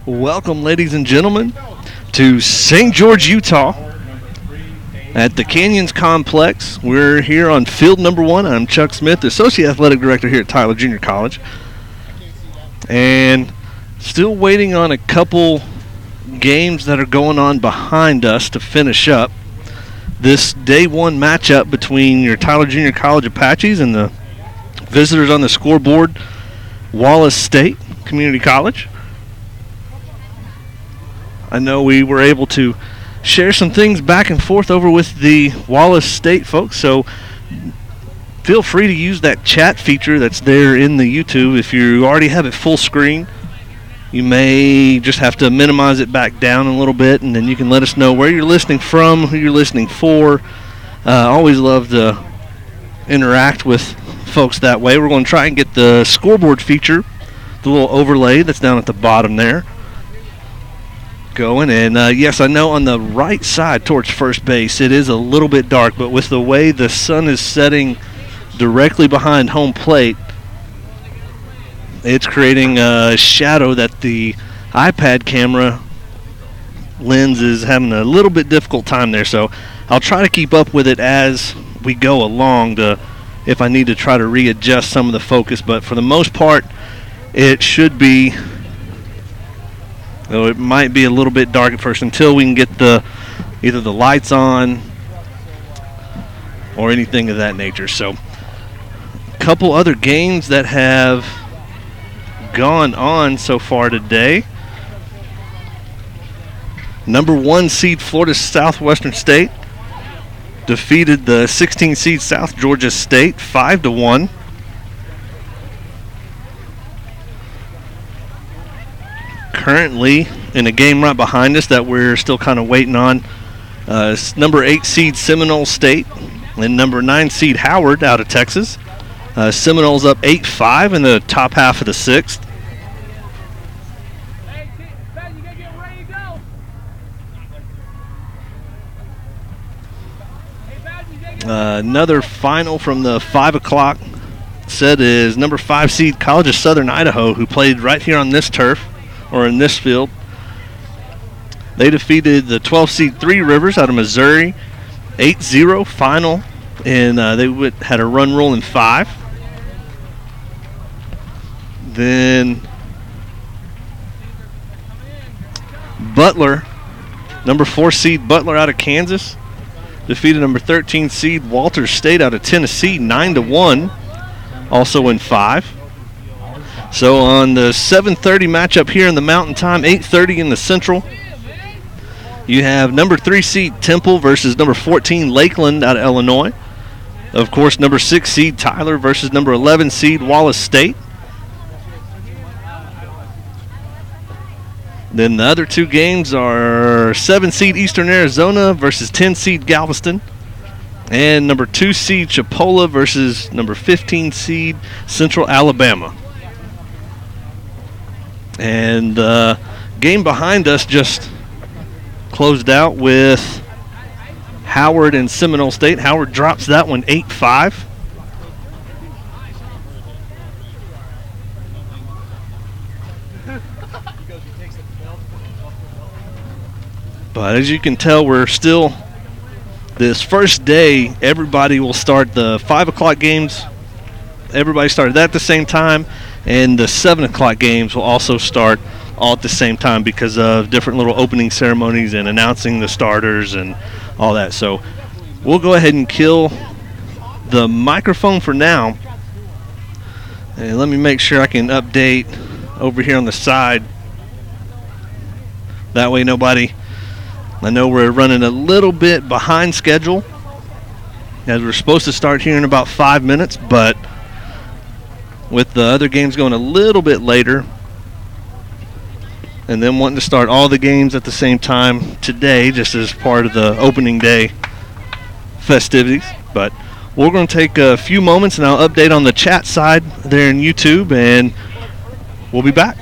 Welcome, ladies and gentlemen, to St. George, Utah, at the Canyons Complex. We're here on field number 1. I'm Chuck Smith, the Associate Athletic Director here at Tyler Junior College. And still waiting on a couple games that are going on behind us to finish up this day 1 matchup between your Tyler Junior College Apaches and the visitors on the scoreboard, Wallace State Community College. I know we were able to share some things back and forth over with the Wallace State folks, so feel free to use that chat feature that's there in the YouTube. If you already have it full screen, you may just have to minimize it back down a little bit, and then you can let us know where you're listening from, who you're listening for. Always love to interact with folks that way. We're going to try and get the scoreboard feature, the little overlay that's down at the bottom there, going. And yes, I know on the right side towards first base it is a little bit dark, but with the way the sun is setting directly behind home plate, it's creating a shadow that the iPad camera lens is having a little bit difficult time there. So I'll try to keep up with it as we go along if I need to try to readjust some of the focus, but for the most part it should be. Though it might be a little bit dark at first until we can get either the lights on or anything of that nature. So a couple other games that have gone on so far today. Number 1 seed Florida Southwestern State defeated the 16 seed South Georgia State 5-1. Currently in a game right behind us that we're still kind of waiting on, number 8 seed Seminole State and number 9 seed Howard out of Texas. Seminoles up 8-5 in the top half of the 6th. Another final from the 5 o'clock set is number 5 seed College of Southern Idaho, who played right here on this turf, or in this field. They defeated the 12 seed Three Rivers out of Missouri 8-0 final, and they had a run rule in 5. Then Butler, number 4 seed Butler out of Kansas, defeated number 13 seed Walters State out of Tennessee 9-1, also in 5. So on the 7:30 matchup here in the Mountain Time, 8:30 in the Central, you have number 3 seed Temple versus number 14 Lakeland out of Illinois. Of course, number 6 seed Tyler versus number 11 seed Wallace State. Then the other 2 games are 7 seed Eastern Arizona versus 10 seed Galveston, and number 2 seed Chipola versus number 15 seed Central Alabama. And the game behind us just closed out with Howard and Seminole State. Howard drops that one 8-5. But as you can tell, we're still, this first day, everybody will start the 5 o'clock games. Everybody started that at the same time. And the 7 o'clock games will also start all at the same time because of different little opening ceremonies and announcing the starters and all that. So we'll go ahead and kill the microphone for now. And let me make sure I can update over here on the side. That way nobody, I know we're running a little bit behind schedule as we're supposed to start here in about 5 minutes, but with the other games going a little bit later and then wanting to start all the games at the same time today just as part of the opening day festivities. But we're going to take a few moments and I'll update on the chat side there in YouTube, and we'll be back.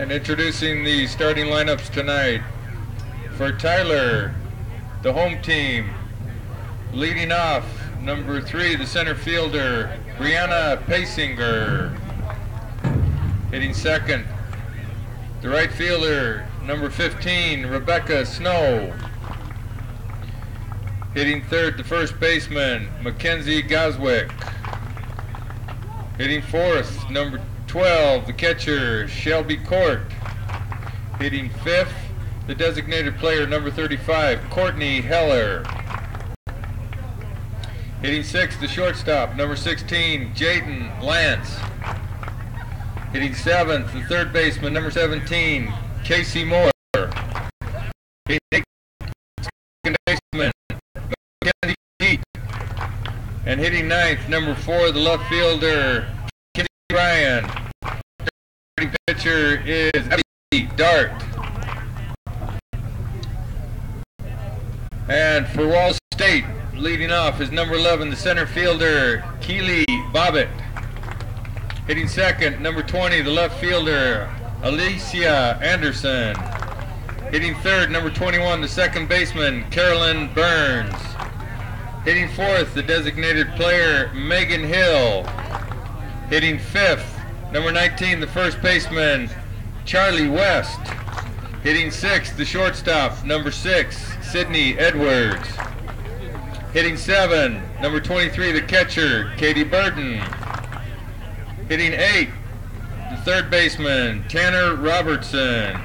And introducing the starting lineups tonight. For Tyler, the home team, leading off, number 3, the center fielder, Brianna Pasinger. Hitting second, the right fielder, number 15, Rebecca Snow. Hitting third, the first baseman, Mackenzie Goswick. Hitting fourth, number 12, the catcher, Shelby Court. Hitting fifth, the designated player, number 35, Courtney Heller. Hitting sixth, the shortstop, number 16, Jaden Lance. Hitting seventh, the third baseman, number 17, Casey Moore. Hitting eighth, second baseman, Mackenzie Heat. And hitting ninth, number 4, the left fielder, Kenny Ryan. Hitting pitcher is Abby Dart. And for Wallace State, leading off is number 11, the center fielder, Keely Bobbitt. Hitting second, number 20, the left fielder, Alicia Anderson. Hitting third, number 21, the second baseman, Carolyn Burns. Hitting fourth, the designated player, Megan Hill. Hitting fifth, number 19, the first baseman, Charlie West. Hitting sixth, the shortstop, number 6, Sydney Edwards. Hitting 7, number 23, the catcher, Katie Burton. Hitting 8, the third baseman, Tanner Robertson.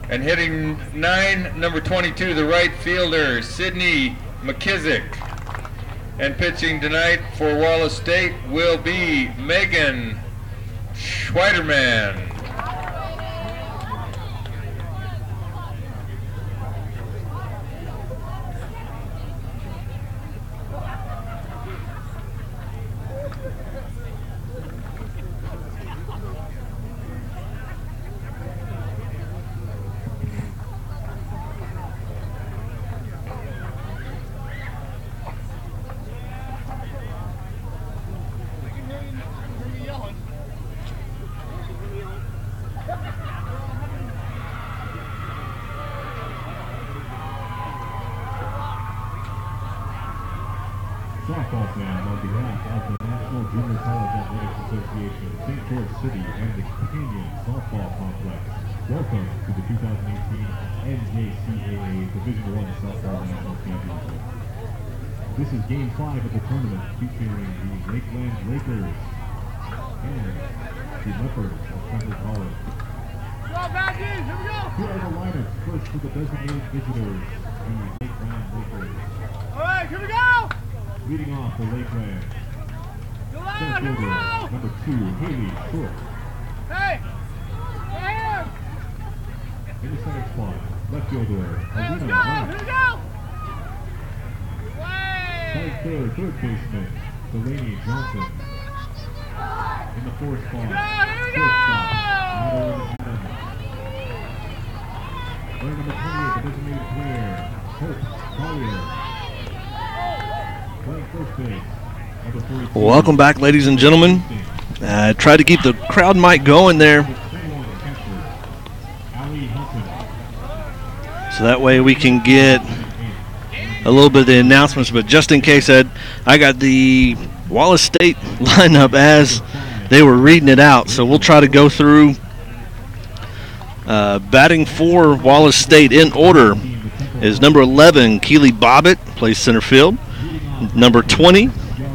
And hitting 9, number 22, the right fielder, Sydney McKissick. And pitching tonight for Wallace State will be Megan Schweiderman. Softball fans, on behalf of the National Junior College Athletics Association, St. George City, and the Canyon Softball Complex, welcome to the 2018 NJCAA Division I Softball National Championship. This is Game 5 of the tournament, featuring the Lakeland Lakers and the Leopards of Central College. Here are the lineups. First for the designated visitors, the Lakeland Lakers. All right, here we go! Leading off the Lakeland, center fielder, number 2, Haley Short. Hey! Right here! In the center spot, left fielder, Hey, let's Alina go! Wright. Here we go! Third baseman, Delaney Johnson. In the fourth spot, Here we go! shortstop, Madeline Adams. Player number 28, the designated player, Hope Collier. Playing first base, number 42. Welcome back, ladies and gentlemen. Try to keep the crowd mic going there, so that way we can get a little bit of the announcements. But just in case, I got the Wallace State lineup as they were reading it out, so we'll try to go through. Batting for Wallace State in order is number 11, Keely Bobbitt, plays center field. Number 20,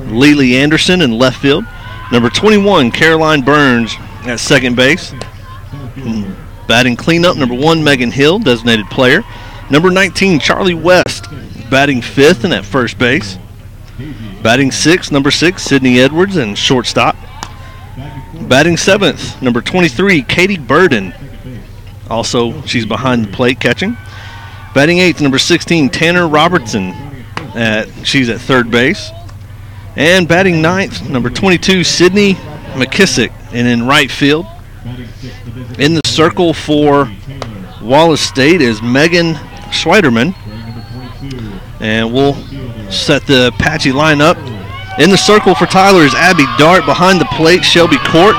Lily Anderson in left field. Number 21, Caroline Burns at second base. Batting cleanup, number 1, Megan Hill, designated player. Number 19, Charlie West, batting fifth and at first base. Batting sixth, number 6, Sydney Edwards, and shortstop. Batting seventh, number 23, Katie Burden. Also, she's behind the plate catching. Batting eighth, number 16, Tanner Robertson. She's at third base. And batting ninth, number 22, Sydney McKissick, and in right field. In the circle for Wallace State is Megan Schweiderman. And we'll set the patchy line up. In the circle for Tyler is Abby Dart. Behind the plate, Shelby Court.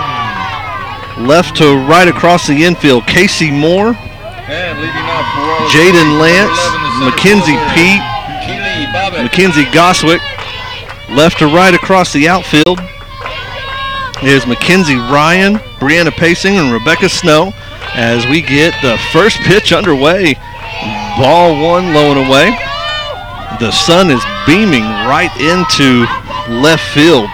Left to right across the infield, Casey Moore, And leading off for Wallace Jaden State, Lance, number 11, the center Mackenzie fielder, Pete, Keely Bobbitt. Mackenzie Goswick. Left to right across the outfield is Mackenzie Ryan, Brianna Pacing, and Rebecca Snow as we get the first pitch underway. Ball one low and away. The sun is beaming right into left field.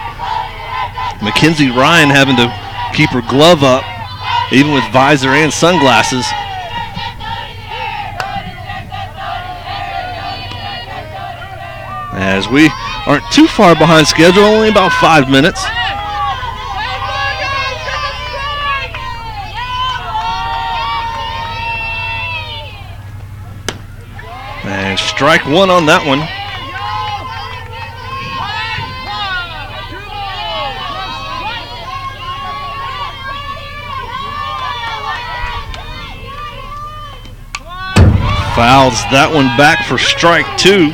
Mackenzie Ryan having to keep her glove up, even with visor and sunglasses. As we aren't too far behind schedule, only about 5 minutes. And strike one on that one. Fouls that one back for strike two.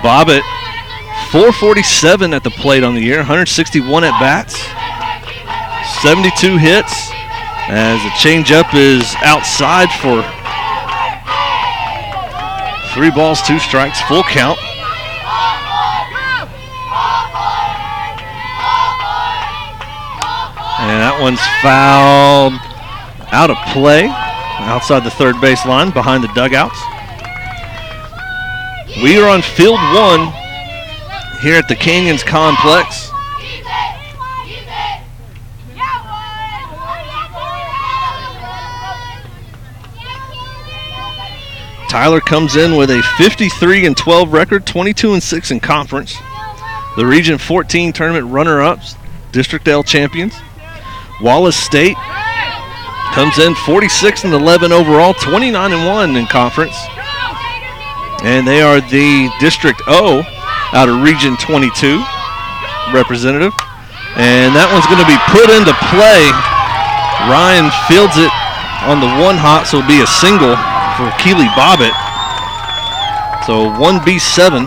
Bobbitt, 447 at the plate on the year, 161 at bats, 72 hits, as the changeup is outside for 3 balls, 2 strikes, full count. And that one's fouled out of play, outside the third base line, behind the dugouts. We are on field one here at the Canyons Complex. Tyler comes in with a 53-12 record, 22-6 in conference. The Region 14 tournament runner-ups, District L champions. Wallace State comes in 46-11 overall, 29-1 in conference. And they are the District O out of Region 22 representative. And that one's going to be put into play. Ryan fields it on the one hop, so it'll be a single for Keely Bobbitt. So 1B7.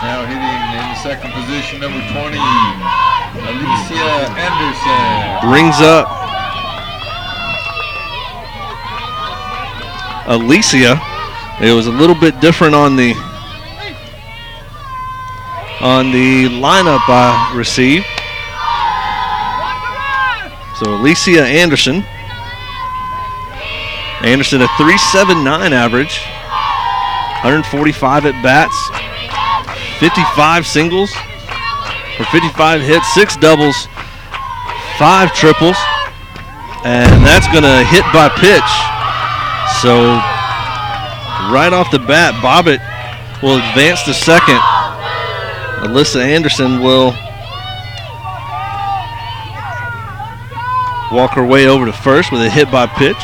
Now hitting in the second position, number 20, Alicia Anderson. Brings up Alicia. It was a little bit different on the lineup I received. So Alicia Anderson. Anderson a 3.79 average, 145 at bats, 55 singles, or 55 hits, 6 doubles, 5 triples, and that's going to hit by pitch. So right off the bat, Bobbitt will advance to second. Alyssa Anderson will walk her way over to first with a hit by pitch.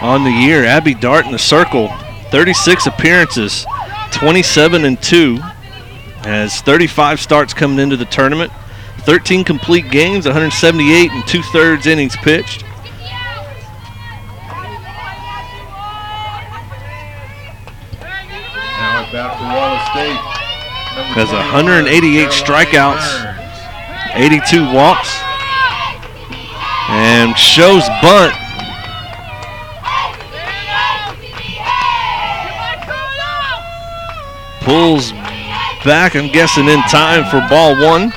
On the year, Abby Dart in the circle, 36 appearances, 27-2, has 35 starts coming into the tournament, 13 complete games, 178 2/3 innings pitched. Now back to Wallace State. Has 188 strikeouts, 82 walks, and shows bunt. Pulls back, I'm guessing in time for ball one.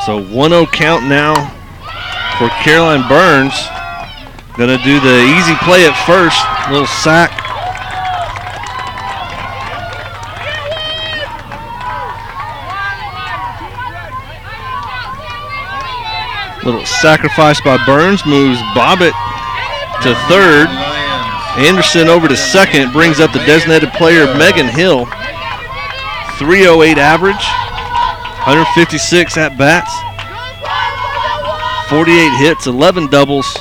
So 1-0 count now for Caroline Burns. Gonna do the easy play at first, little sack. Little sacrifice by Burns, moves Bobbitt to third. Anderson over to second, brings up the designated player Megan Hill. 308 average, 156 at bats, 48 hits, 11 doubles.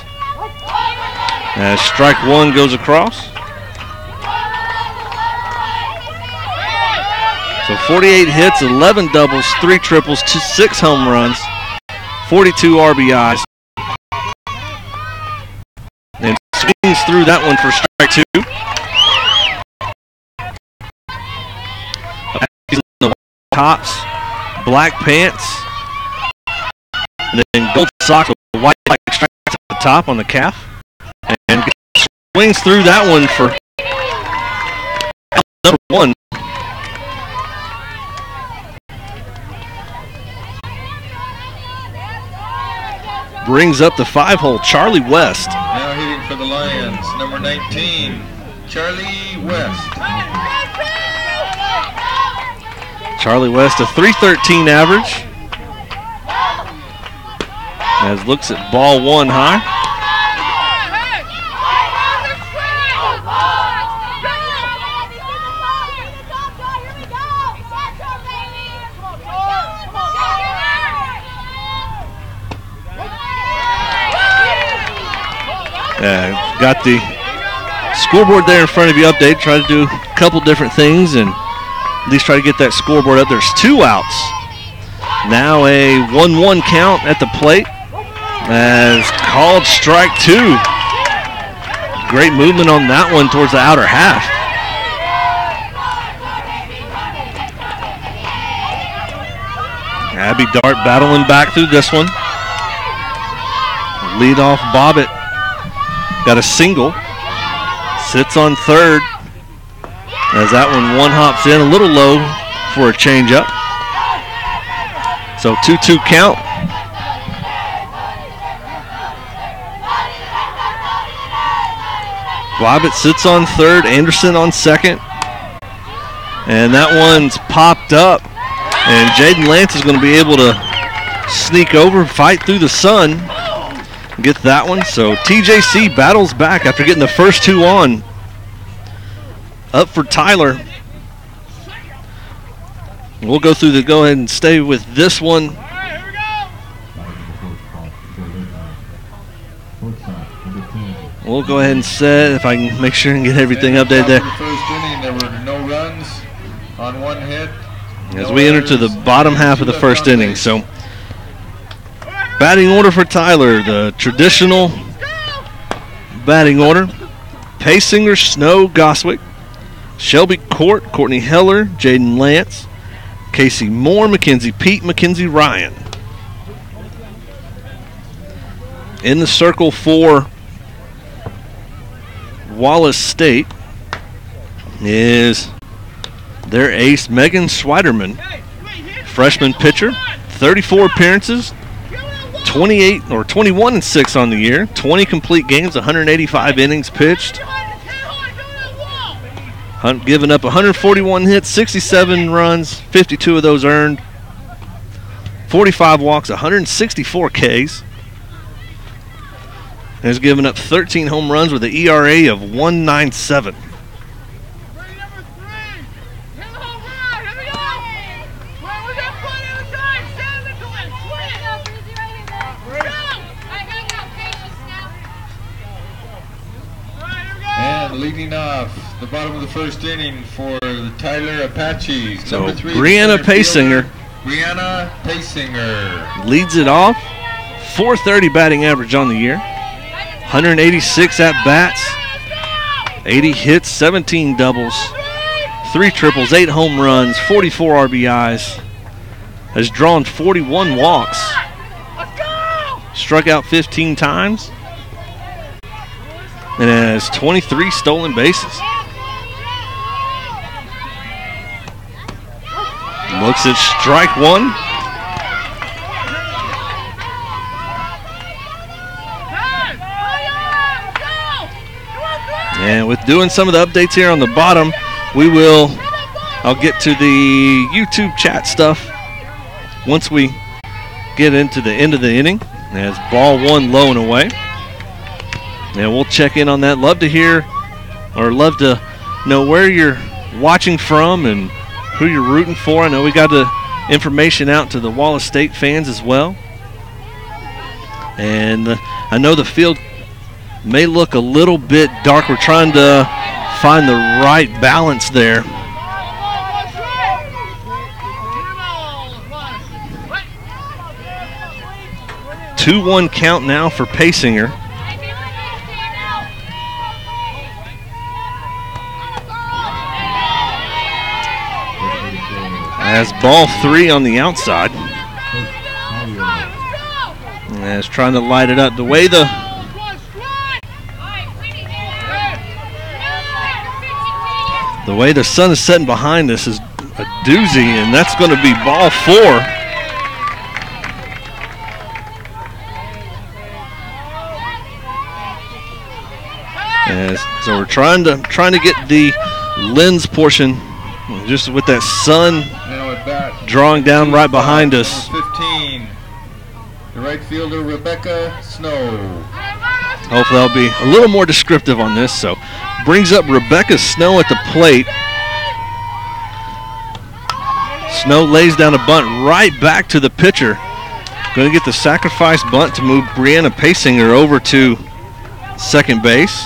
As strike one goes across. So 48 hits, 11 doubles, 3 triples, 6 home runs, 42 RBIs. And swings through that one for strike 2. He's on the tops, black pants, and then gold socks with white stripes at the top on the calf. And swings through that one for number 1. Brings up the 5-hole, Charlie West. Now hitting for the Lions, number 19, Charlie West. Charlie West, a .313 average. As looks at ball 1 high. Got the scoreboard there in front of you update. Try to do a couple different things and at least try to get that scoreboard up. There's 2 outs. Now a 1-1 count at the plate as called strike 2. Great movement on that one towards the outer half. Abby Dart battling back through this one. Leadoff Bobbitt got a single, sits on third as that one hops in a little low for a changeup. So 2-2 count. Bobbitt sits on third, Anderson on second, and that one's popped up, and Jaden Lance is going to be able to sneak over, fight through the sun, get that one. So TJC battles back after getting the first 2 on. Up for Tyler. We'll go through go ahead and stay with this one. We'll go ahead and set, if I can make sure and get everything updated there. First inning, there were no runs on 1 hit. As we enter to the bottom half of the first inning. So batting order for Tyler, the traditional batting order. Paysinger, Snow, Goswick, Shelby Court, Courtney Heller, Jaden Lance, Casey Moore, Mackenzie Pete, Mackenzie Ryan. In the circle for Wallace State is their ace, Megan Schweiderman, freshman pitcher, 34 appearances, 21-6 on the year, 20 complete games, 185 innings pitched, giving up 141 hits, 67 runs, 52 of those earned, 45 walks, 164 Ks. Has given up 13 home runs with an ERA of 1.97. And leading off the bottom of the first inning for the Tyler Apaches. So number 3, Brianna Paysinger. Brianna Paysinger Leads it off. .430 batting average on the year. 186 at-bats, 80 hits, 17 doubles, 3 triples, 8 home runs, 44 RBIs. Has drawn 41 walks. Struck out 15 times. And has 23 stolen bases. Looks at strike 1. And with doing some of the updates here on the bottom, I'll get to the YouTube chat stuff once we get into the end of the inning. As ball 1 low and away. And we'll check in on that. Love to hear or love to know where you're watching from and who you're rooting for. I know we got the information out to the Wallace State fans as well. And I know the field may look a little bit dark. We're trying to find the right balance there. 2-1 count now for Paysinger. As ball 3 on the outside. As trying to light it up. The way the sun is setting behind us is a doozy, and that's going to be ball 4. So we're trying to get the lens portion, just with that sun drawing down right behind us. 15, the right fielder Rebecca Snow. Hopefully I'll be a little more descriptive on this. So brings up Rebecca Snow at the plate. Snow lays down a bunt right back to the pitcher. Going to get the sacrifice bunt to move Brianna Paysinger over to second base.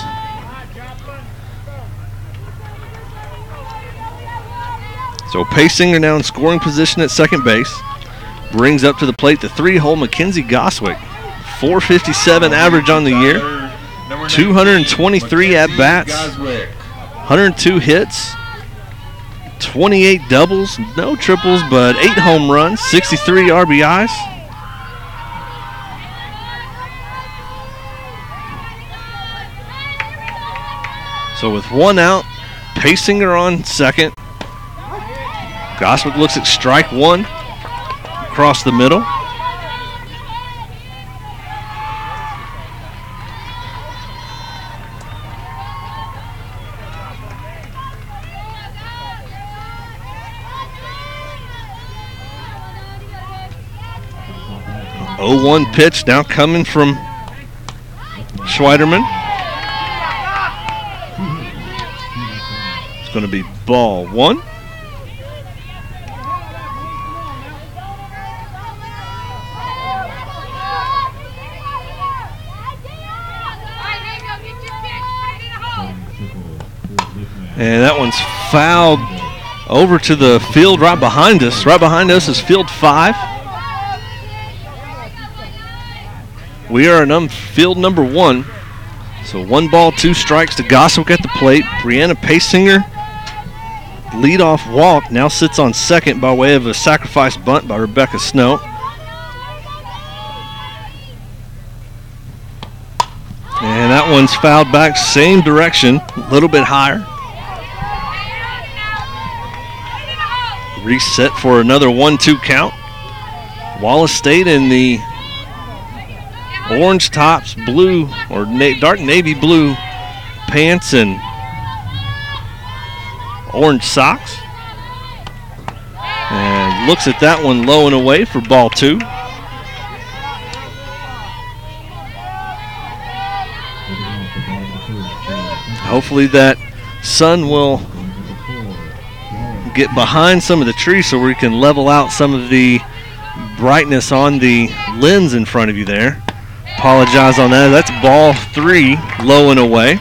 So Paysinger now in scoring position at second base. Brings up to the plate the 3-hole Mackenzie Goswick. 457 average on the year. 223 at-bats. 102 hits. 28 doubles, no triples, but 8 home runs, 63 RBIs. So with 1 out, Paysinger on second. Goswick looks at strike 1 across the middle. Oh, 0-1 pitch now coming from Schweiderman. It's going to be ball 1. And that one's fouled over to the field right behind us. Right behind us is field 5. We are in field number 1. So 1 ball, 2 strikes to Goswick at the plate. Brianna Paysinger, leadoff walk, now sits on second by way of a sacrifice bunt by Rebecca Snow. And that one's fouled back, same direction, a little bit higher. Reset for another 1-2 count. Wallace State in the orange tops, blue or dark navy blue pants and orange socks. And looks at that one low and away for ball 2. Hopefully that sun will get behind some of the trees so we can level out some of the brightness on the lens in front of you there. Apologize on that. That's ball 3, low and away.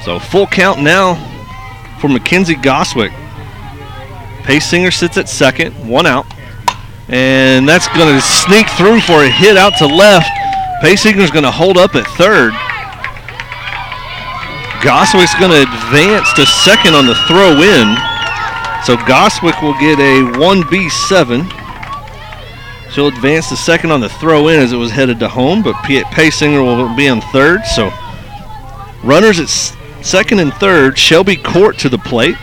So full count now for Mackenzie Goswick. Paysinger sits at second, 1 out. And that's going to sneak through for a hit out to left. Paysinger's going to hold up at third. Goswick's going to advance to second on the throw in. So Goswick will get a 1B7. She'll advance to second on the throw in as it was headed to home, but Paysinger will be on third. So runners at second and third. Shelby Court to the plate.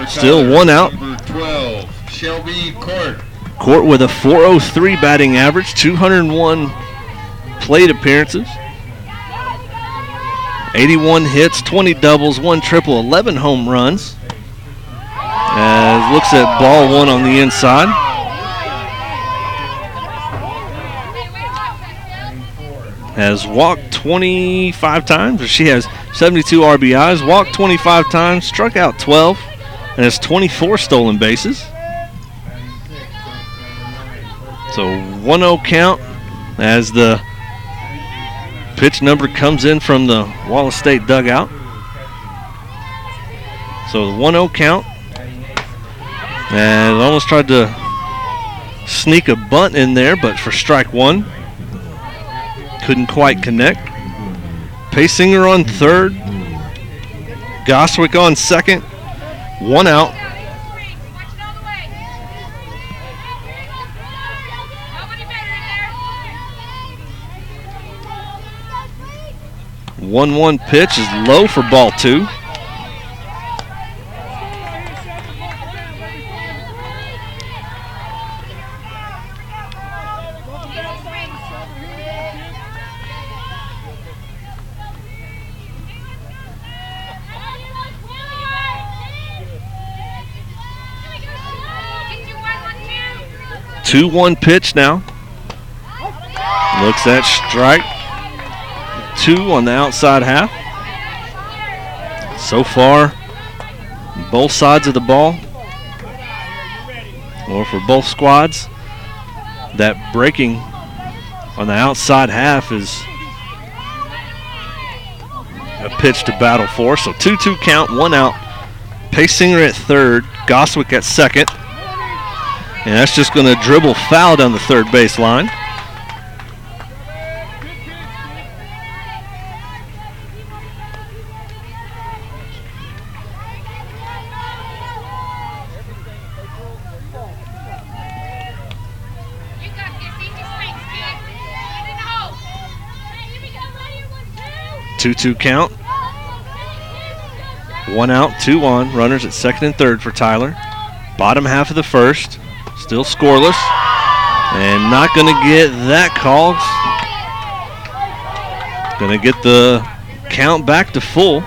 Still 1 out. Number 12, Shelby Court. Court with a .403 batting average, 201 plate appearances, 81 hits, 20 doubles, 1 triple, 11 home runs. Looks at ball 1 on the inside. Has walked 25 times, or she has 72 RBIs, walked 25 times, struck out 12, and has 24 stolen bases. So 1-0 count as the pitch number comes in from the Wallace State dugout. So the 1-0 count. And almost tried to sneak a bunt in there, but for strike one. Couldn't quite connect. Paysinger on third. Goswick on second. 1 out. The 1-1 pitch is low for ball 2. Two 2-1 pitch now. Looks at strike 2 on the outside half. So far, both sides of the ball, or for both squads, that breaking on the outside half is a pitch to battle for. So 2-2 count, 1 out. Paysinger at third, Goswick at second. And that's just going to dribble foul down the third base line. Two count. 1 out, 2 on. Runners at second and third for Tyler. Bottom half of the first. Still scoreless, and not going to get that call. Going to get the count back to full.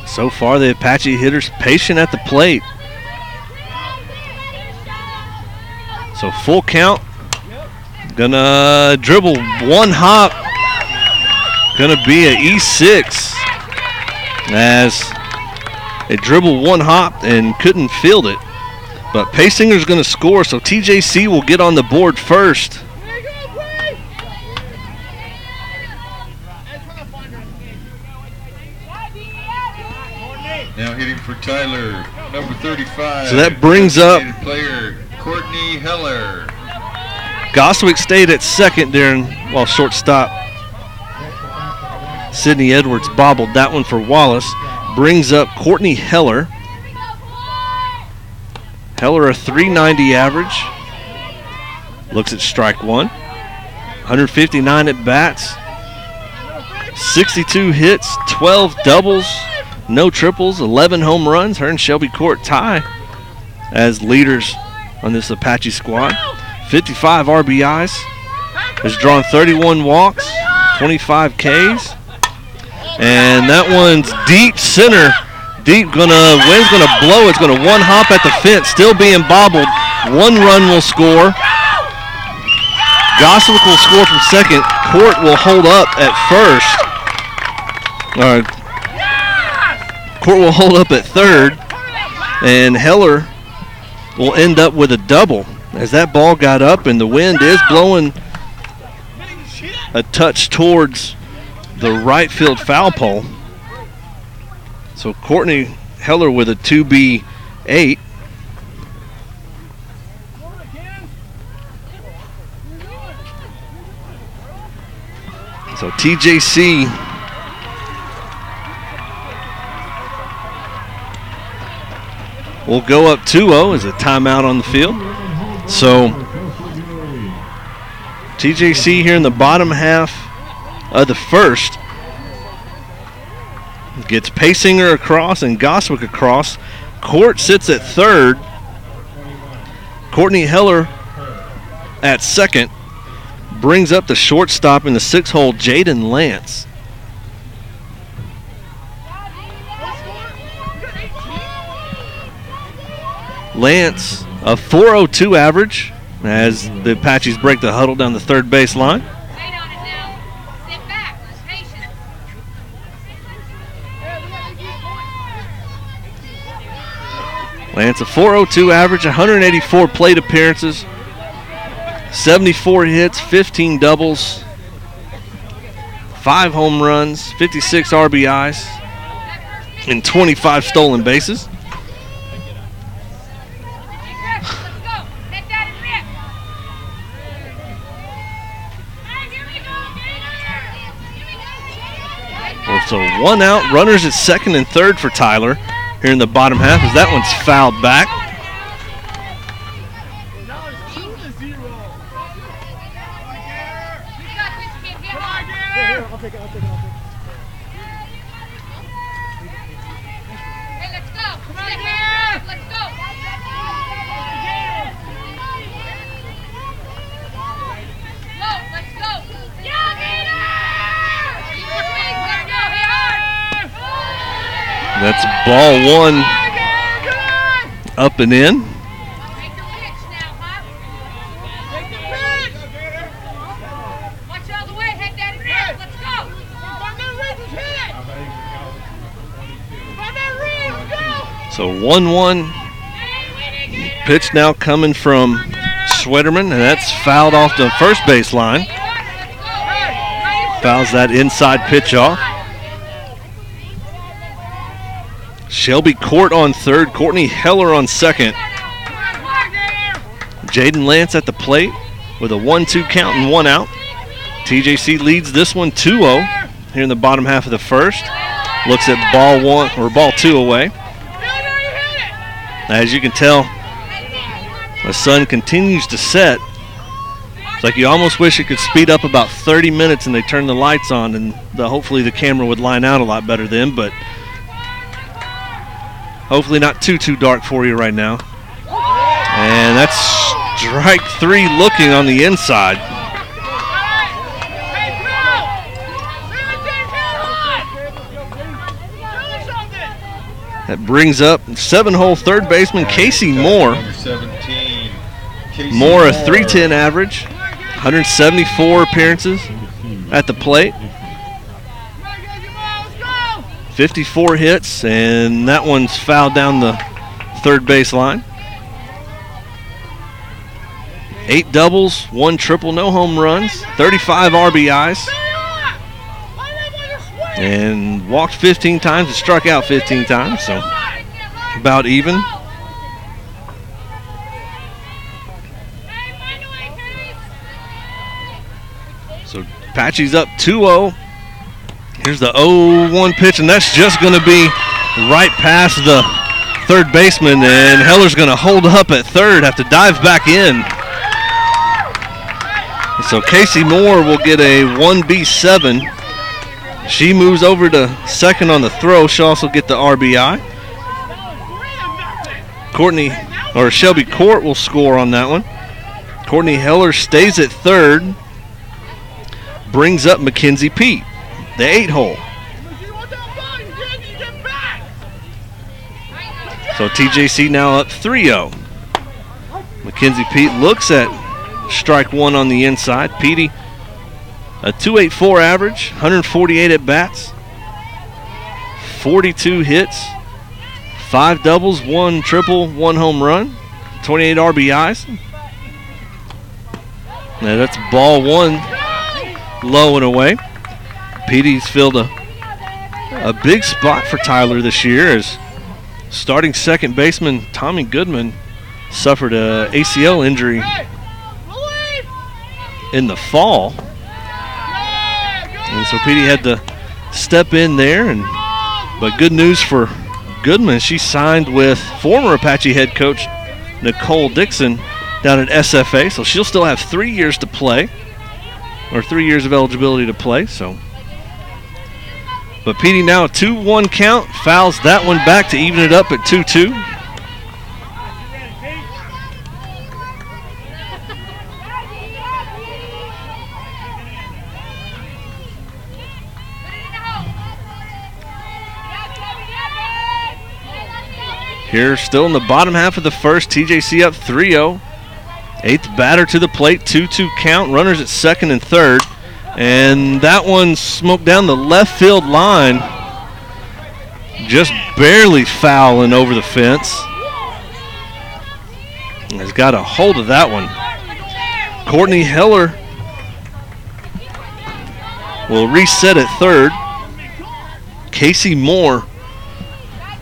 So far, the Apache hitters patient at the plate. So full count. Gonna dribble 1 hop. Gonna be an E6 as it dribbled 1 hop and couldn't field it. But Paysinger's going to score, so TJC will get on the board first. Now hitting for Tyler, number 35. So that brings up player Courtney Heller. Goswick stayed at second while shortstop Sydney Edwards bobbled that one for Wallace. Brings up Courtney Heller. Heller a .390 average. Looks at strike 1. 159 at bats. 62 hits, 12 doubles, no triples, 11 home runs. Her and Shelby Court tie as leaders on this Apache squad. 55 RBIs. Has drawn 31 walks, 25 Ks. And that one's deep center. Deep, wind's gonna blow. It's gonna 1 hop at the fence, still being bobbled. 1 run will score. Goswick will score from second. Court will hold up at first. Court will hold up at third. And Heller will end up with a double as that ball got up and the wind is blowing a touch towards the right field foul pole. So Courtney Heller with a 2B8. So TJC will go up 2-0 as a timeout on the field. So TJC here in the bottom half of the first gets Paysinger across and Goswick across. Court sits at third. Courtney Heller at second. Brings up the shortstop in the 6-hole, Jaden Lance. Lance, a .402 average as the Apaches break the huddle down the third base line. Lance, a .402 average, 184 plate appearances, 74 hits, 15 doubles, 5 home runs, 56 RBIs, and 25 stolen bases. So 1 out, runners at second and third for Tyler here in the bottom half as that one's fouled back. That's ball 1 up and in. So 1-1 pitch now coming from Schwederman, and that's fouled off the first baseline. Fouls that inside pitch off. Shelby Court on third, Courtney Heller on second. Jaden Lance at the plate with a 1-2 count and 1 out. TJC leads this one 2-0 here in the bottom half of the first. Looks at ball 2 away. As you can tell, the sun continues to set. It's like you almost wish it could speed up about 30 minutes and they turn the lights on, and hopefully the camera would line out a lot better then, but hopefully not too dark for you right now. And that's strike 3 looking on the inside. That brings up 7-hole third baseman Casey Moore. Moore, a .310 average, 174 appearances at the plate. 54 hits, and that one's fouled down the third baseline. 8 doubles, 1 triple, no home runs, 35 RBIs, and walked 15 times and struck out 15 times, so about even. So Apache's up 2-0. Here's the 0-1 pitch, and that's just going to be right past the third baseman, and Heller's going to hold up at third, have to dive back in. So Casey Moore will get a 1B7. She moves over to second on the throw. She'll also get the RBI. Shelby Court will score on that one. Courtney Heller stays at third. Brings up Mackenzie Pete, the 8-hole. So TJC now up 3-0. Mackenzie Pete looks at strike 1 on the inside. Petey, a .284 average, 148 at bats, 42 hits, 5 doubles, 1 triple, 1 home run, 28 RBIs. Now that's ball 1, low and away. Petey's filled a big spot for Tyler this year as starting second baseman Tommy Goodman suffered a ACL injury in the fall. And so Petey had to step in there, but good news for Goodman, she signed with former Apache head coach Nicole Dixon down at SFA, so she'll still have 3 years to play, or 3 years of eligibility to play. So, but Petey now a 2-1 count, fouls that one back to even it up at 2-2. Here, still in the bottom half of the first, TJC up 3-0. 8th batter to the plate, 2-2 count, runners at second and third. And that one smoked down the left field line, just barely fouling over the fence. has got a hold of that one. Courtney Heller will reset at third. Casey Moore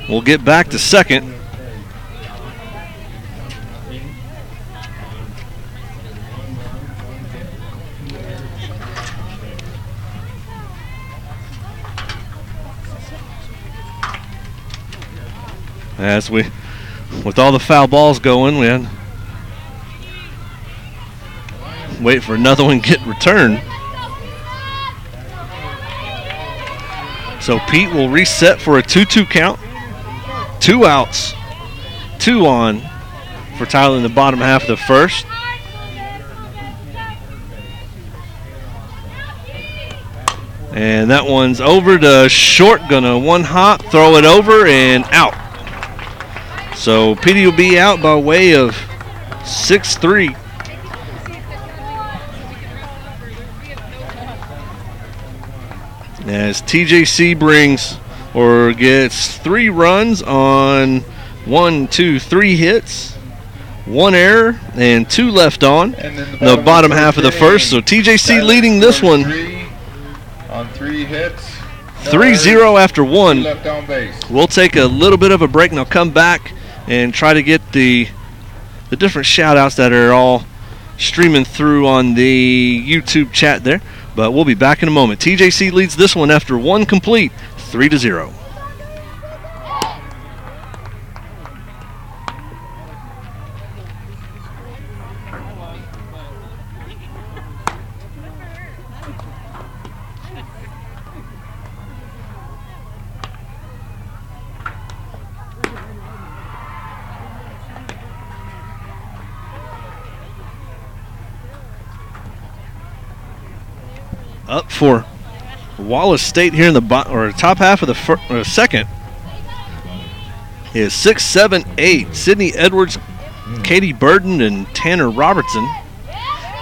will get back to second. As we, with all the foul balls going, we had wait for another one to get returned. So Pete will reset for a 2-2 count. 2 outs, 2 on for Tyler in the bottom half of the first. And that one's over to short, gonna one hop, throw it over and out. So Petey will be out by way of 6-3. As TJC brings or gets 3 runs on 3 hits, 1 error, and 2 left on the bottom half of the first. So TJC leading this one on 3 hits. 3-0 after 1. Left on base. We'll take a little bit of a break and I'll come back and try to get the different shout outs that are all streaming through on the YouTube chat there. But we'll be back in a moment. TJC leads this one after 1 complete, 3-0. Up for Wallace State here in the top half of the second is 6, 7, 8. Sydney Edwards, Katie Burden, and Tanner Robertson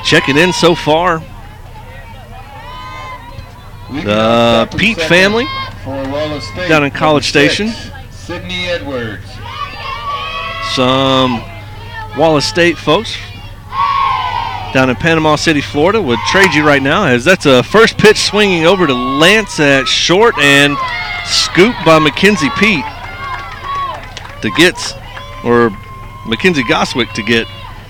checking in so far. The Pete family down in College Station. Sydney Edwards. Some Wallace State folks down in Panama City, Florida, would trade you right now, as that's a first pitch swinging over to Lance at short and scooped by Mackenzie Pete or Mackenzie Goswick to get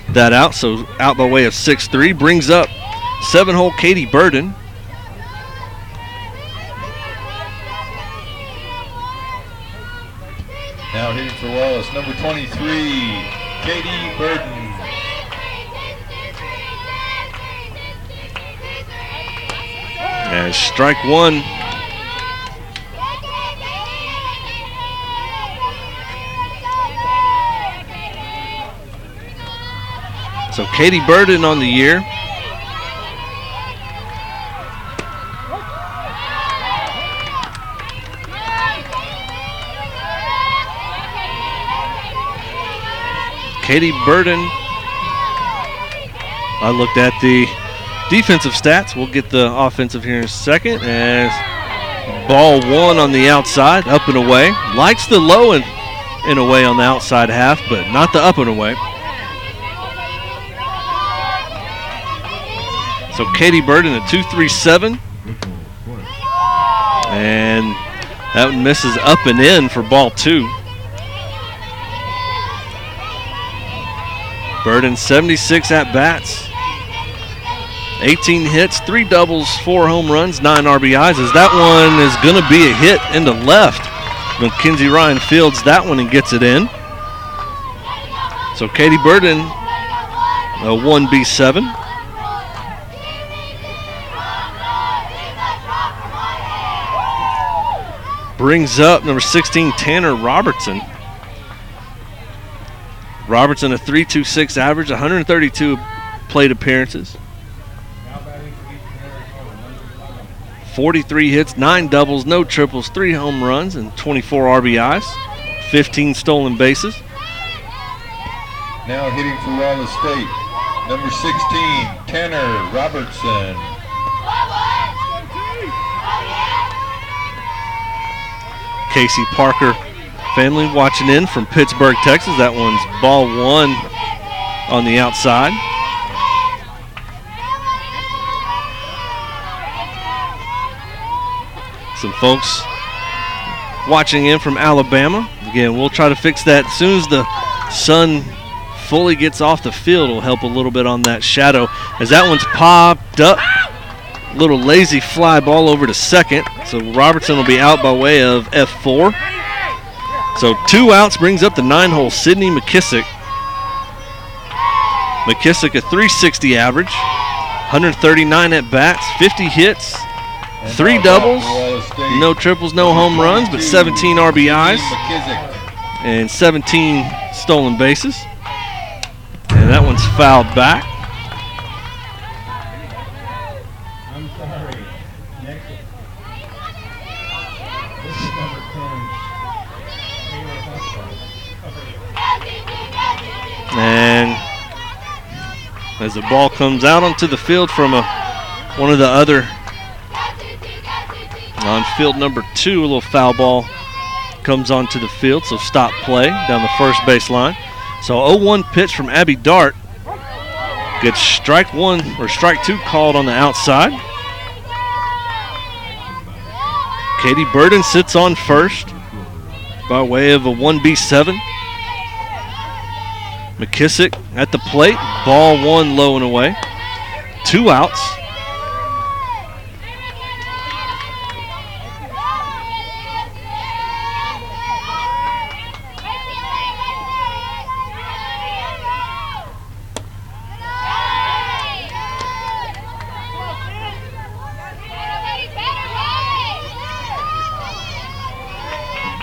that out. So out by way of 6-3, brings up 7-hole Katie Burden. Now hitting for Wallace, number 23, Katie Burden. As strike 1. So Katie Burden on the year. Katie Burden. I looked at the defensive stats. We'll get the offensive here in a second. As ball 1 on the outside, up and away. Likes the low and away on the outside half, but not the up and away. So Katie Burden, a 2.37. And that one misses up and in for ball 2. Burden 76 at-bats. 18 hits, 3 doubles, 4 home runs, 9 RBIs. As that one is going to be a hit into left. Mackenzie Ryan fields that one and gets it in. So Katie Burden, a 1B7. Brings up number 16, Tanner Robertson. Robertson, a 3.26 average, 132 plate appearances. 43 hits, 9 doubles, no triples, 3 home runs, and 24 RBIs, 15 stolen bases. Now hitting for Wallace State, number 16, Tanner Robertson. Casey Parker family watching in from Pittsburgh, Texas. That one's ball 1 on the outside. Some folks watching in from Alabama. Again, we'll try to fix that as soon as the sun fully gets off the field. Will help a little bit on that shadow as that one's popped up. Little lazy fly ball over to second. So Robertson will be out by way of F4. So 2 outs brings up the 9-hole Sydney McKissick. McKissick a .360 average, 139 at bats, 50 hits, 3 doubles, no triples, no home runs, but 17 RBIs and 17 stolen bases. And that one's fouled back. I'm sorry. Next. This is number 10. And as the ball comes out onto the field from one of the other on field number 2, a little foul ball comes onto the field, so stop play down the first baseline. So 0-1 pitch from Abby Dart. Gets strike 1 or strike 2 called on the outside. Katie Burden sits on first by way of a 1B7. McKissick at the plate, ball 1 low and away. 2 outs.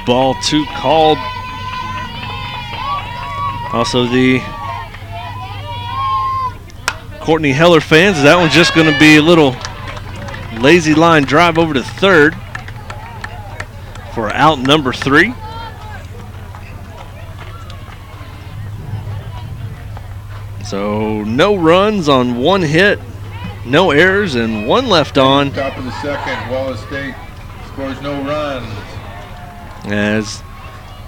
Ball 2 called. Also the Courtney Heller fans, that one's just going to be a little lazy line drive over to third for out number 3. So no runs on 1 hit, no errors, and 1 left on. Top of the second, Wallace State scores no runs. As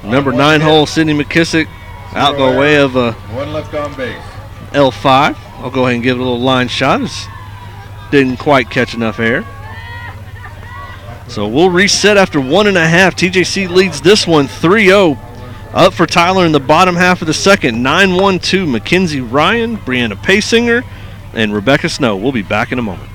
number 9-hole Sydney McKissick out by way of a 1 left on base. L5. I'll go ahead and give it a little line shot. Didn't quite catch enough air. So we'll reset after 1.5. TJC leads this one 3-0. Up for Tyler in the bottom half of the second. 9-1-2 Mackenzie Ryan, Brianna Paysinger, and Rebecca Snow. We'll be back in a moment.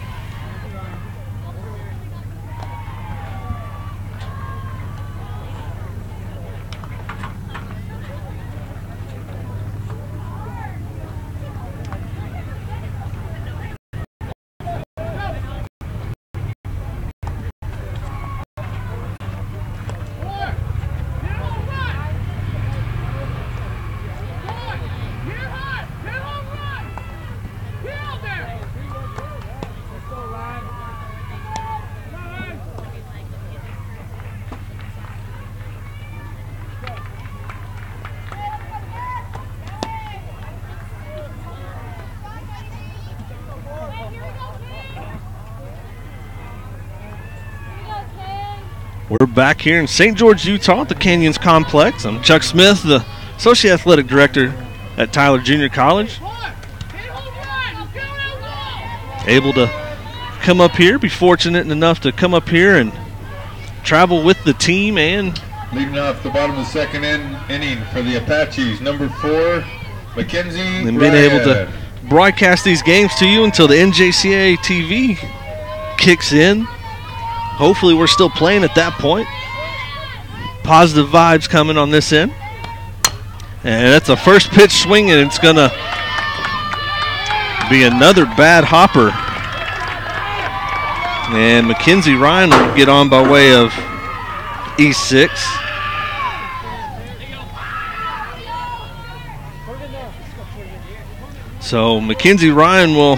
We're back here in St. George, Utah at the Canyons Complex. I'm Chuck Smith, the Associate Athletic Director at Tyler Junior College. Able to come up here, be fortunate enough to come up here and travel with the team. And leading off the bottom of the second inning for the Apaches, number 4, Mackenzie and being able to broadcast these games to you until the NJCAA TV kicks in. Hopefully we're still playing at that point. Positive vibes coming on this end. And that's a first pitch swing, and it's going to be another bad hopper. And Mackenzie Ryan will get on by way of E6. So Mackenzie Ryan will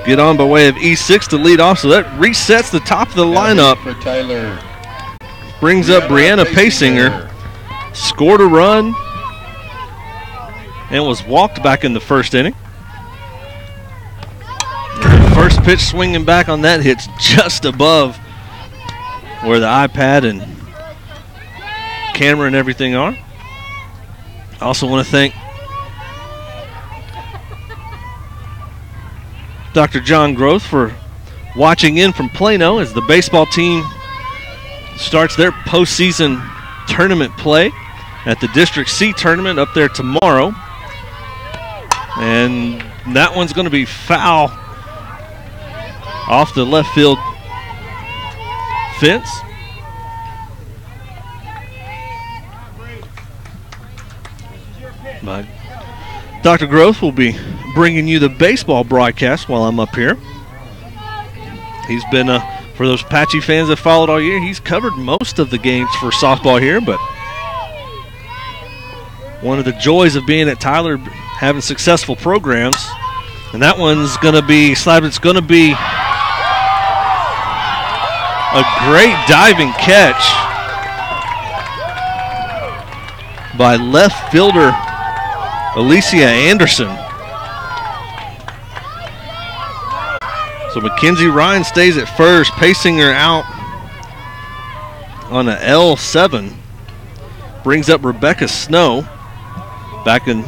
get on by way of E6 to lead off, so that resets the top of the lineup. For Tyler. Brings up Brianna Paysinger. Scored a run and was walked back in the first inning. First pitch swinging back on that hits just above where the iPad and camera and everything are. I also want to thank Dr. John Groth for watching in from Plano as the baseball team starts their postseason tournament play at the District C tournament up there tomorrow. And that one's going to be foul off the left field fence. But Dr. Groth will be bringing you the baseball broadcast while I'm up here. He's been, for those Apache fans that followed all year, he's covered most of the games for softball here, but one of the joys of being at Tyler, having successful programs, and that one's going to be, it's going to be a great diving catch by left fielder Alicia Anderson. So Mackenzie Ryan stays at first, pacing her out on a L7. Brings up Rebecca Snow. Back in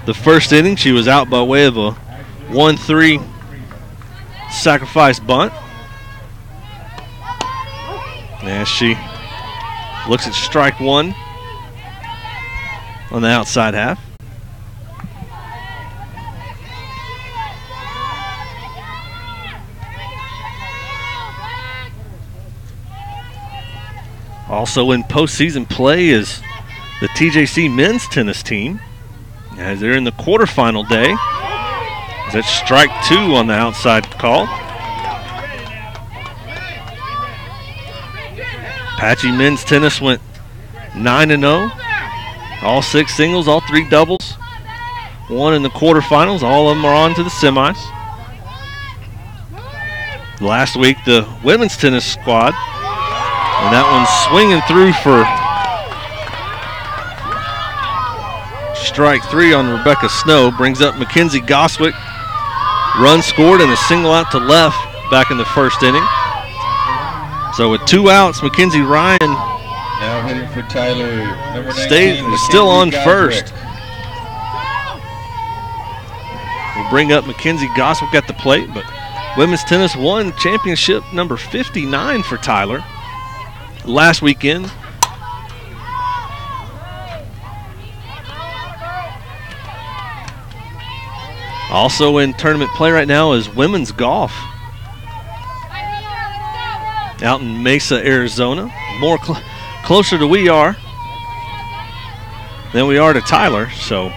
the first inning, she was out by way of a 1-3 sacrifice bunt. As she looks at strike one on the outside half. Also in postseason play is the TJC men's tennis team, as they're in the quarterfinal day. That's strike two on the outside call. Apache men's tennis went 9-0. All 6 singles, all 3 doubles. 1 in the quarterfinals. All of them are on to the semis. Last week, the women's tennis squad, and that one's swinging through for strike 3 on Rebecca Snow. Brings up Mackenzie Goswick. Run scored and a single out to left back in the first inning. So with 2 outs, Mackenzie Ryan now hitting for Tyler, number 19, stays still on Goswick. first. We'll bring up Mackenzie Goswick at the plate, but women's tennis won championship number 59 for Tyler last weekend. Also in tournament play right now is women's golf out in Mesa, Arizona. More closer to we are than we are to Tyler. So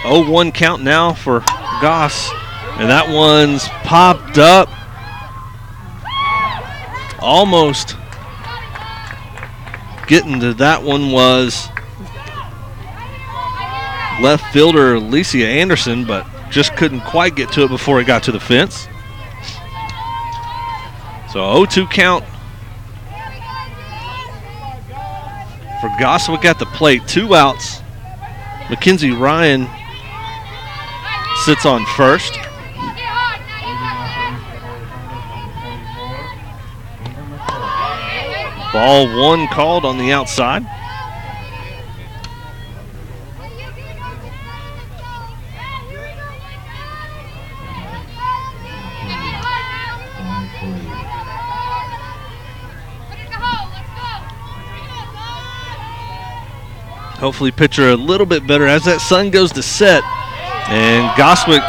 0-1 count now for Goss, and that one's popped up. Almost getting to that one was left fielder Alicia Anderson, but just couldn't quite get to it before it got to the fence. So 0-2 count for Goswick at the plate. 2 outs. Mackenzie Ryan sits on first. Ball 1 called on the outside. Hopefully pitcher a little bit better as that sun goes to set. And Goswick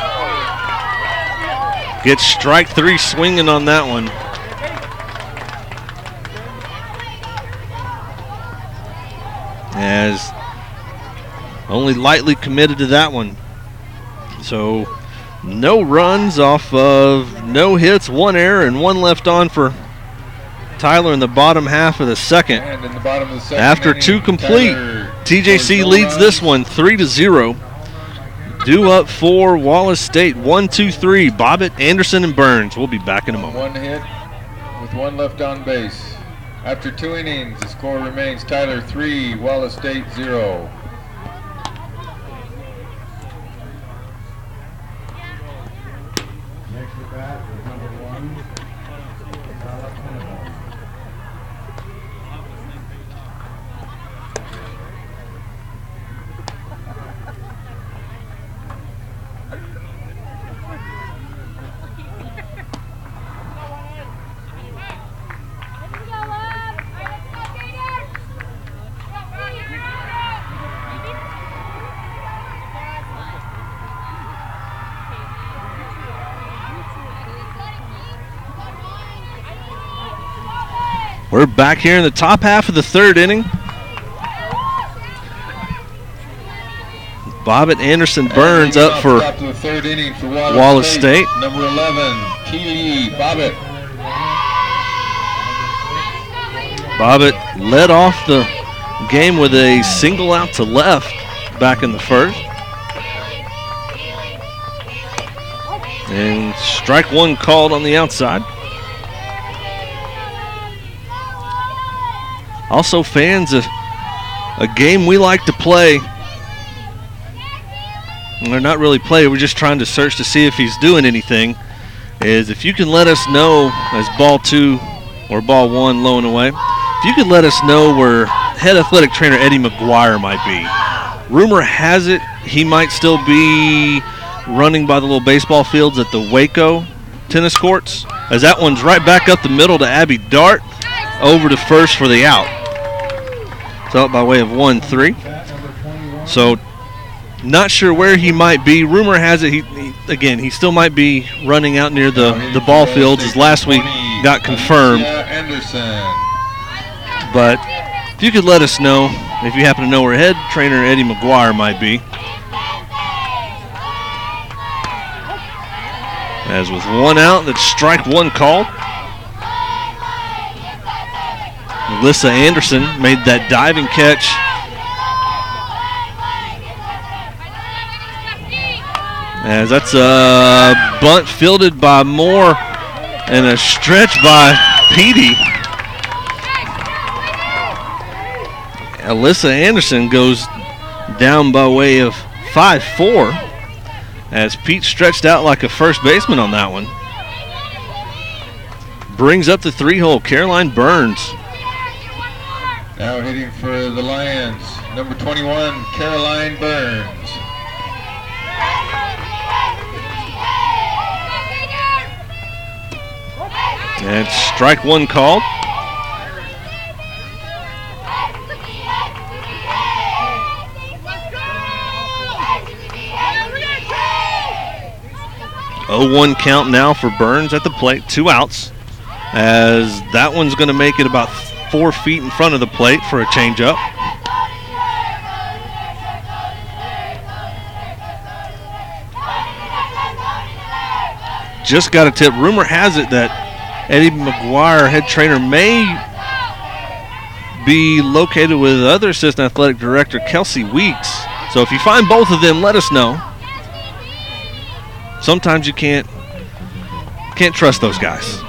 gets strike 3 swinging on that one. As only lightly committed to that one. So no runs off of no hits, 1 error, and 1 left on for Tyler in the bottom half of the second. And in the bottom of the second After inning, 2 complete, Tyler TJC scores no leads runs. this one 3-0. Due up for Wallace State, 1, 2, 3. Bobbitt, Anderson, and Burns. We'll be back in a moment. 1 hit with 1 left on base. After 2 innings, the score remains Tyler 3, Wallace State 0. Next at bat is number 1, Tyler Kennedy. We're back here in the top half of the third inning. Bobbitt, Anderson, Burns up for the third inning for Wallace State. Number 11, Keely Bobbitt. Bobbitt led off the game with a single out to left back in the first. And strike one called on the outside. Also, fans, a game we like to play. We're not really playing, we're just trying to search to see if he's doing anything, is if you can let us know as ball two or ball one low and away, if you could let us know where head athletic trainer Eddie McGuire might be. Rumor has it he might still be running by the little baseball fields at the Waco tennis courts, as that one's right back up the middle to Abby Dart, over to first for the out. So out by way of 1-3. So not sure where he might be. Rumor has it he still might be running out near the ball fields, as last week got confirmed. But if you could let us know if you happen to know where head trainer Eddie McGuire might be. As with one out, that's strike one called. Melissa Anderson made that diving catch. As that's a bunt fielded by Moore and a stretch by Petey. Alyssa Anderson goes down by way of 5-4 as Pete stretched out like a first baseman on that one. Brings up the three-hole, Caroline Burns. Now hitting for the Lions, number 21, Caroline Burns. And strike one called. Oh, 0-1 count now for Burns at the plate, 2 outs. As that one's going to make it about 4 feet in front of the plate for a changeup. Just got a tip. Rumor has it that Eddie McGuire, head trainer, may be located with other assistant athletic director Kelsey Weeks. So if you find both of them, let us know. Sometimes you can't trust those guys.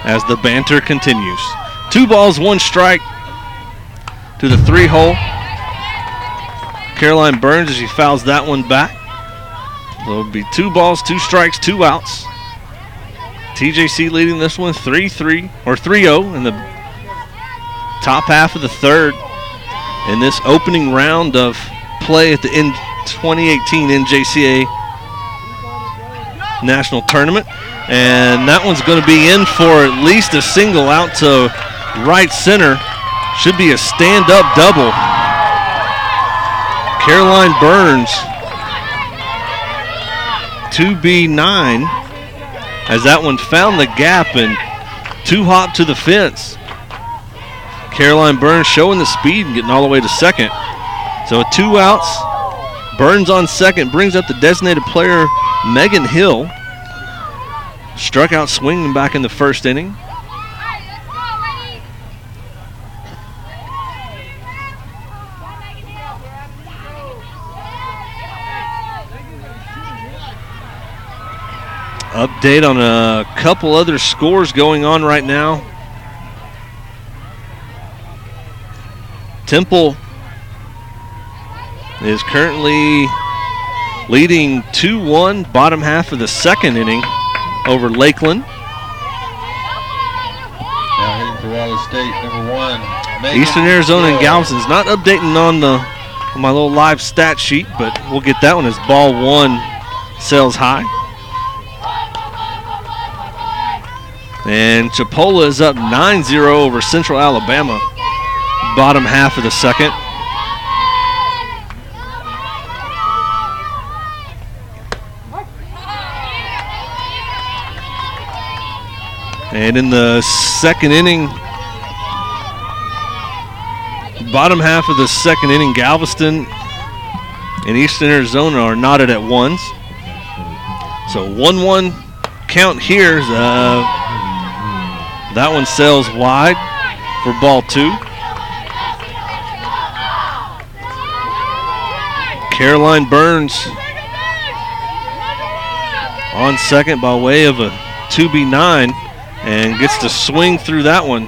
As the banter continues. 2 balls, 1 strike to the 3-hole. Caroline Burns as she fouls that one back. So it'll be 2 balls, 2 strikes, 2 outs. TJC leading this one 3-3 or 3-0 in the top half of the third in this opening round of play at the 2018 NJCAA National Tournament. And that one's going to be in for at least a single out to right center. Should be a stand-up double. Caroline Burns, 2B9, as that one found the gap and 2-hop to the fence. Caroline Burns showing the speed and getting all the way to second. So 2 outs. Burns on second, brings up the designated player, Megan Hill. Struck out swinging back in the first inning. Update on a couple other scores going on right now. Temple is currently leading 2-1, bottom half of the second inning over Lakeland. Now hitting for Wallace State, number 1, Megan Eastern Arizona and Hill. Galveston's not updating on my little live stat sheet, but we'll get that one as ball 1 sails high. And Chipola is up 9-0 over Central Alabama, bottom half of the second. And in the second inning, bottom half of the second inning, Galveston and Eastern Arizona are knotted at ones. So 1-1 count here. That one sails wide for ball 2. Caroline Burns on second by way of a 2B9 and gets to swing through that one.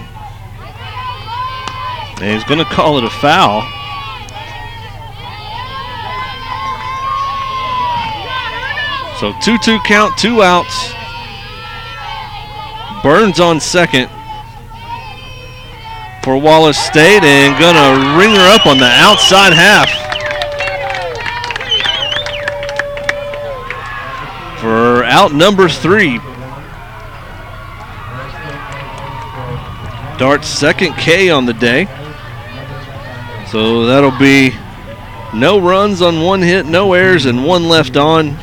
And he's going to call it a foul. So 2-2 count, 2 outs. Burns on second for Wallace State and going to ring her up on the outside half for out number 3. Dart's second K on the day. So that'll be no runs on 1 hit, no errors, and 1 left on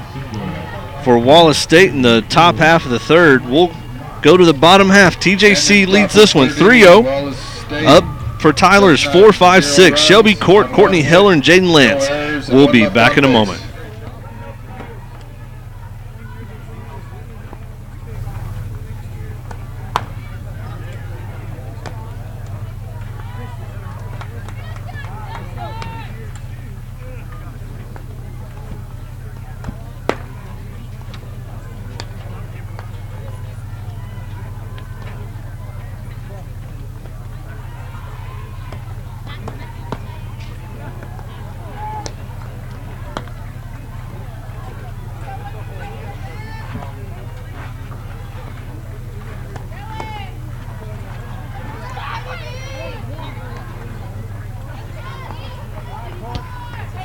for Wallace State in the top half of the third. We'll go to the bottom half. TJC leads this one 3-0. Up for Tyler's 4, 5, 6. Shelby Court, Courtney Heller, and Jaden Lance. We'll be back in a moment.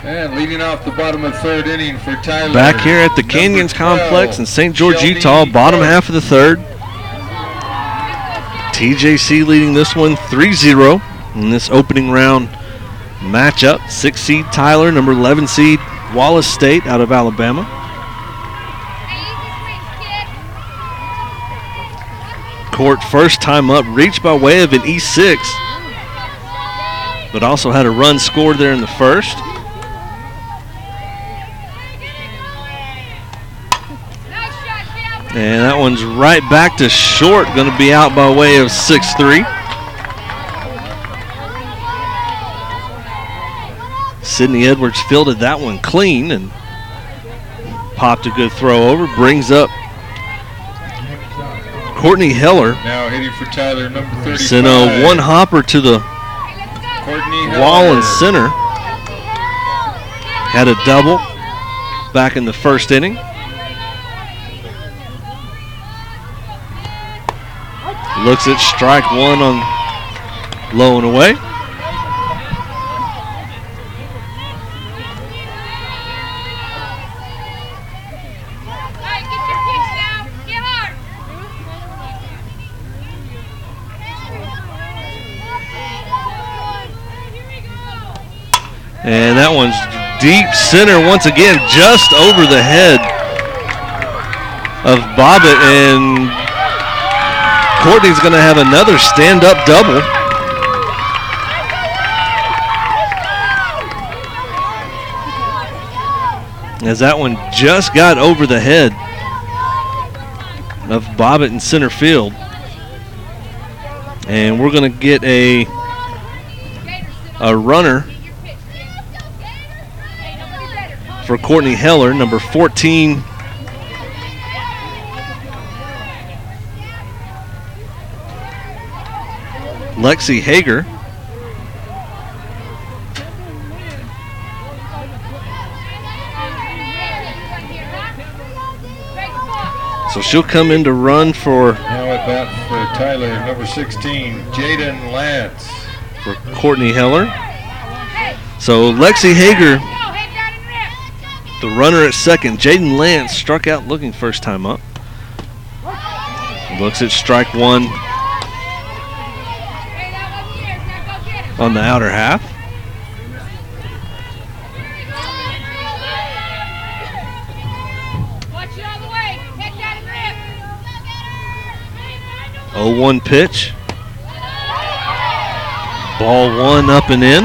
And leading off the bottom of third inning for Tyler. Back here at the Canyons Complex in St. George, Utah, bottom half of the third. TJC leading this one 3-0 in this opening round matchup. 6 seed Tyler, number 11 seed Wallace State out of Alabama. Court first time up, reached by way of an E6, but also had a run scored there in the first. And that one's right back to short, going to be out by way of 6-3. Sydney Edwards fielded that one clean and popped a good throw over. Brings up Courtney Heller. Now hitting for Tyler, number 35. Sent a one hopper to the wall and center. Had a double back in the first inning. Looks at strike 1 on low and away. And that one's deep center once again, just over the head of Bobbitt, and Courtney's going to have another stand-up double. As that one just got over the head of Bobbitt in center field. And we're going to get a runner for Courtney Heller, number 14. Lexi Hager. So she'll come in to run for. Now at bat for Tyler, number 16, Jaden Lance. For Courtney Heller. So Lexi Hager, the runner at second. Jaden Lance struck out looking first time up. Looks at strike 1 on the outer half. 0-1 pitch. Ball one up and in.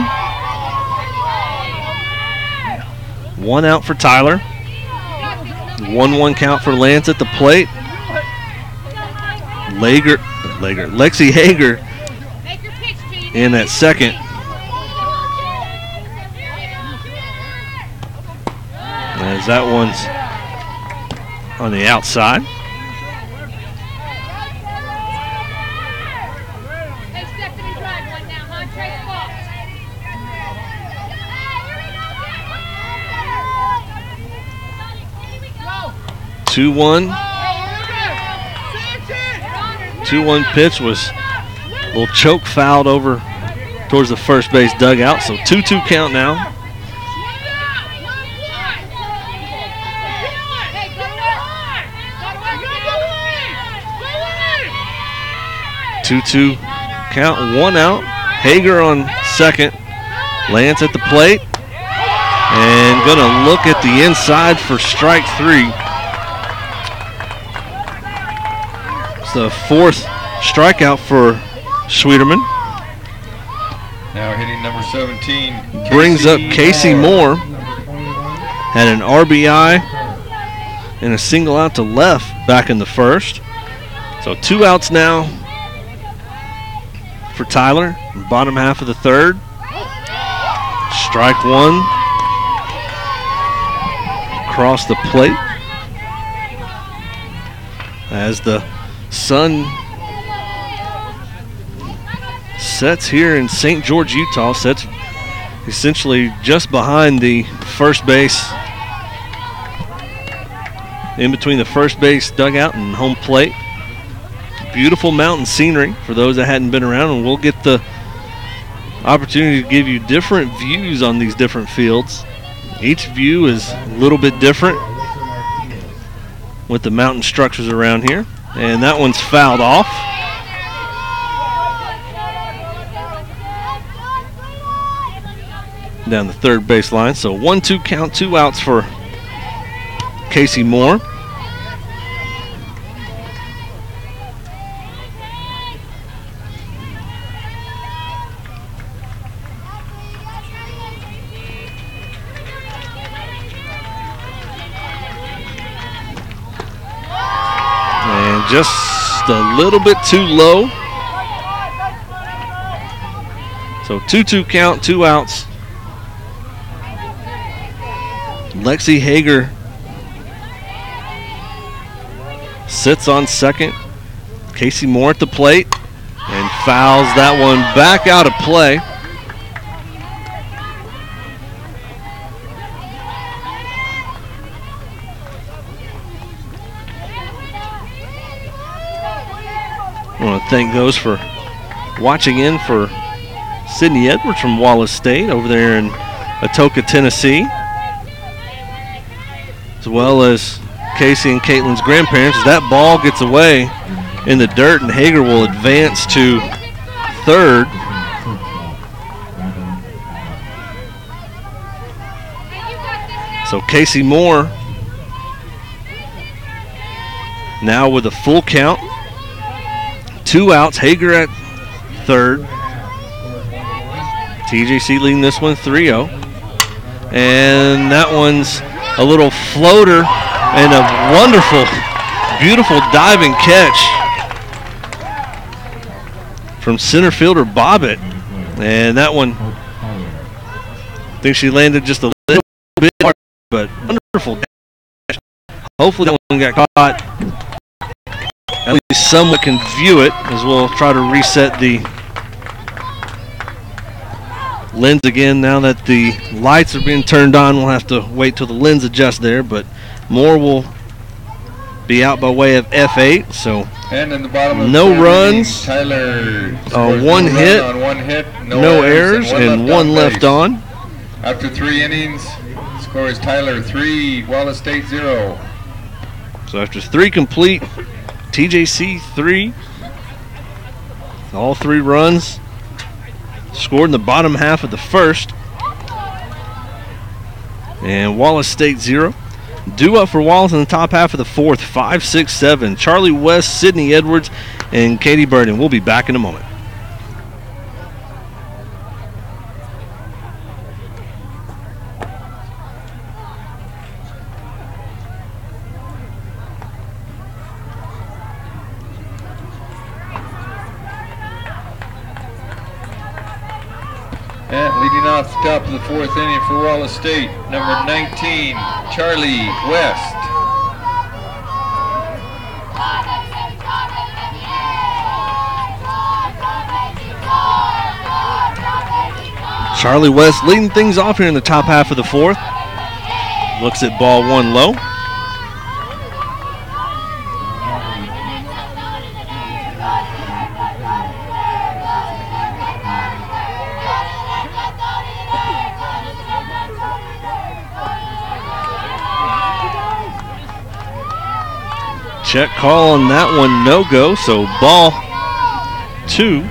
1 out for Tyler. 1-1 count for Lance at the plate. Lexi Hager in at second. As that one's on the outside. Two-one pitch was a little choke fouled over towards the first base dugout. So 2-2 count now. Two-two count, 1 out. Hager on second. Lance at the plate. And gonna look at the inside for strike 3. It's the 4th strikeout for Schwederman. Now hitting number 17. Brings up Casey Moore. Had an RBI and a single out to left back in the first. So 2 outs now for Tyler, bottom half of the third. Strike 1. Across the plate. As the sun sets here in St. George, Utah, sets essentially just behind the first base, in between the first base dugout and home plate. Beautiful mountain scenery for those that hadn't been around, and we'll get the opportunity to give you different views on these different fields. Each view is a little bit different with the mountain structures around here. And that one's fouled off. Down the third base line. So 1-2 count, 2 outs for Casey Moore. Just a little bit too low. So 2-2 count, 2 outs. Lexi Hager sits on second. Casey Moore at the plate and fouls that one back out of play. I want to thank those for watching in for Sydney Edwards from Wallace State over there in Atoka, Tennessee, as well as Casey and Caitlin's grandparents. As that ball gets away in the dirt, and Hager will advance to third. So Casey Moore now with a full count. 2 outs, Hager at third. TJC leading this one 3-0. And that one's a little floater and a wonderful, beautiful diving catch from center fielder Bobbitt. And that one, I think she landed just a little bit hard, but wonderful catch. Hopefully that one got caught. At least someone can view it, as we'll try to reset the lens again. Now that the lights are being turned on, we'll have to wait till the lens adjusts there, but Moore will be out by way of F8. So and in the bottom of no runs, Tyler one hit, on 1 hit, no errors, and one left on. After 3 innings, score is Tyler 3, Wallace State 0. So after 3 complete, TJC 3. All 3 runs scored in the bottom half of the first. And Wallace State 0. Due up for Wallace in the top half of the fourth, 5, 6, 7. Charlie West, Sydney Edwards, and Katie Burden. We'll be back in a moment. And leading off the top of the fourth inning for Wallace State, number 19, Charlie West. Charlie West leading things off here in the top half of the fourth. Looks at ball one low. Check call on that one, no go. So ball 2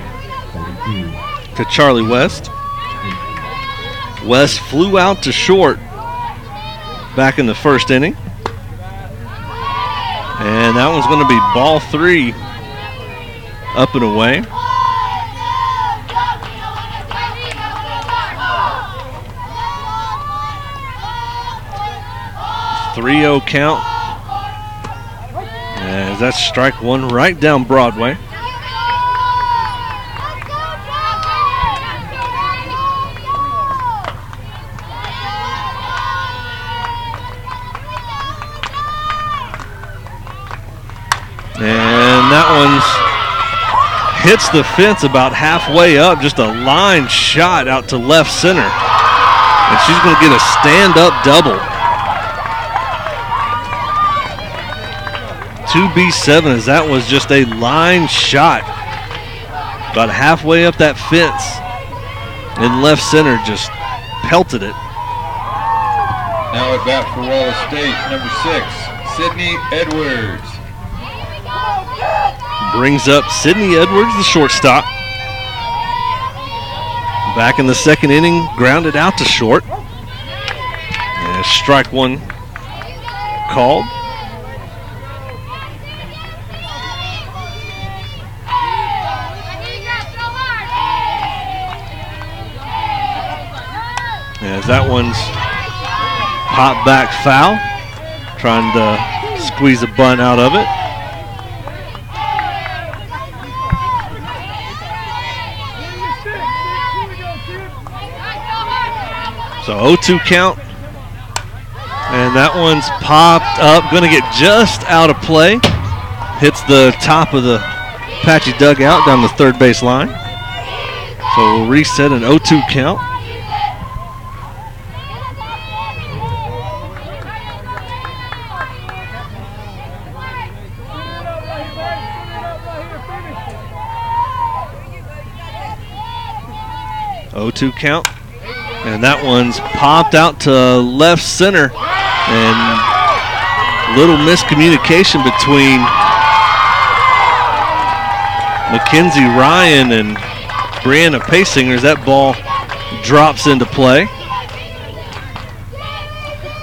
to Charlie West. West flew out to short back in the first inning. And that one's going to be ball 3 up and away. .30 count. As that's strike one right down Broadway. And that one's hits the fence about halfway up. Just a line shot out to left center. And she's going to get a stand-up double. 2B7, as that was just a line shot. About halfway up that fence. And left center just pelted it. Now at bat for Wallace State, number 6, Sydney Edwards. Brings up Sydney Edwards, the shortstop. Back in the second inning, grounded out to short. And strike one called. As that one's popped back foul, trying to squeeze a bunt out of it. So 0-2 count, and that one's popped up, going to get just out of play. Hits the top of the Apache dugout down the third base line. So we'll reset an 0-2 count. .02 count, and that one's popped out to left center, and little miscommunication between Mackenzie Ryan and Brianna Paysinger as that ball drops into play.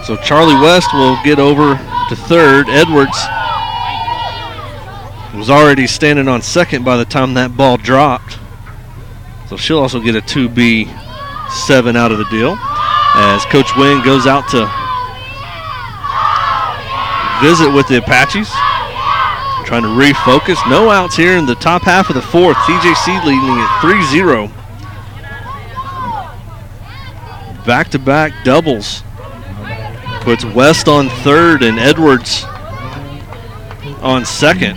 So Charlie West will get over to third. Edwards was already standing on second by the time that ball dropped. So she'll also get a 2B7 out of the deal as Coach Wynn goes out to visit with the Apaches, trying to refocus. No outs here in the top half of the fourth. TJC leading at 3-0. Back-to-back doubles. Puts West on third and Edwards on second.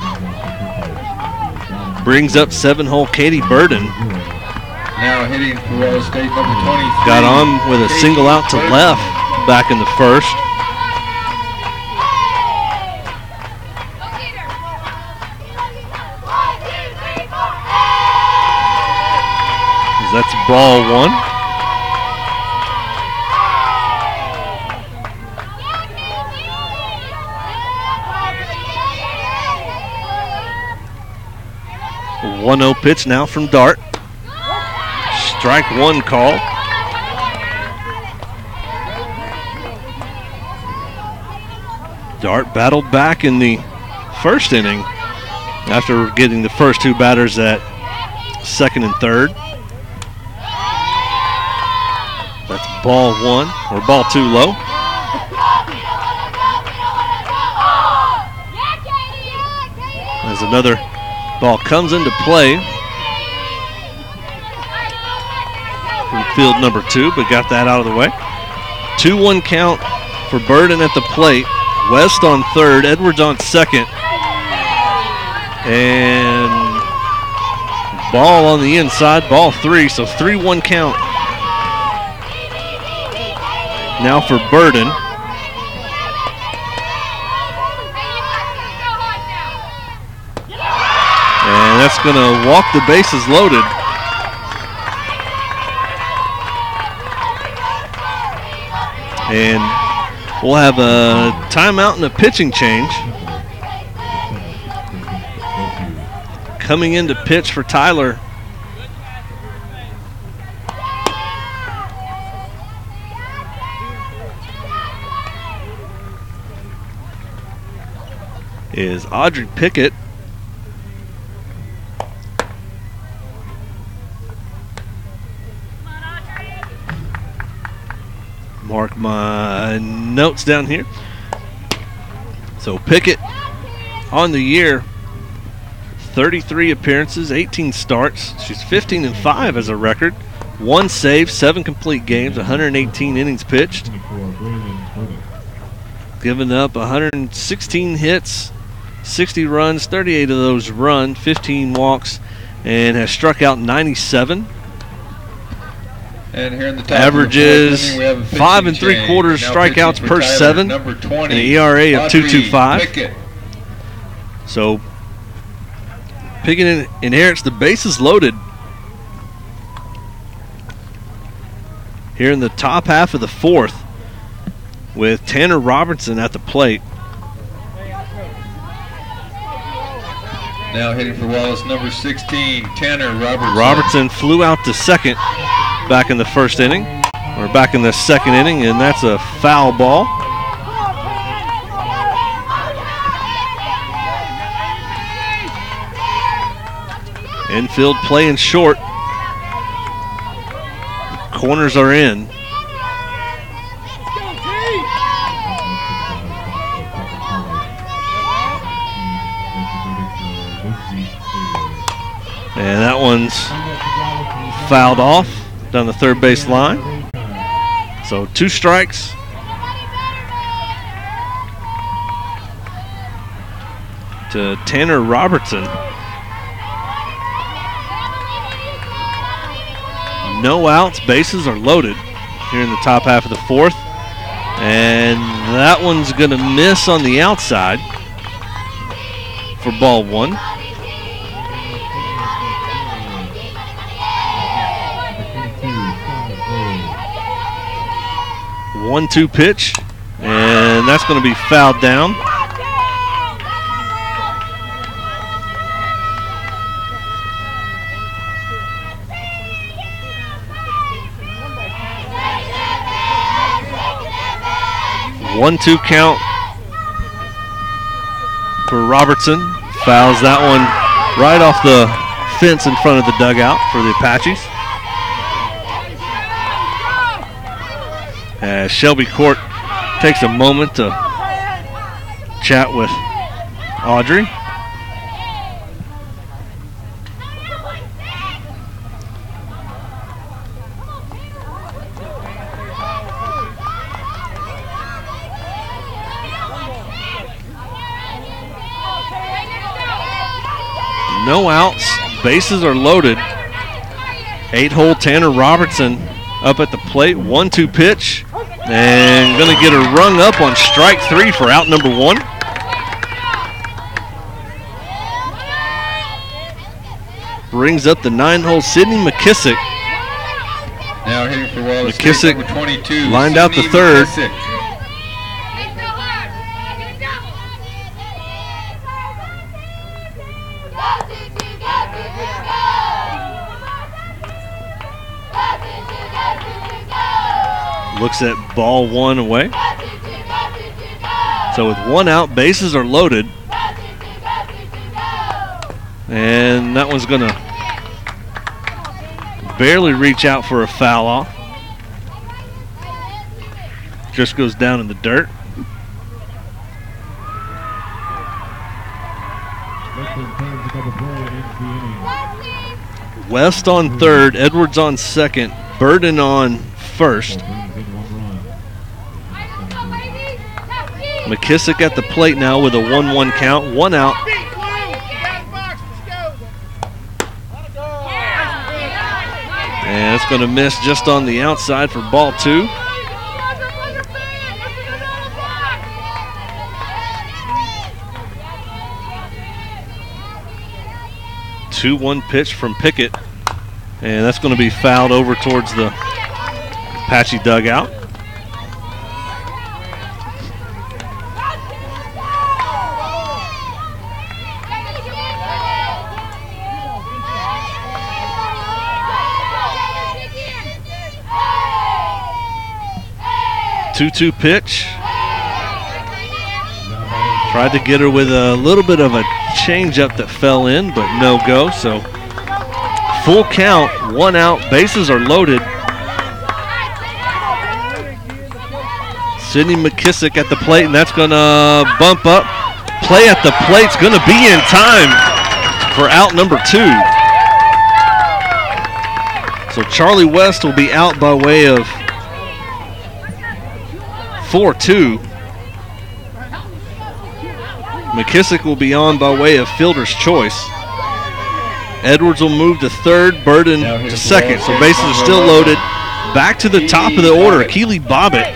Brings up 7-hole Katie Burden. Now hitting for Wallace State, number 23. Got on with a single out to left back in the first. That's ball one. A 1-0 pitch now from Dart. Strike one call. Dart battled back in the first inning after getting the first two batters at second and third. That's ball one, or ball two low. As another ball comes into play from field number two, but got that out of the way. 2-1 count for Burden at the plate. West on third, Edwards on second. And ball on the inside, ball three, so 3-1 count. Now for Burden. And that's going to walk the bases loaded. And we'll have a timeout and a pitching change. Coming in to pitch for Tyler is Audrey Pickett. Mark my notes down here. So Pickett on the year, 33 appearances, 18 starts. She's 15-5 as a record. 1 save, 7 complete games, 118 innings pitched. Given up 116 hits, 60 runs, 38 of those run, 15 walks, and has struck out 97. And here in the top averages of the 4th inning, we have a 5 3/4 strikeouts per 7, number 20, and an ERA of 2.25. Pickett. So Pickett inherits the bases loaded here in the top half of the 4th with Tanner Robertson at the plate. Now hitting for Wallace, number 16, Tanner Robertson. Robertson flew out to second back in the first inning, or back in the second inning, and that's a foul ball. Infield playing short. Corners are in. And that one's fouled off down the third base line. So 2 strikes. To Tanner Robertson. No outs, bases are loaded here in the top half of the 4th. And that one's going to miss on the outside for ball 1. 1-2 pitch, and that's going to be fouled down. One-two count for Robertson. Fouls that one right off the fence in front of the dugout for the Apaches. As Shelby Court takes a moment to chat with Audrey. No outs, bases are loaded. 8-hole Tanner Robertson up at the plate, 1-2 pitch, and going to get her rung up on strike 3 for out number 1. Brings up the 9-hole Sydney McKissick. Now hitting for Wallace, McKissick number 22, lined out the Sydney third. McKissick. Looks at ball 1 away. So with one out, bases are loaded. And that one's going to barely reach out for a foul off. Just goes down in the dirt. West on third, Edwards on second, Burden on first. McKissick at the plate now with a 1-1 count, one out. And it's going to miss just on the outside for ball 2. Two 2-1 pitch from Pickett, and that's going to be fouled over towards the Apache dugout. Two-two pitch. Tried to get her with a little bit of a changeup that fell in, but no go. So full count, one out, bases are loaded. Sidney McKissick at the plate, and that's going to bump up. Play at the plate's going to be in time for out number 2. So Charlie West will be out by way of 4-2. McKissick will be on by way of fielder's choice. Edwards will move to third, Burden to second. So bases are still loaded. Back to the top of the order. Keely Bobbitt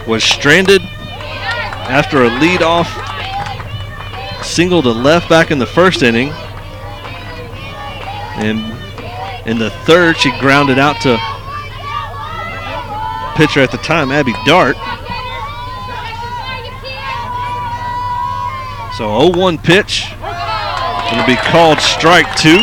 was stranded after a leadoff single to left back in the first inning. And in the third, she grounded out to pitcher at the time, Abby Dart. So 0-1 pitch, going to be called strike 2.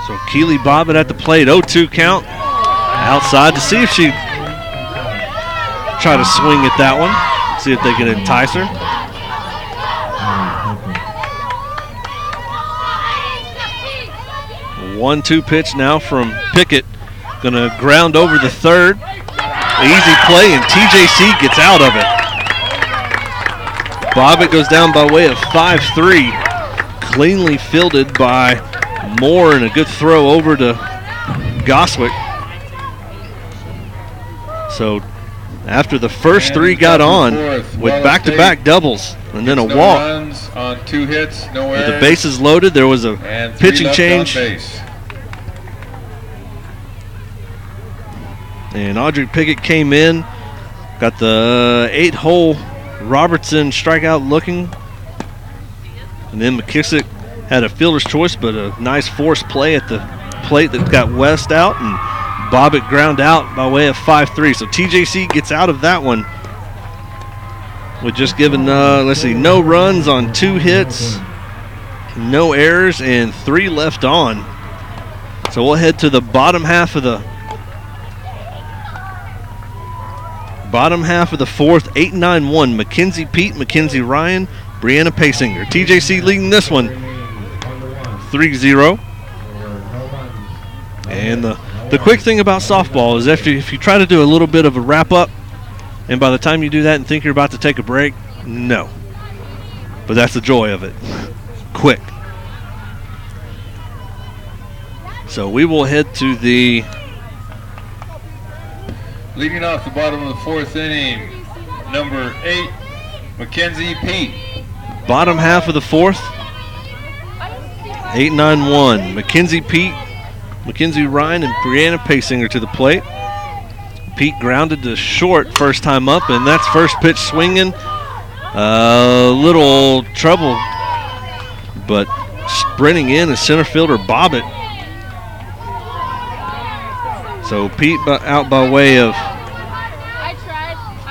So Keely Bobbitt at the plate, 0-2 count. Outside to see if she try to swing at that one, see if they can entice her. One-two pitch now from Pickett. Gonna ground over the third. Easy play, and TJC gets out of it. Bobbitt goes down by way of 5-3. Cleanly fielded by Moore, and a good throw over to Goswick. So after the first 3 got on with back-to-back doubles and then a walk. Runs on 2 hits, no With errors, the bases loaded, there was a and 3 pitching left change. on base. And Audrey Pickett came in, got the 8-hole Robertson strikeout looking. And then McKissick had a fielder's choice, but a nice force play at the plate that got West out, and Bobbitt ground out by way of 5-3. So TJC gets out of that one with just giving, let's see, no runs on 2 hits, no errors, and 3 left on. So we'll head to the bottom half of the fourth. 8-9-1. Mackenzie Pete, Mackenzie Ryan, Brianna Paysinger. TJC leading this one 3-0. And the quick thing about softball is if you try to do a little bit of a wrap up, and by the time you do that and think you're about to take a break, no. But that's the joy of it. Quick. So we will head to the Leading off the bottom of the 4th inning, number 8, Mackenzie Pete. bottom half of the 4th. 8-9-1. Mackenzie Pete, Mackenzie Ryan, and Brianna Paysinger to the plate. Pete grounded to short first time up, and that's first pitch swinging. A little trouble, but sprinting in is center fielder Bobbitt. So Pete out by way of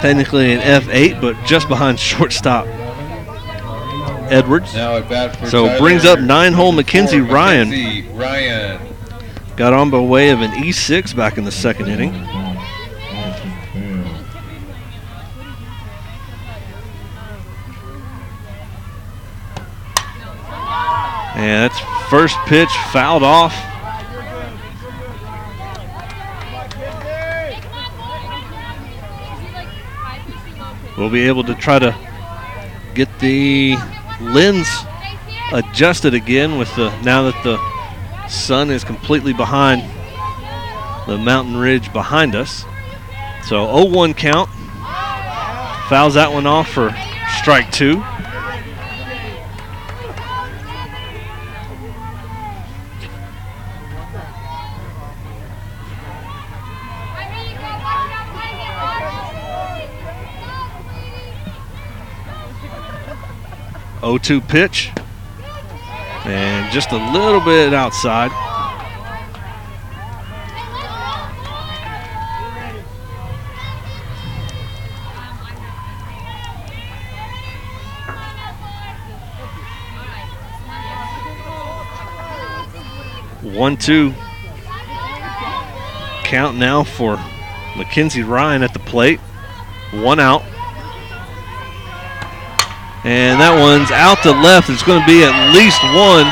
technically an F8, but just behind shortstop Edwards. Now at bat for So Tyler, brings up 9-hole number Mackenzie 4, Ryan. Mackenzie Ryan. Got on by way of an E6 back in the second inning. And that's first pitch fouled off. We'll be able to try to get the lens adjusted again with the now that the sun is completely behind the mountain ridge behind us. So 0-1 count. Fouls that one off for strike 2. Oh-2 pitch, and just a little bit outside. One-two count now for Mackenzie Ryan at the plate. 1 out. And that one's out to left. It's going to be at least 1.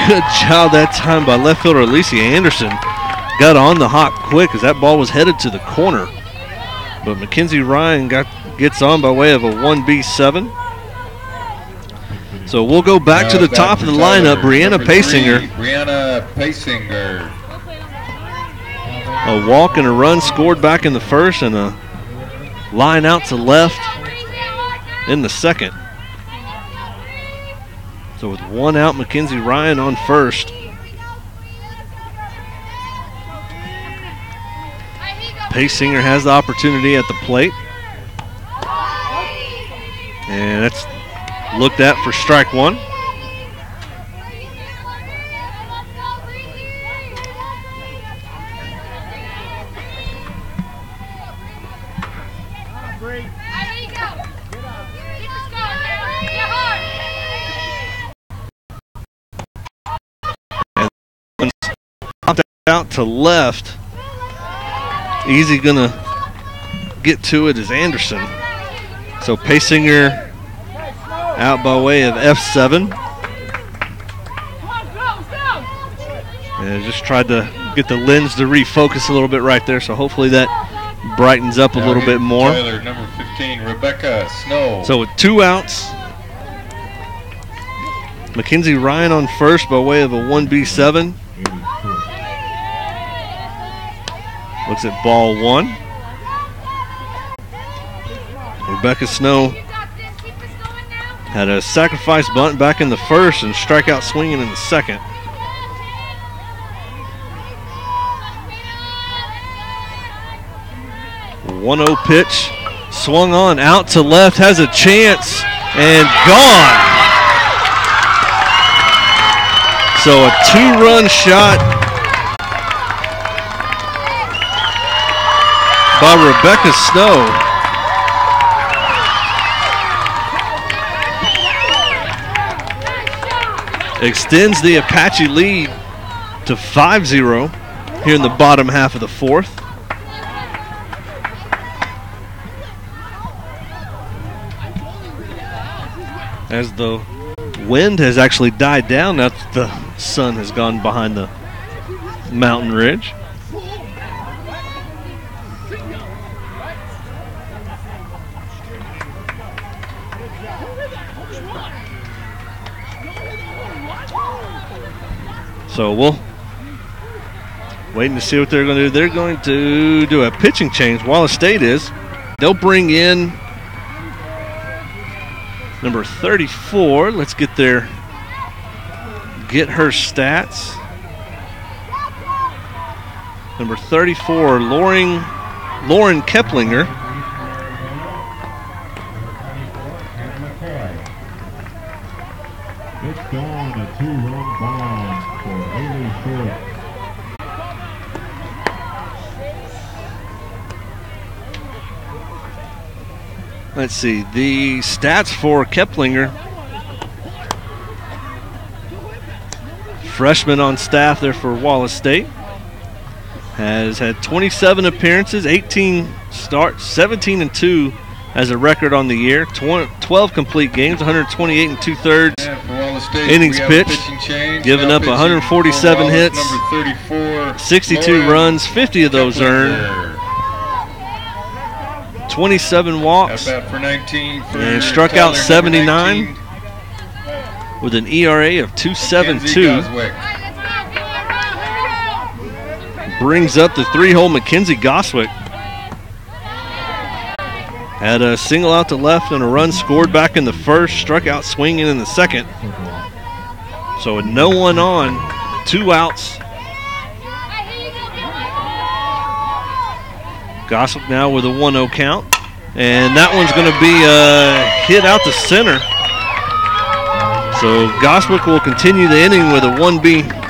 Good job that time by left fielder Alicia Anderson. Got on the hop quick as that ball was headed to the corner. But Mackenzie Ryan gets on by way of a 1B7. So we'll go back to the top of the lineup. Brianna Pasinger. Brianna Pasinger. A walk and a run scored back in the first, and a line out to left in the second. So with 1 out, Mackenzie Ryan on first. Pasinger has the opportunity at the plate. And that's looked at for strike 1. Out to left. Easy gonna get to it is Anderson. So Pasinger out by way of F7. And just tried to get the lens to refocus a little bit right there, so hopefully that brightens up a little bit more. Tyler, number 15, Rebecca Snow. So with 2 outs, Mackenzie Ryan on first by way of a 1B7. Looks at ball 1. Rebecca Snow had a sacrifice bunt back in the first and strikeout swinging in the second. One 1-0 pitch, swung on, out to left, has a chance, and gone. So a 2-run shot by Rebecca Snow. Extends the Apache lead to 5-0 here in the bottom half of the 4th. As the wind has actually died down, now that the sun has gone behind the mountain ridge. So we'll waiting to see what they're going to do. They're going to do a pitching change. Wallace State is. They'll bring in number 34. Let's get her stats. Number 34, Lauren Keplinger. It's gone, a 2-run bomb for Haley Short. let's see, the stats for Keplinger. Freshman on staff there for Wallace State. Has had 27 appearances, 18 starts, 17-2 as a record on the year. 12 complete games, 128 and 2/3 innings pitched, giving up 147 hits, 62 runs, 50 of those earned, 27 walks, and struck out 79 with an ERA of 2.72. Brings up the 3-hole Mackenzie Goswick. Had a single out to left and a run scored back in the first, struck out swinging in the second. So with no one on, 2 outs. Goswick now with a 1-0 count. And that one's going to be hit out to center. So Goswick will continue the inning with a 1B8.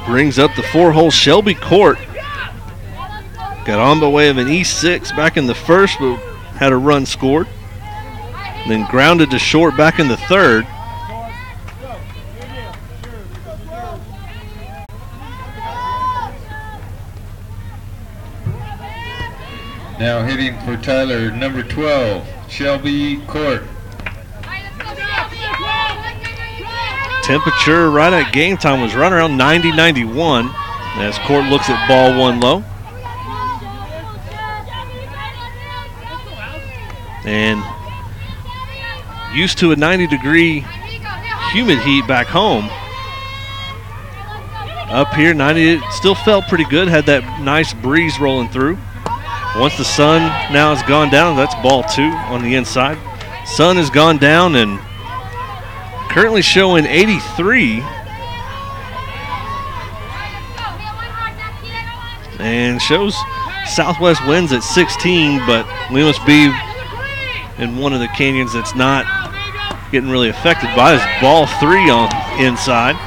Brings up the 4-hole Shelby Court. Got on by way of an E6 back in the first, but had a run scored. Then grounded to short back in the third. Now hitting for Tyler, number 12, Shelby Court. Temperature right at game time was right around 90-91 as Court looks at ball 1 low. And used to a 90-degree humid heat back home. Up here, 90, it still felt pretty good, had that nice breeze rolling through. Once the sun now has gone down, that's ball 2 on the inside. Sun has gone down and currently showing 83. And shows southwest winds at 16, but we must be in one of the canyons that's not getting really affected by this. Ball 3 on inside.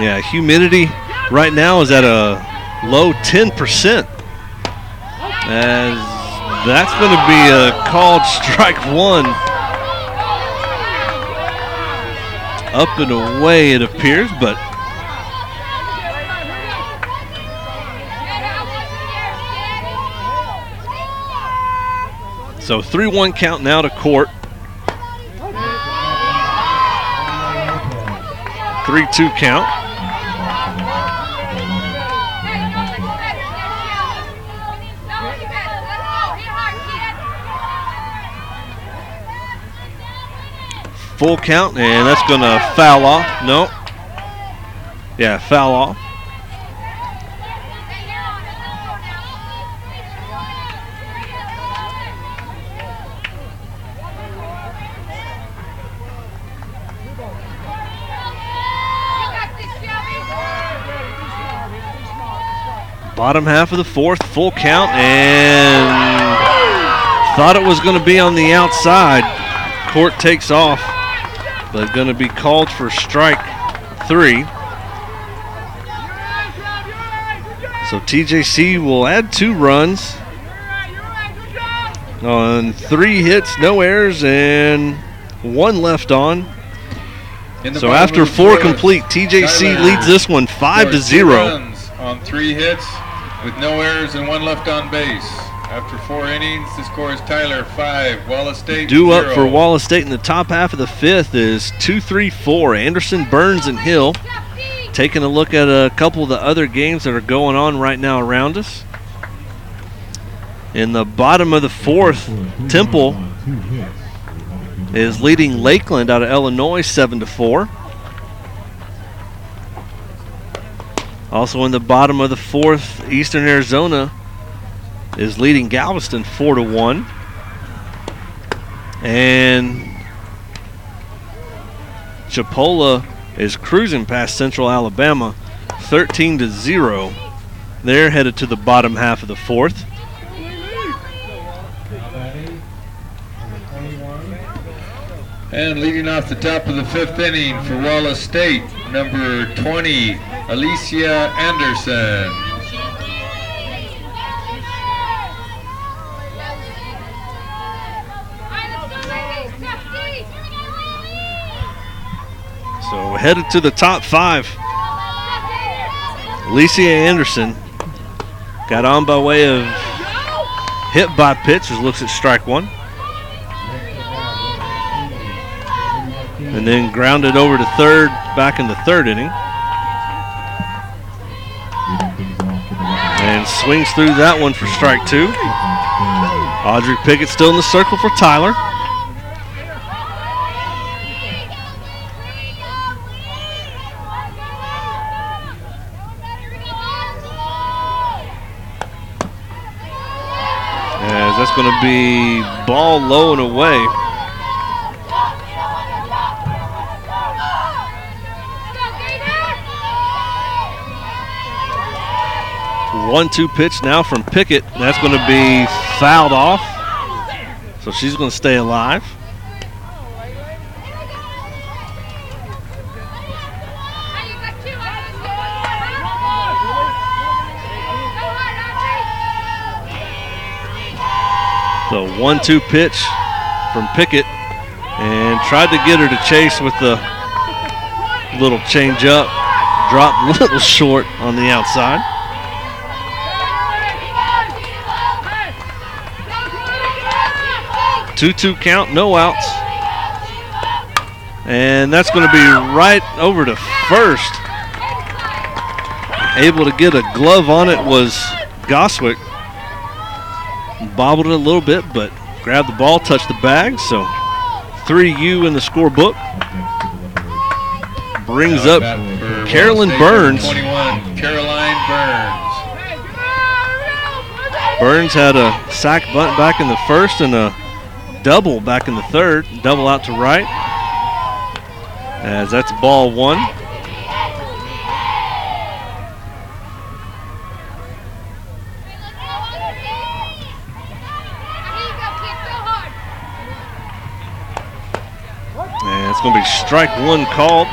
Yeah, humidity right now is at a low 10%. As that's going to be a called strike 1. Up and away it appears, but so 3-1 count now to Court. 3-2 count. Full count, and that's going to foul off. No. Yeah, foul off. Bottom half of the 4th, full count, and thought it was going to be on the outside. Court takes off, but going to be called for strike 3. So TJC will add 2 runs on 3 hits, no errors, and 1 left on. So after 4 complete, TJC leads this one 5-0. On 3 hits with no errors and 1 left on base. After 4 innings, the score is Tyler 5, Wallace State 0. Due up for Wallace State in the top half of the 5th is 2-3-4. Anderson, Burns, and Hill. Taking a look at a couple of the other games that are going on right now around us. In the bottom of the 4th, Temple is leading Lakeland out of Illinois 7-4. Also in the bottom of the 4th, Eastern Arizona is leading Galveston 4-1. And Chipola is cruising past Central Alabama 13-0. They're headed to the bottom half of the fourth. And leading off the top of the 5th inning for Wallace State, number 20, Alicia Anderson. So headed to the top 5. Alicia Anderson got on by way of hit by pitch as looks at strike 1. And then grounded over to third back in the 3rd inning. And swings through that one for strike 2. Audrey Pickett still in the circle for Tyler. As that's going to be ball low and away. 1-2 pitch now from Pickett. That's going to be fouled off. So she's going to stay alive. So 1-2 pitch from Pickett, and tried to get her to chase with the little change up. Dropped a little short on the outside. 2-2 count, no outs. And that's going to be right over to first. Able to get a glove on it was Goswick. Bobbled it a little bit, but grabbed the ball, touched the bag. So 3U in the scorebook. Brings up Carolyn Burns. 21, Caroline Burns. Burns had a sac bunt back in the 1st and a double back in the 3rd. Double out to right. As that's ball 1. And it's going to be strike 1 called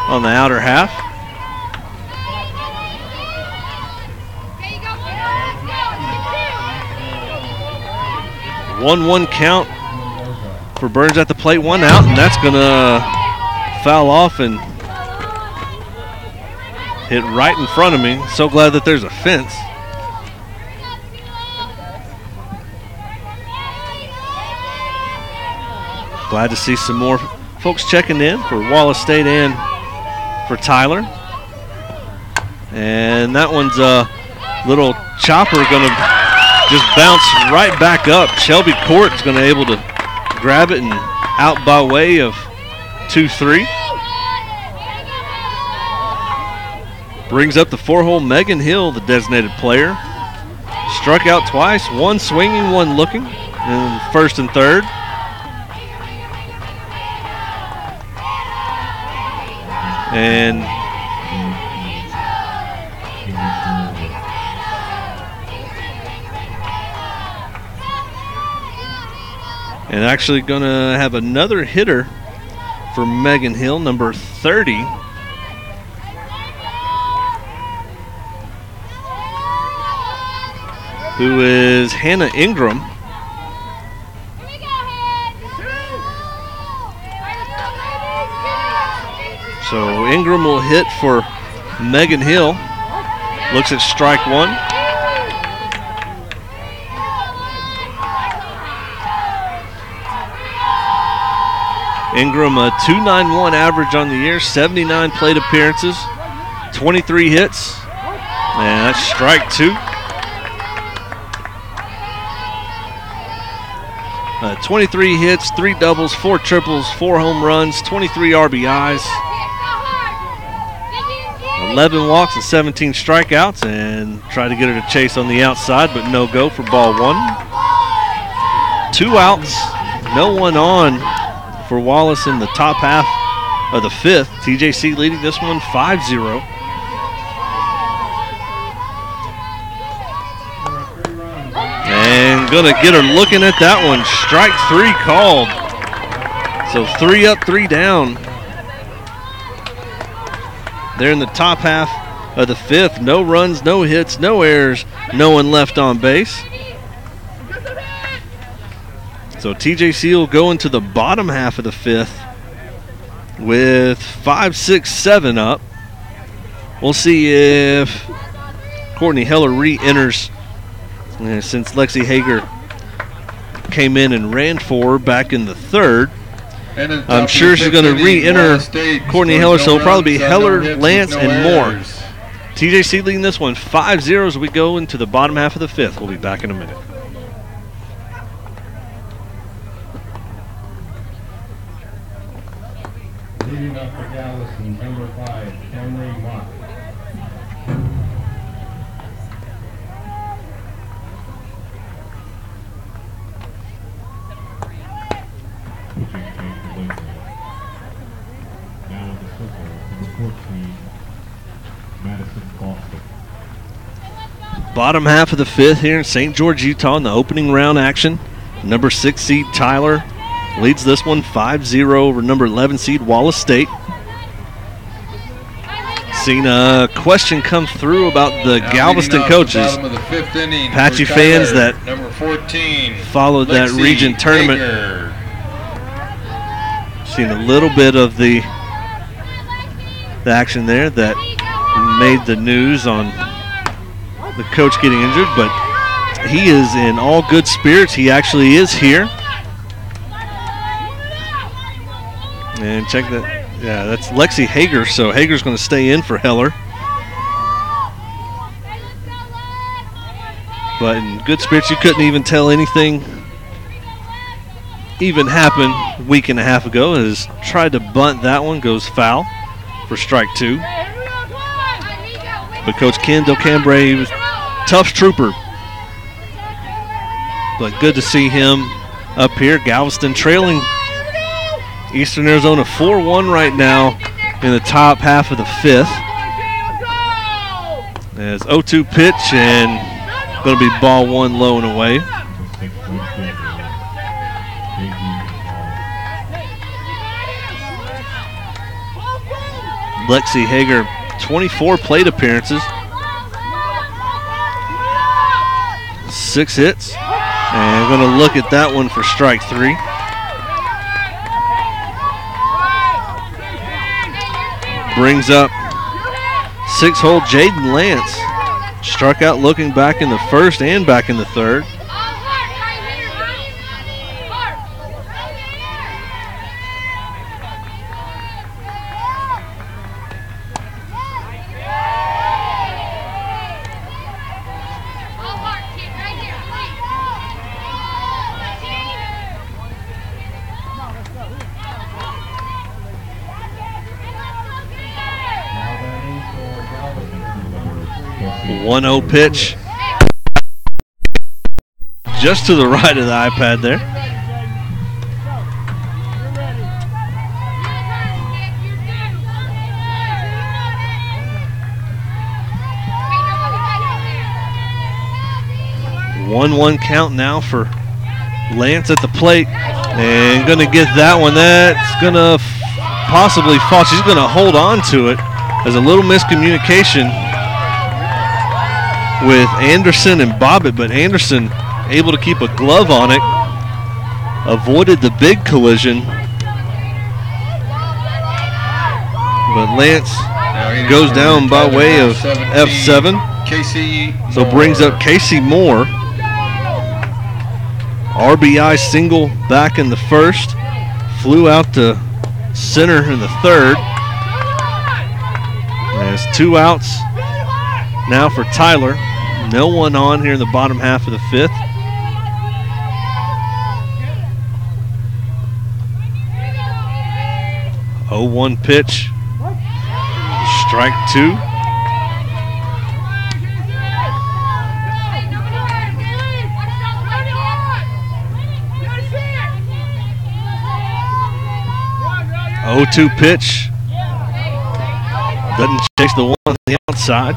on the outer half. 1-1 count for Burns at the plate. 1 out, and that's going to foul off and hit right in front of me. So glad that there's a fence. Glad to see some more folks checking in for Wallace State and for Tyler. And that one's a little chopper going to just bounce right back up. Shelby Court's going to be able to grab it and out by way of 2-3. Brings up the 4-hole Megan Hill, the designated player. Struck out twice, 1 swinging, 1 looking in 1st and 3rd. And actually going to have another hitter for Megan Hill, number 30. Who is Hannah Ingram. So Ingram will hit for Megan Hill. Looks at strike 1. Ingram, a .291 average on the year, 79 plate appearances, 23 hits, and that's strike 2. 23 hits, 3 doubles, 4 triples, 4 home runs, 23 RBIs, 11 walks and 17 strikeouts, and try to get her to chase on the outside, but no go for ball 1. 2 outs, no one on for Wallace in the top half of the 5th. TJC leading this one 5-0. Gonna get her looking at that one. Strike 3 called. So 3 up, 3 down. They're in the top half of the 5th. No runs, no hits, no errors, no one left on base. So TJC will go into the bottom half of the 5th with 5, 6, 7 up. We'll see if Courtney Heller re-enters since Lexi Hager came in and ran for her back in the 3rd. I'm sure she's going to re-enter Courtney Heller, so it'll probably be Heller, Lance, and Moore. TJC leading this one 5-0 as we go into the bottom half of the 5th. We'll be back in a minute. Leading up for Galveston, number 5, Henry Mott. Now in the circle, number 14, Madison Boston. Bottom half of the 5th here in St. George, Utah in the opening round action. Number 6 seed Tyler leads this one 5-0 over number 11 seed Wallace State. Seen a question come through about the Galveston coaches. Apache fans that followed that region tournament. Seen a little bit of the action there that made the news on the coach getting injured, but he is in all good spirits. He actually is here. And check that. Yeah, that's Lexi Hager, so Hager's going to stay in for Heller. But in good spirits, you couldn't even tell anything even happened a week and a half ago. Has tried to bunt that one, goes foul for strike 2. But Coach Ken Delcambre, he was tough trooper. But good to see him up here. Galveston trailing Eastern Arizona 4-1 right now in the top half of the 5th. As 0-2 pitch and going to be ball 1 low and away. Lexi Hager, 24 plate appearances, 6 hits, and going to look at that one for strike 3. Brings up 6-hole Jaden Lance. Struck out looking back in the 1st and back in the 3rd. The 1-0 pitch. Just to the right of the iPad there. One count now for Lance at the plate, and going to get that one. That's going to possibly fall. She's going to hold on to it. There's a little miscommunication with Anderson and Bobbitt, but Anderson able to keep a glove on it, avoided the big collision. But Lance goes down by way of F7. So brings up Casey Moore. RBI single back in the 1st. Flew out to center in the 3rd. There's 2 outs now for Tyler. No one on here in the bottom half of the 5th. Oh, 0-1 pitch. Strike 2. Oh, 0-2 pitch. Doesn't chase the one on the outside.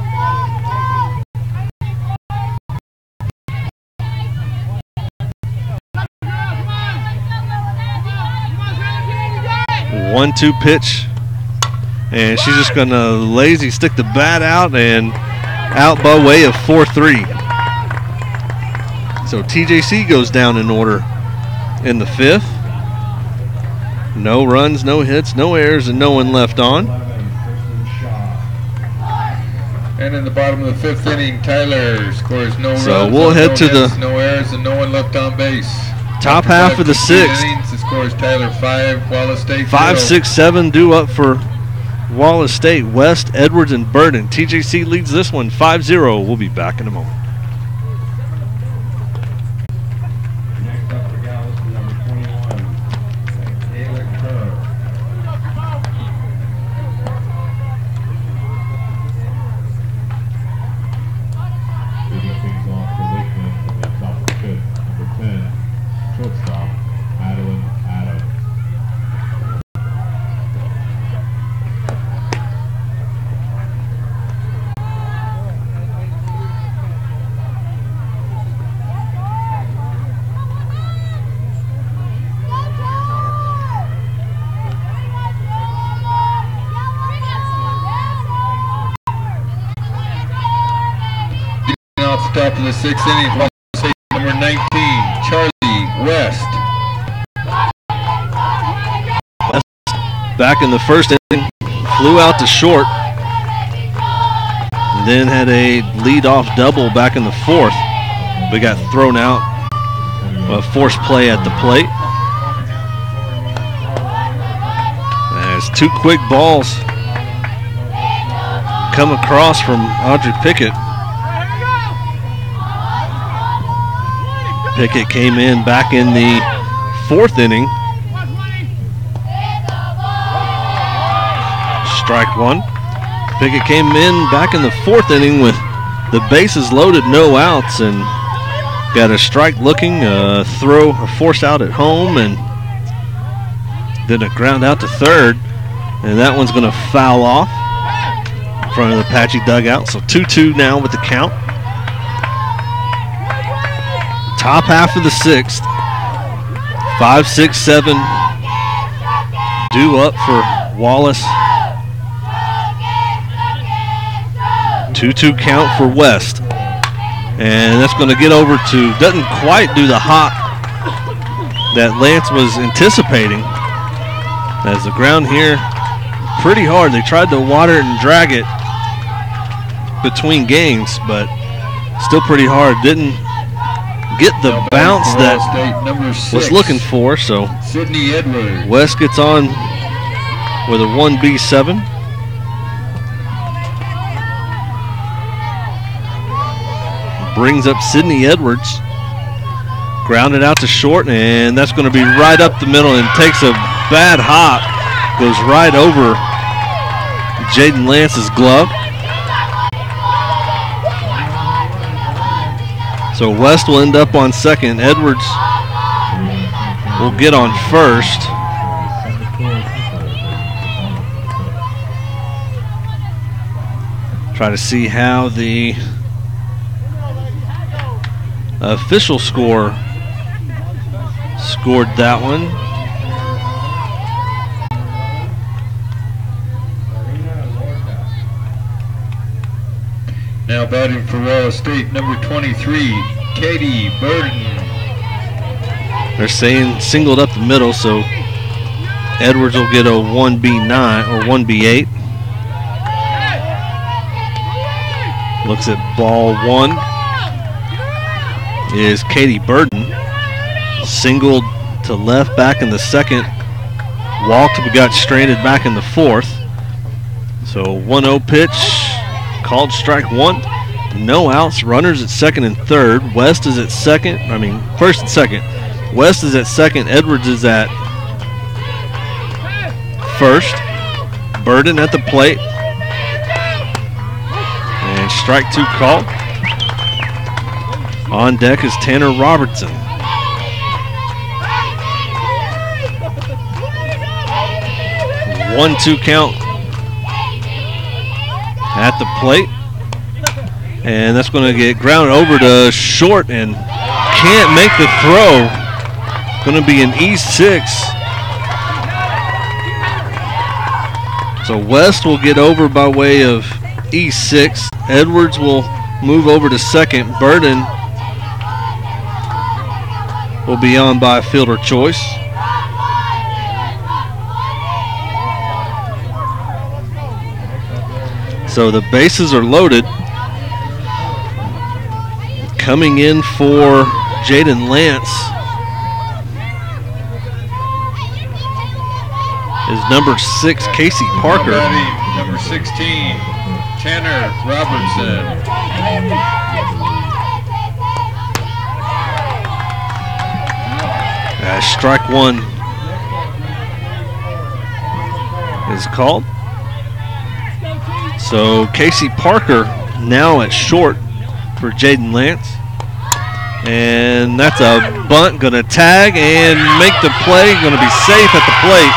1-2 pitch. And she's just going to lazy stick the bat out and out by way of 4-3. So TJC goes down in order in the 5th. No runs, no hits, no errors, and no one left on. And in the bottom of the 5th inning, Tyler scores no runs. So we'll head to the no errors, and no one left on base. Top half of the 6th. Innings, the score is Tyler 5, Wallace State 5, 0. 6, 7 due up for Wallace State. West, Edwards, and Burden. TJC leads this one 5-0. We'll be back in a moment. Next up for Dallas is number 21, Taylor Kerr. Leading things off for Lakeland from the top of the 5th, number 10, shortstop, Madeline Adams. Off the top of the 6th inning, Wallace State number 19, Charlie West. Back in the 1st inning, flew out to short. Then had a lead-off double back in the 4th. We got thrown out. A forced play at the plate. As 2 quick balls come across from Audrey Pickett. Pickett came in back in the 4th inning. Strike 1. Pickett came in back in the 4th inning with the bases loaded, no outs, and got a strike looking, throw, a force out at home, and then a ground out to 3rd. And that one's going to foul off in front of the Apache dugout. So 2-2 now with the count. Top half of the 6th. 5, 6, 7 due up for Wallace. 2-2 count for West. And that's going to get over to, doesn't quite do the hop that Lance was anticipating. As the ground here, pretty hard. They tried to water it and drag it between games, but still pretty hard. Didn't get the bounce that was looking for, so Sydney Edwards. West gets on with a 1B7. Brings up Sydney Edwards. Grounded out to short, and that's going to be right up the middle and takes a bad hop. Goes right over Jaden Lance's glove. So West will end up on second. Edwards will get on first. Try to see how the official score scored that one. Now batting for Wallace State, number 23, Katie Burden. They're saying singled up the middle, so Edwards will get a 1B9 or 1B8. Looks at ball 1 is Katie Burden. Singled to left back in the 2nd. Walked, but got stranded back in the 4th. So 1-0 pitch. Called strike 1. No outs. Runners at 2nd and 3rd. West is at 2nd. I mean, 1st and 2nd. West is at 2nd. Edwards is at 1st. Burden at the plate. And strike 2 called. On deck is Tanner Robertson. One-two count at the plate, and that's going to get grounded over to short and can't make the throw. Going to be an E6. So West will get over by way of E6. Edwards will move over to second. Burden will be on by fielder choice. So the bases are loaded. Coming in for Jaden Lance is number 6, Casey Parker. Number 16, Tanner Robertson. Strike one is called. So Casey Parker now at short for Jaden Lance. And that's a bunt, gonna tag and make the play, gonna be safe at the plate.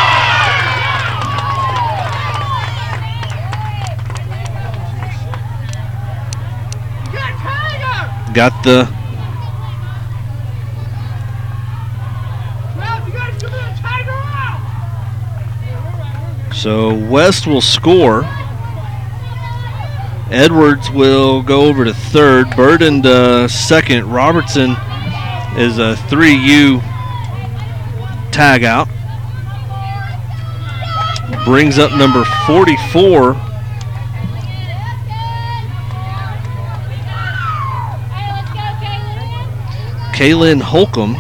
Got the so West will score. Edwards will go over to third. Burden to second. Robertson is a 3U tag out. Brings up number 44. Kaylin Holcomb.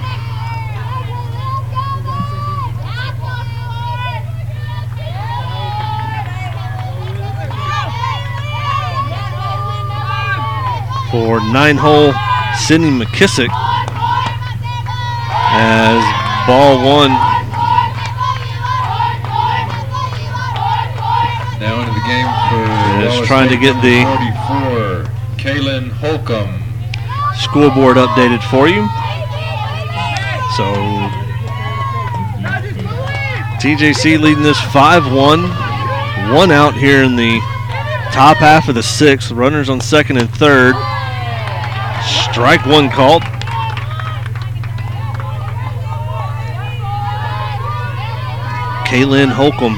For 9-hole Sydney McKissick as ball one. Now into the game for Just trying to get the 44, Kaylin Holcomb. Scoreboard updated for you. So TJC leading this 5-1. One out here in the top half of the 6th. Runners on second and third. Strike one called. Kaylin Holcomb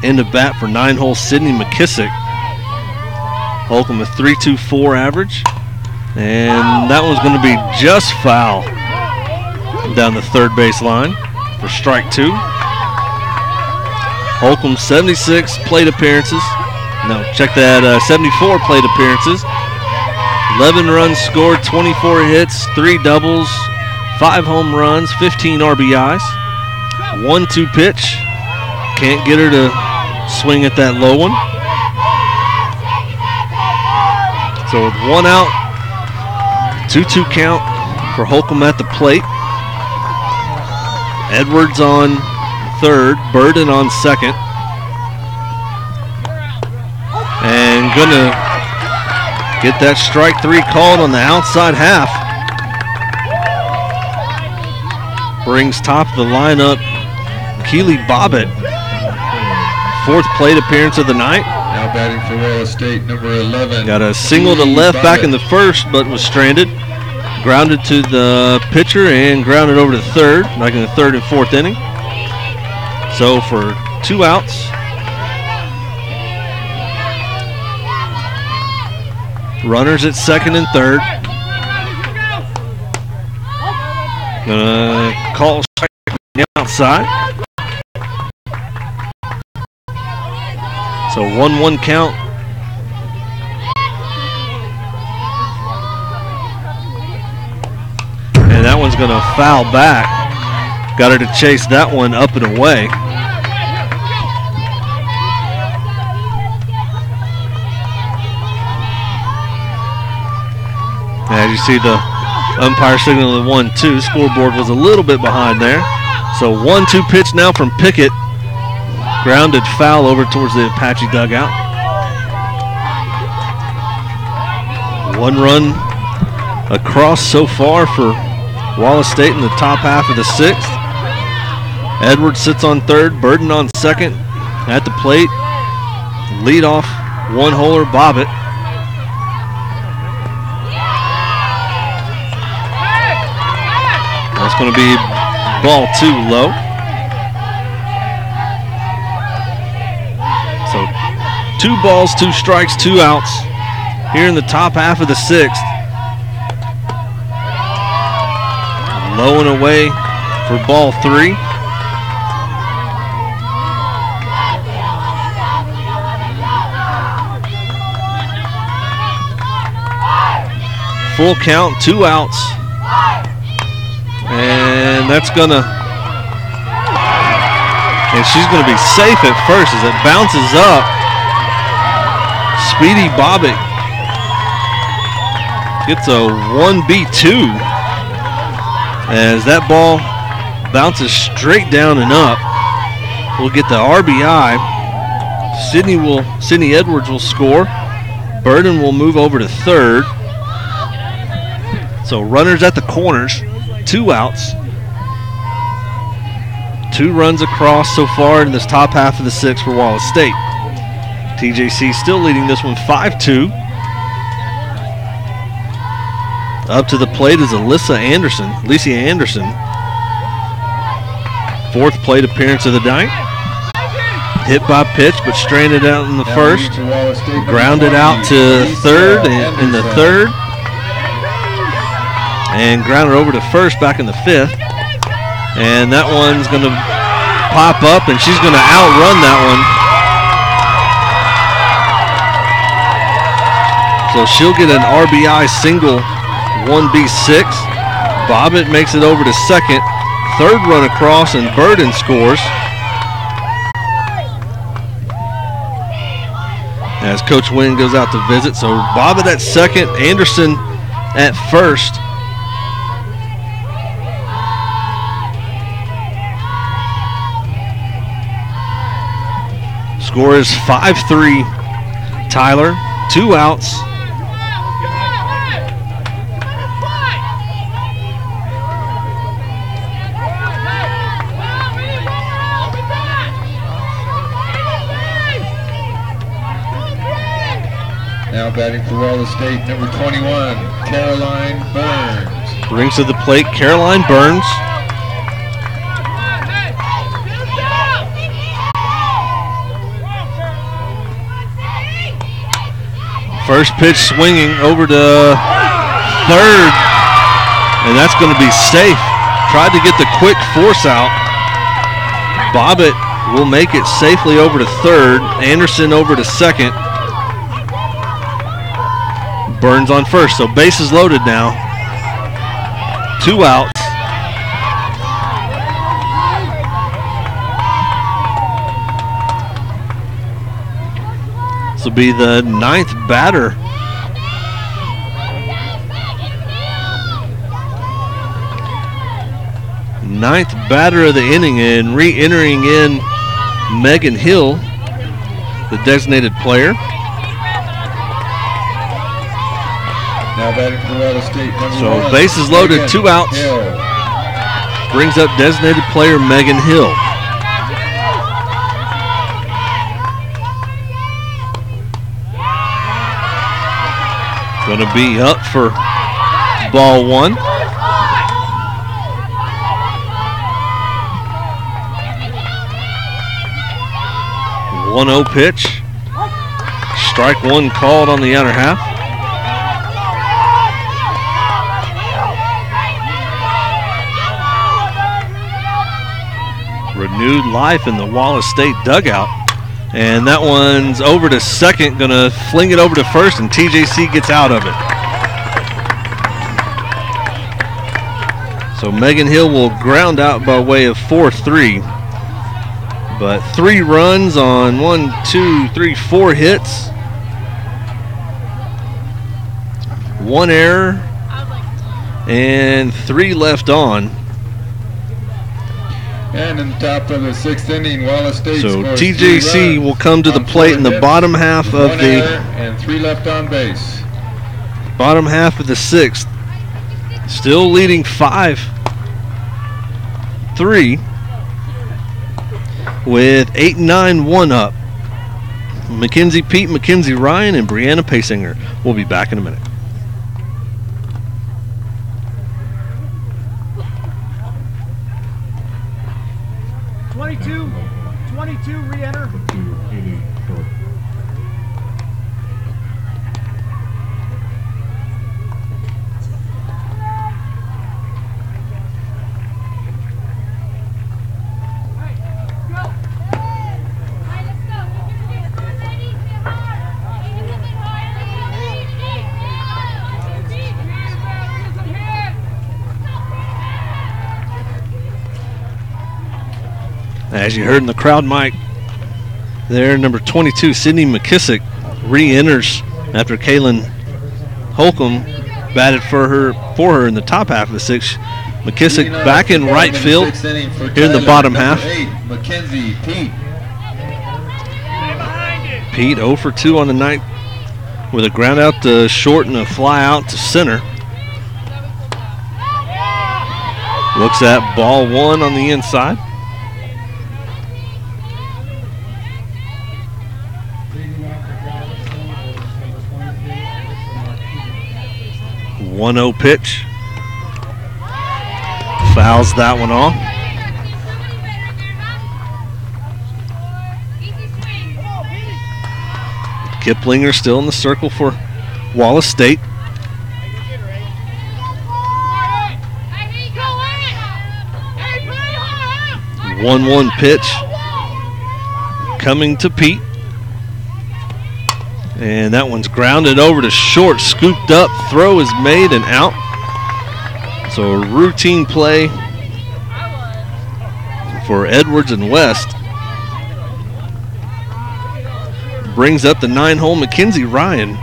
into bat for 9-hole Sydney McKissick. Holcomb a 3.24 average. And that one's going to be just foul down the third base line for strike two. Holcomb 76 plate appearances. No, check that, 74 plate appearances. 11 runs scored, 24 hits, 3 doubles, 5 home runs, 15 RBIs. 1-2 pitch. Can't get her to swing at that low one. So with one out, 2-2 count for Holcomb at the plate. Edwards on third, Burden on second. And gonna get that strike three called on the outside half. Brings top of the lineup Keely Bobbitt. 4th plate appearance of the night. Now batting for Wallace State, number 11. Got a single to left back in the first, but was stranded. Grounded to the pitcher and grounded over to third, like in the 3rd and 4th inning. So for 2 outs. Runners at second and third. Gonna call strike on the outside. So 1-1 count. And that one's gonna foul back. Got her to chase that one up and away. As you see, the umpire signal the 1-2. Scoreboard was a little bit behind there. So 1-2 pitch now from Pickett. Grounded foul over towards the Apache dugout. 1 run across so far for Wallace State in the top half of the 6th. Edwards sits on third, Burden on second. At the plate, leadoff one-holer Bobbitt. That's going to be ball 2 low. 2 balls, 2 strikes, 2 outs here in the top half of the 6th. Low and away for ball 3. Full count, 2 outs. And that's gonna, and she's gonna be safe at first as it bounces up. Speedy Bobbitt gets a 1B2 as that ball bounces straight down and up. We'll get the RBI. Sydney Edwards will score. Burden will move over to third. So runners at the corners, 2 outs. 2 runs across so far in this top half of the 6th for Wallace State. TJC still leading this one 5-2. Up to the plate is Alicia Anderson. 4th plate appearance of the night. Hit by pitch, but stranded out in the first. Grounded out to third in the 3rd. And grounded over to first back in the 5th. And that one's going to pop up, and she's going to outrun that one. So she'll get an RBI single, 1B6. Bobbitt makes it over to second. 3rd run across, and Burden scores. As Coach Wynn goes out to visit. So Bobbitt at second, Anderson at first. Score is 5-3 Tyler, 2 outs. Now batting for Wallace State, number 21, Caroline Burns. Brings to the plate Caroline Burns. First pitch swinging over to third, and that's going to be safe. Tried to get the quick force out. Bobbitt will make it safely over to third. Anderson over to second. Burns on first, so bases loaded now. 2 outs. This will be the 9th batter. Ninth batter of the inning, and re-entering in Megan Hill, the designated player. Now batting for Wallace State, number So 1, bases loaded, Megan 2 outs. Hill. Brings up designated player Megan Hill. Going to be up for ball 1. One 1-0 pitch. Strike 1 called on the outer half. Renewed life in the Wallace State dugout. And that one's over to second, gonna fling it over to first, and TJC gets out of it. So Megan Hill will ground out by way of 4-3. But 3 runs on 4 hits. 1 error and 3 left on. And in the top of the 6th inning, Wallace State So scores TJC 3 runs will come to the on plate 4 in the hits, bottom half of 1 the error and 3 left on base. bottom half of the 6th. Still leading 5-3 with 8-9-1 up. Mackenzie Pete, Mackenzie Ryan, and Brianna Pasinger. We'll be back in a minute. Twenty-two re-enter. As you heard in the crowd mic there, number 22, Sydney McKissick, re-enters after Kaylin Holcomb batted for her in the top half of the sixth. McKissick back in right field here in the bottom half. Mackenzie Pete. Pete 0 for 2 on the night with a ground out to short and a fly out to center. Looks at ball one on the inside. One-0 pitch. Fouls that one off. Kiplinger still in the circle for Wallace State. 1-1 pitch coming to Pete. And that one's grounded over to short, scooped up, throw is made and out. So a routine play for Edwards and West. Brings up the 9-hole Mackenzie Ryan.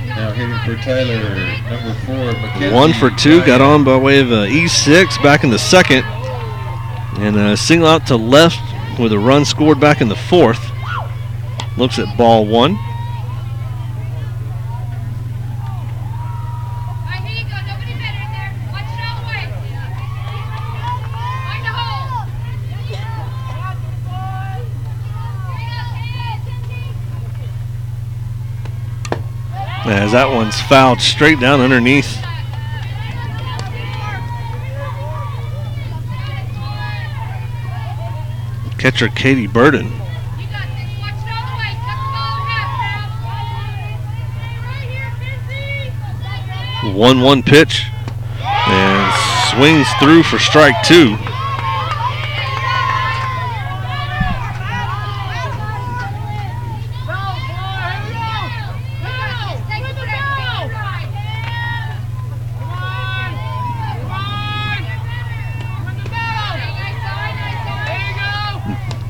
Now hitting for Tyler, number 4, Mackenzie 1 for 2, Ryan. got on by way of E6 back in the second. And a single out to left with a run scored back in the fourth. Looks at ball one. As that one's fouled straight down underneath. Catcher Katie Burden. 1-1 pitch and swings through for strike two.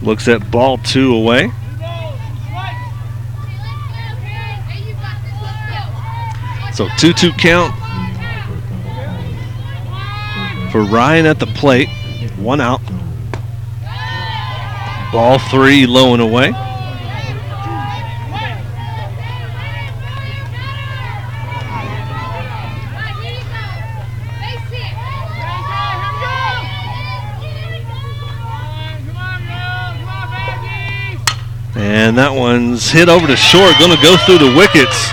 Looks at ball two away. So 2-2 count for Ryan at the plate. 1 out. Ball three low and away. And that one's hit over to short, going to go through the wickets.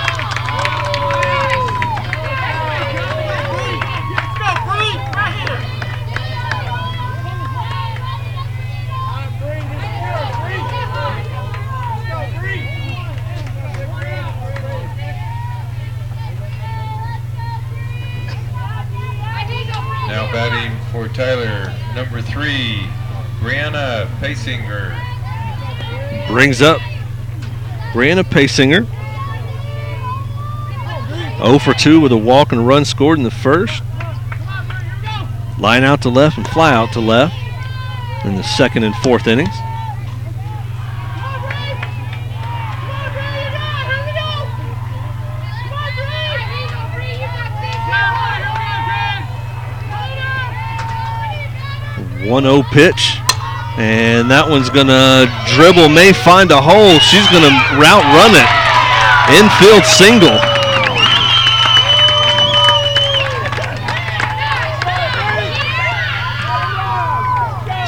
Now batting for Tyler, number 3, Brianna Pasinger. Brings up Brianna Pasinger. 0 for 2 with a walk and a run scored in the first. Line out to left and fly out to left in the second and fourth innings. A 1-0 pitch. And that one's going to dribble, may find a hole. She's going to route run it. Infield single.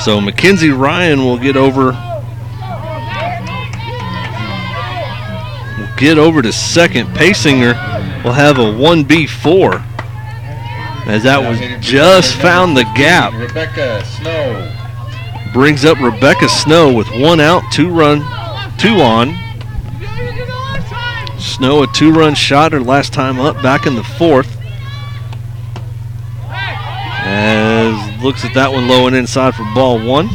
So Mackenzie Ryan will get over to second. Pasinger will have a 1B4 as that was just found the gap. Rebecca Snow. Brings up Rebecca Snow with 1 out, 2 on. Snow a 2-run shot her last time up back in the fourth. As looks at that one low and inside for ball one.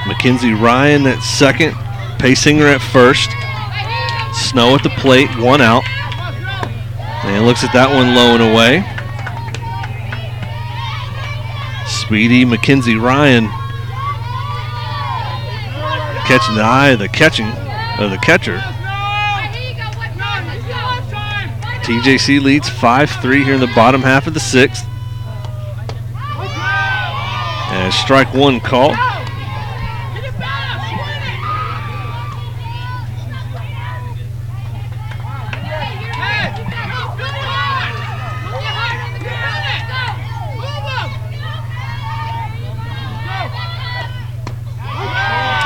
Mackenzie Ryan at second, Pasinger at first. Snow at the plate, 1 out. And looks at that one low and away. Speedy Mackenzie Ryan catching the eye of the catcher. TJC leads 5-3 here in the bottom half of the 6th. And strike 1 called.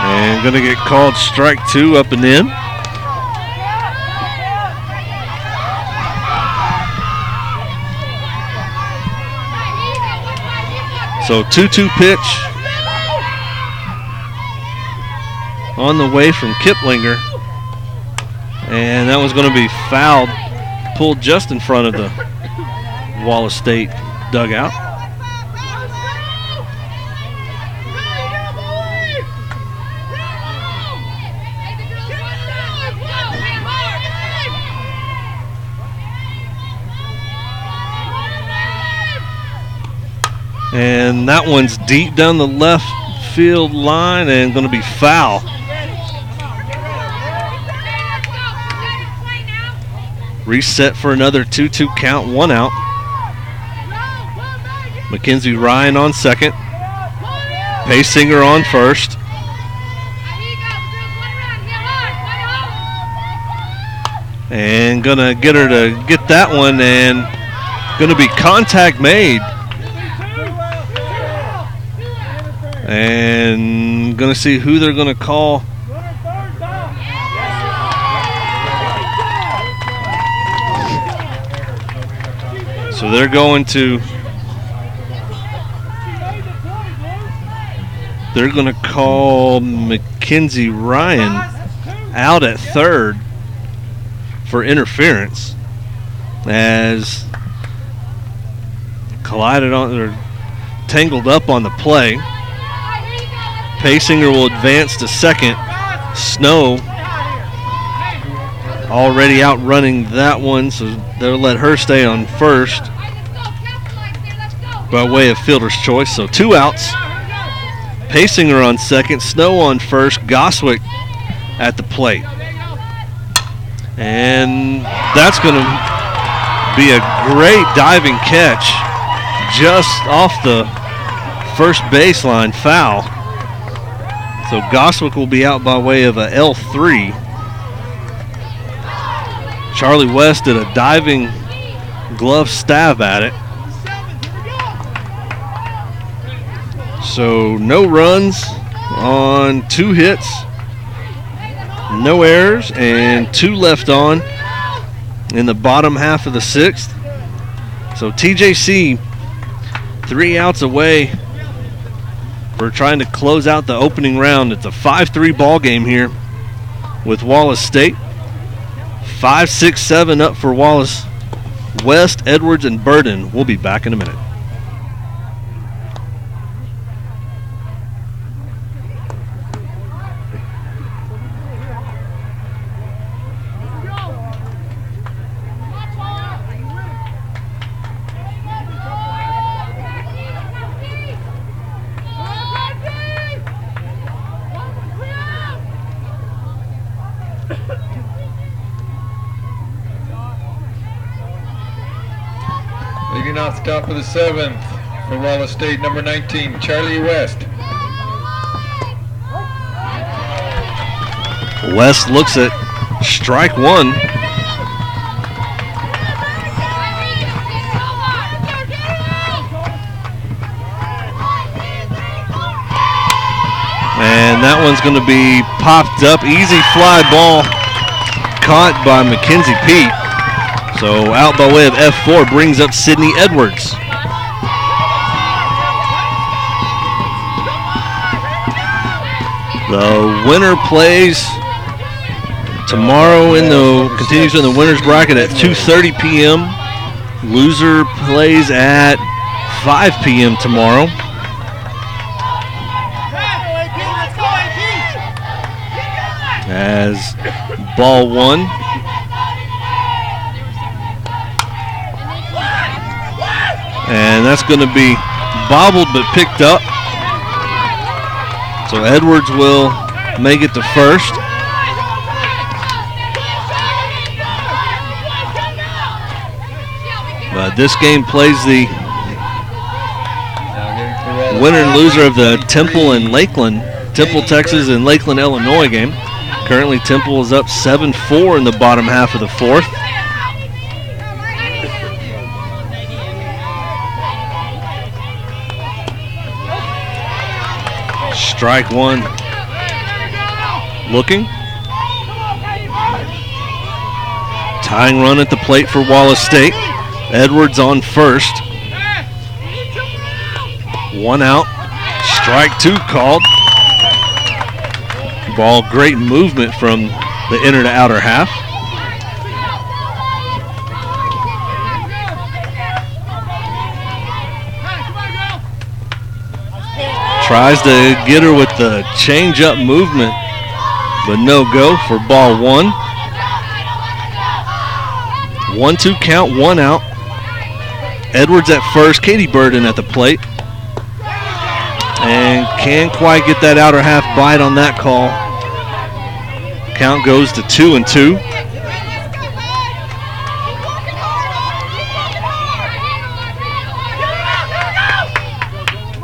And going to get called strike 2 up and in. So 2-2 pitch on the way from Kiplinger. And that was going to be fouled, pulled just in front of the Wallace State dugout. And that one's deep down the left field line and going to be foul. Reset for another 2-2 count, 1 out. Mackenzie Ryan on second. Paysinger on first. And gonna get her to get that one, and gonna be contact made. And gonna see who they're gonna call. So they're going to call Mackenzie Ryan out at third for interference, as collided on or tangled up on the play. Paysinger will advance to second. Snow already outrunning that one, so they'll let her stay on first by way of fielder's choice. So 2 outs. Paysinger on second, Snow on first, Goswick at the plate. And that's going to be a great diving catch just off the first baseline, foul. So Goswick will be out by way of a L3. Charlie West did a diving glove stab at it. So no runs on 2 hits, no errors, and 2 left on in the bottom half of the 6th. So TJC 3 outs away for trying to close out the opening round. It's a 5-3 ball game here with Wallace State. 5, 6, 7 up for Wallace. West, Edwards, and Burden. We'll be back in a minute. Leading off the top of the 7th for Wallace State, number 19, Charlie West. West looks at strike 1. And that one's going to be popped up. Easy fly ball caught by Mackenzie Pete. So out by way of F4 brings up Sydney Edwards. The winner plays tomorrow continues in the winner's bracket at 2:30 p.m. Loser plays at 5 p.m. tomorrow. as ball one. And that's going to be bobbled but picked up. So Edwards will make it to first. But this game plays the winner and loser of the Temple and Lakeland, Temple, Texas and Lakeland, Illinois game. Currently Temple is up 7-4 in the bottom half of the fourth. Strike one. Looking. Tying run at the plate for Wallace State. Edwards on first. One out. Strike two called. Ball, great movement from the inner to outer half. Tries to get her with the change-up movement, but no go for ball one. 1-2 count, one out. Edwards at first, Katie Burden at the plate. And can't quite get that outer half bite on that call. Count goes to 2-2.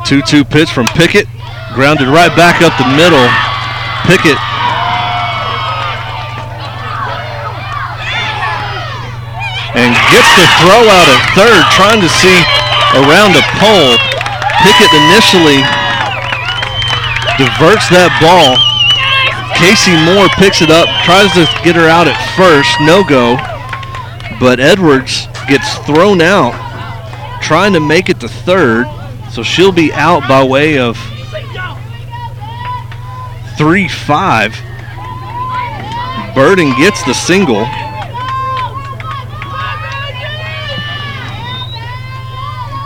Two-two pitch from Pickett, grounded right back up the middle. Pickett and gets the throw out at third, trying to see around a pole. Pickett initially diverts that ball. Casey Moore picks it up, tries to get her out at first, no go. But Edwards gets thrown out, trying to make it to third. So she'll be out by way of 3-5. Burden gets the single.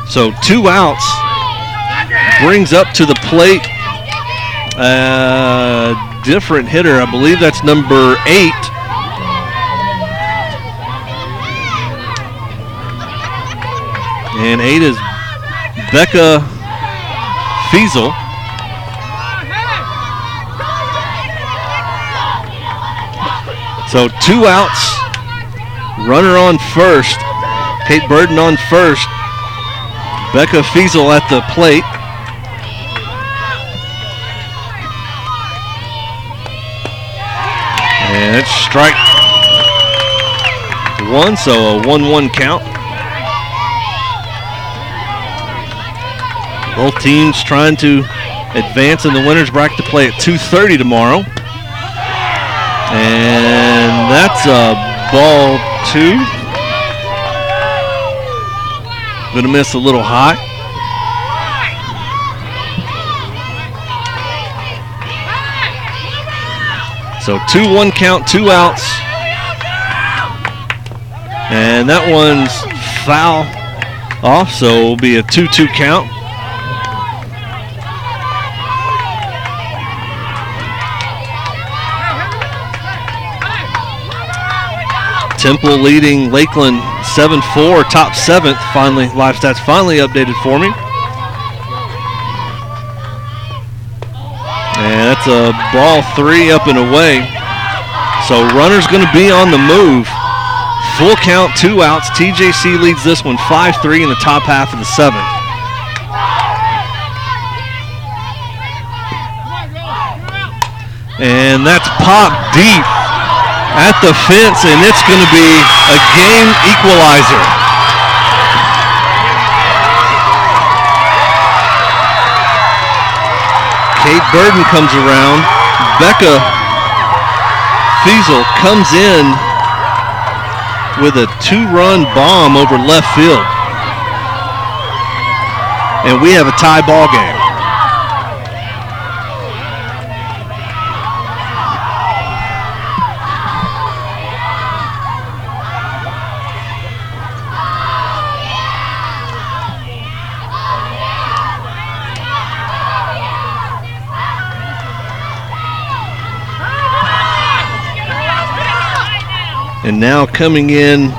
So 2 outs. Brings up to the plate different hitter. I believe that's number 8. And 8 is Becca Fiesel. So 2 outs. Runner on first. Kate Burden on first. Becca Fiesel at the plate. And it's strike one, so a 1-1 count. Both teams trying to advance in the winners bracket to play at 2:30 tomorrow. And that's a ball 2. Gonna miss a little high. So 2-1 count, 2 outs. And that one's foul off, so it'll be a 2-2 count. Temple leading Lakeland 7-4, top 7th. Finally, live stats finally updated for me. And that's a ball 3 up and away. So runner's going to be on the move. Full count, 2 outs. TJC leads this one 5-3 in the top half of the 7th. And that's popped deep at the fence, and it's going to be a game equalizer. Kate Burden comes around. Becca Fiesel comes in with a 2-run bomb over left field. And we have a tie ball game. And now coming in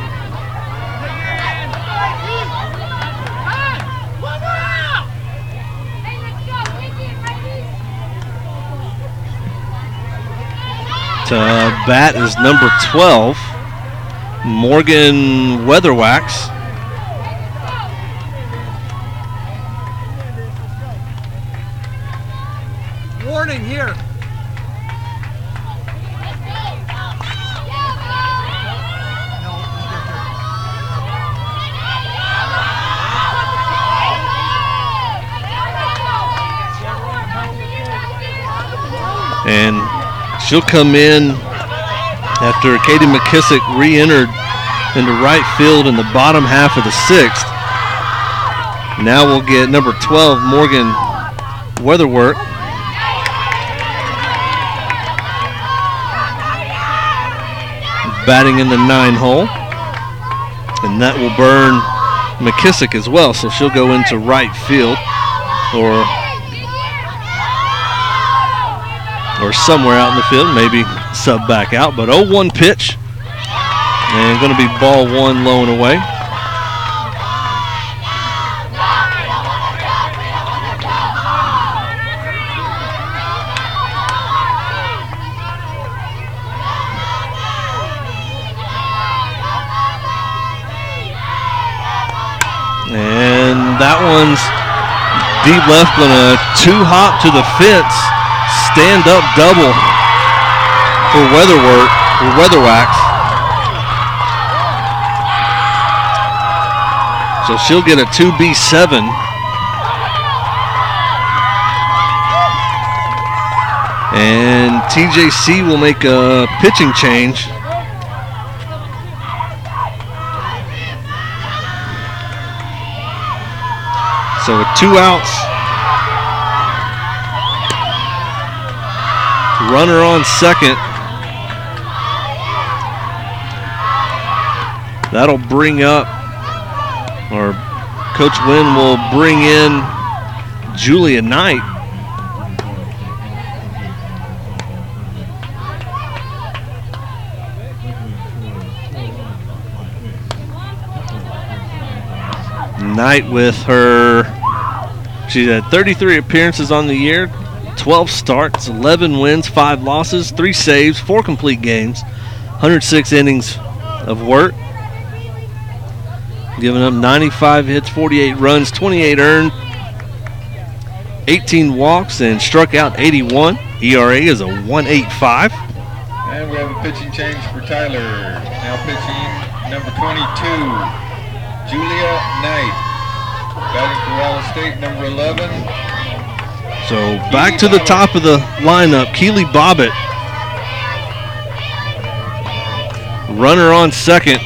to bat is number 12, Morgan Weatherwax. Warning here. And she'll come in after Katie McKissick re-entered into right field in the bottom half of the 6th. Now we'll get number 12, Morgan Weatherwork. Batting in the 9 hole. And that will burn McKissick as well, so she'll go into right field or somewhere out in the field, maybe sub back out. But 0-1 pitch, and going to be ball 1 low and away. And that one's deep left, going to 2-hop to the fence. Stand-up double for Weatherwax. So she'll get a 2B7. And TJC will make a pitching change. So with 2 outs, runner on second. That'll bring up, or Coach Wynn will bring in Julia Knight. Knight with her, she's had 33 appearances on the year, 12 starts, 11 wins, 5 losses, 3 saves, 4 complete games, 106 innings of work, giving up 95 hits, 48 runs, 28 earned, 18 walks, and struck out 81. ERA is a 1.85. And we have a pitching change for Tyler. Now pitching number 22. Julia Knight, batting for Wallace State, number 11. So back to the top of the lineup, Keely Bobbitt. Runner on second.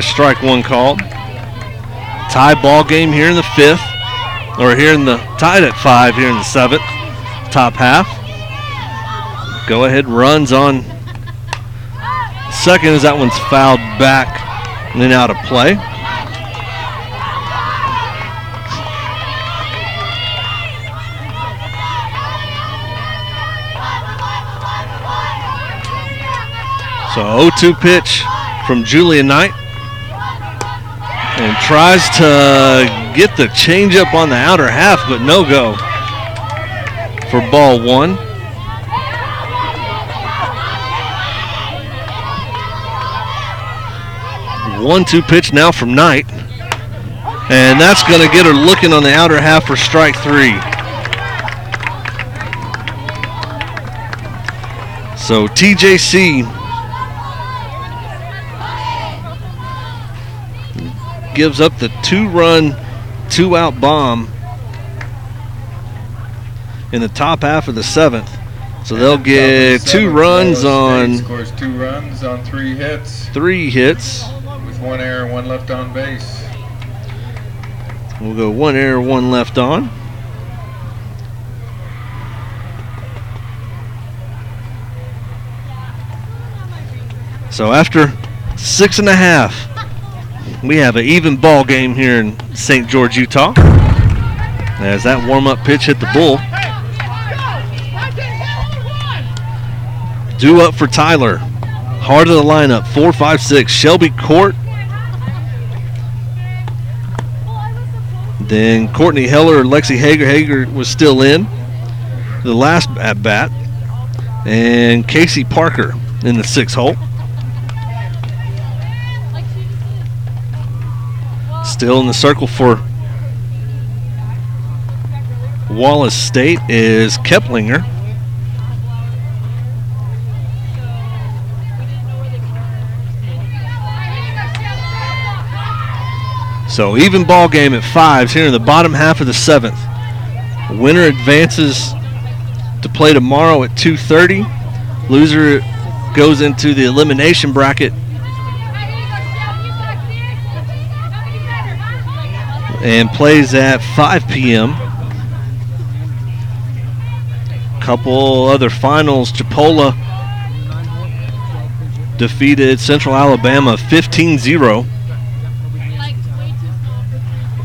Strike 1 called. Tie ball game here in the 5th, or here in the tied at 5 here in the 7th, top half. Go ahead runs on second as that one's fouled back and then out of play. So 0-2 pitch from Julia Knight, and tries to get the changeup on the outer half, but no go for ball 1. One-two pitch now from Knight, and that's going to get her looking on the outer half for strike 3. So TJC gives up the 2-run, 2-out bomb in the top half of the 7th. So they'll get 2 runs on. Scores 2 runs on 3 hits. 3 hits. 1 error, 1 left on base. We'll go 1 error, 1 left on. So after 6.5, we have an even ball game here in St. George, Utah. As that warm-up pitch hit the bull. Due up for Tyler. Heart of the lineup, 4, 5, 6. Shelby Court. Then Courtney Heller and Lexi Hager. Hager was still in the last at bat. And Casey Parker in the 6th hole. Still in the circle for Wallace State is Keplinger. So even ball game at 5s here in the bottom half of the 7th. Winner advances to play tomorrow at 2:30. Loser goes into the elimination bracket and plays at 5 p.m. Couple other finals. Chipola defeated Central Alabama 15-0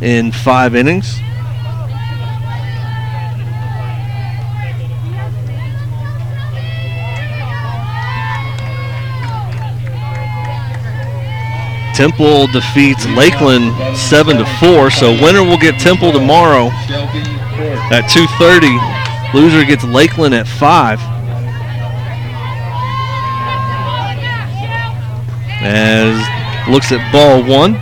in 5 innings. Temple defeats Lakeland 7-4, so winner will get Temple tomorrow at 2:30. Loser gets Lakeland at 5. As looks at ball 1.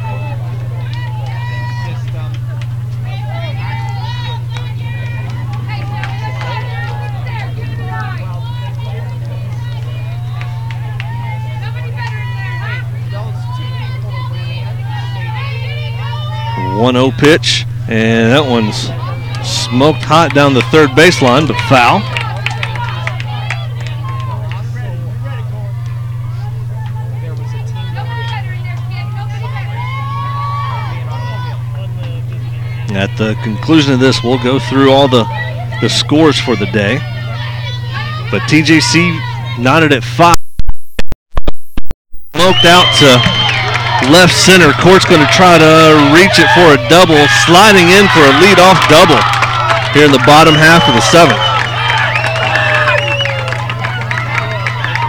One 1-0 pitch, and that one's smoked hot down the third baseline, but foul. At the conclusion of this, we'll go through all the scores for the day. But TJC knotted at 5. Smoked out to left center. Court's going to try to reach it for a double, sliding in for a leadoff double here in the bottom half of the 7th.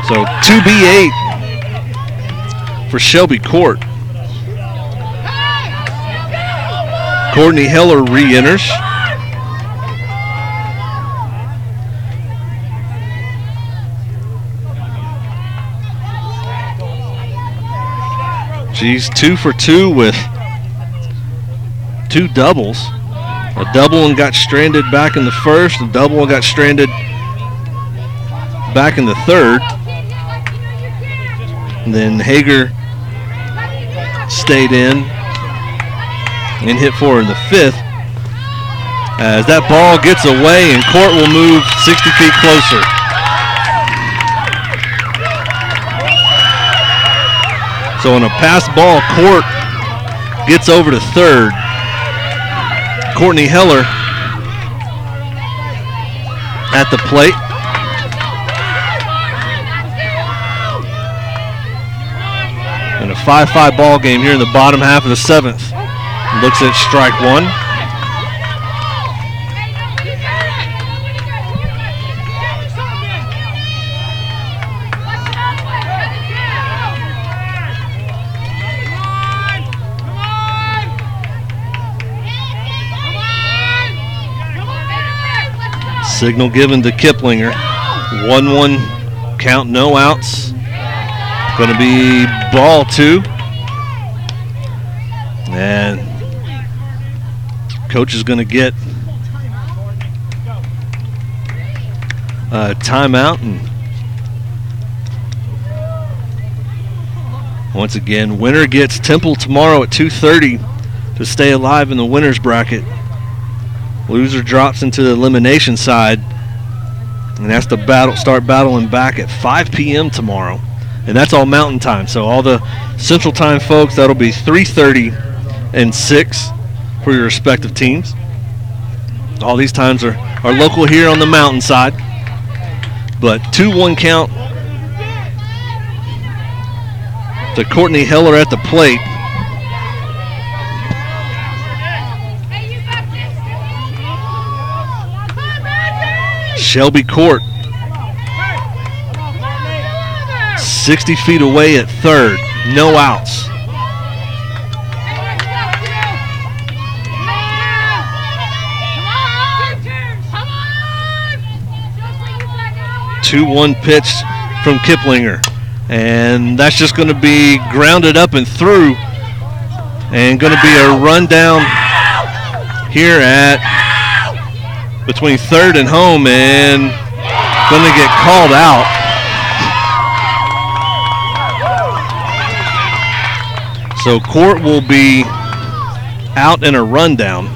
So 2B8 for Shelby Court. Courtney Heller re-enters. She's 2 for 2 with 2 doubles. A double one got stranded back in the first. A double one got stranded back in the third. And then Hager stayed in and hit for her in the 5th. As that ball gets away and Court will move 60 feet closer. So on a pass ball, Court gets over to third. Courtney Heller at the plate. And a 5-5 ball game here in the bottom half of the 7th. Looks at strike 1. Signal given to Keplinger. 1-1 count, no outs. Going to be ball 2. And coach is going to get a timeout. And once again, winner gets Temple tomorrow at 2:30 to stay alive in the winner's bracket. Loser drops into the elimination side and has to start battling back at 5 p.m. tomorrow. And that's all Mountain Time. So all the Central Time folks, that'll be 3:30 and 6 for your respective teams. All these times are local here on the Mountain side. But 2-1 count to Courtney Heller at the plate. Shelby Court 60 feet away at third. No outs. Two-one pitch from Kiplinger. And that's just going to be grounded up and through. And going to be a rundown here at between third and home, and going to get called out. So Court will be out in a rundown,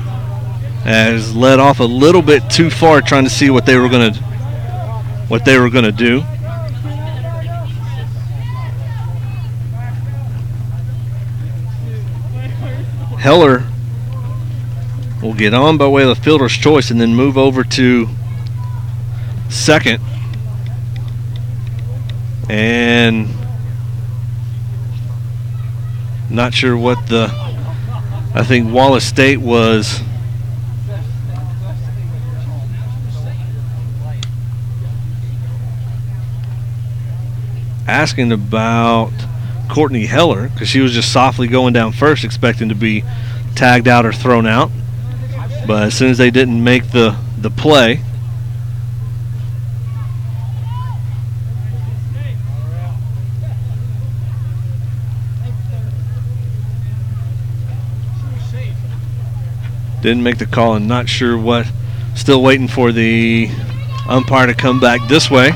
as led off a little bit too far, trying to see what they were going to do. Heller will get on by way of the fielder's choice and then move over to second. And not sure what I think Wallace State was asking about Courtney Heller, because she was just softly going down first, expecting to be tagged out or thrown out. But as soon as they didn't make the play, didn't make the call, and not sure what, still waiting for the umpire to come back this way.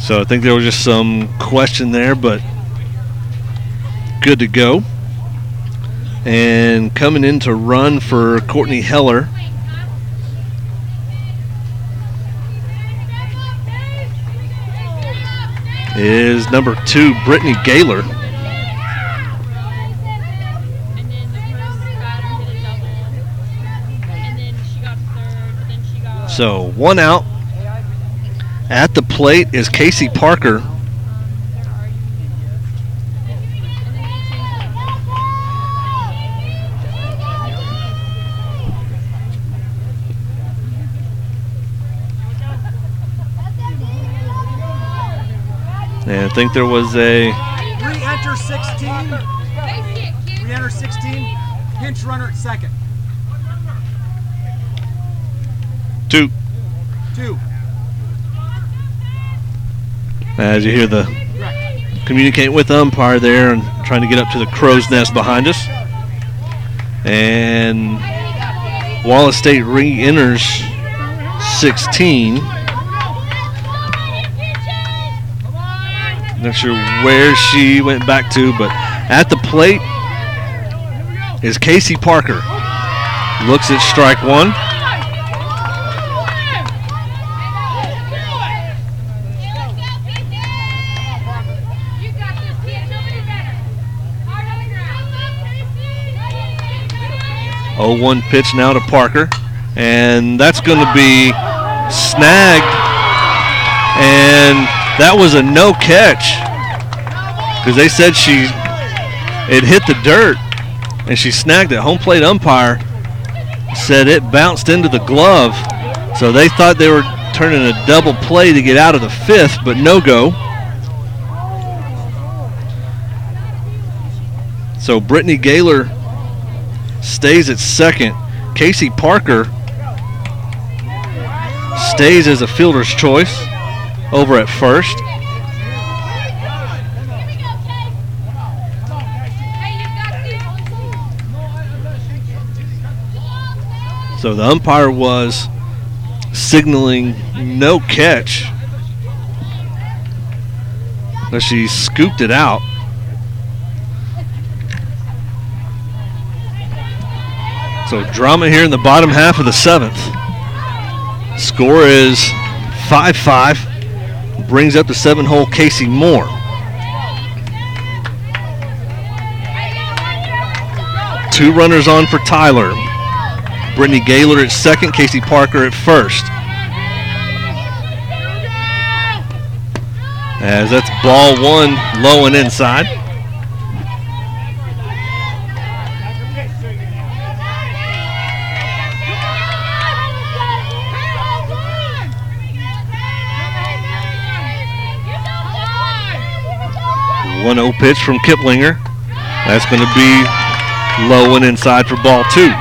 So I think there was just some question there, but good to go. And coming in to run for Courtney Heller is number 2, Brittany Gaylor. So 1 out. At the plate is Casey Parker. And I think there was a re-enter 16. Re-enter 16. Pinch runner at second. 2. As you hear the communicate with the umpire there and trying to get up to the crow's nest behind us. And Wallace State re-enters 16. Not sure where she went back to, but at the plate is Casey Parker. Looks at strike 1. Oh, 1 pitch now to Parker, and that's going to be snagged, and that was a no catch, because they said it hit the dirt and she snagged it. Home plate umpire said it bounced into the glove, so they thought they were turning a double play to get out of the 5th, but no go. So Brittany Gaylor stays at second. Casey Parker stays as a fielder's choice over at first. So the umpire was signaling no catch, but she scooped it out. So drama here in the bottom half of the 7th. Score is 5-5. Brings up the 7-hole Casey Moore. 2 runners on for Tyler. Brittany Gaylor at second, Casey Parker at first. As that's ball 1, low and inside. One 0 pitch from Kiplinger. That's going to be low and inside for ball 2.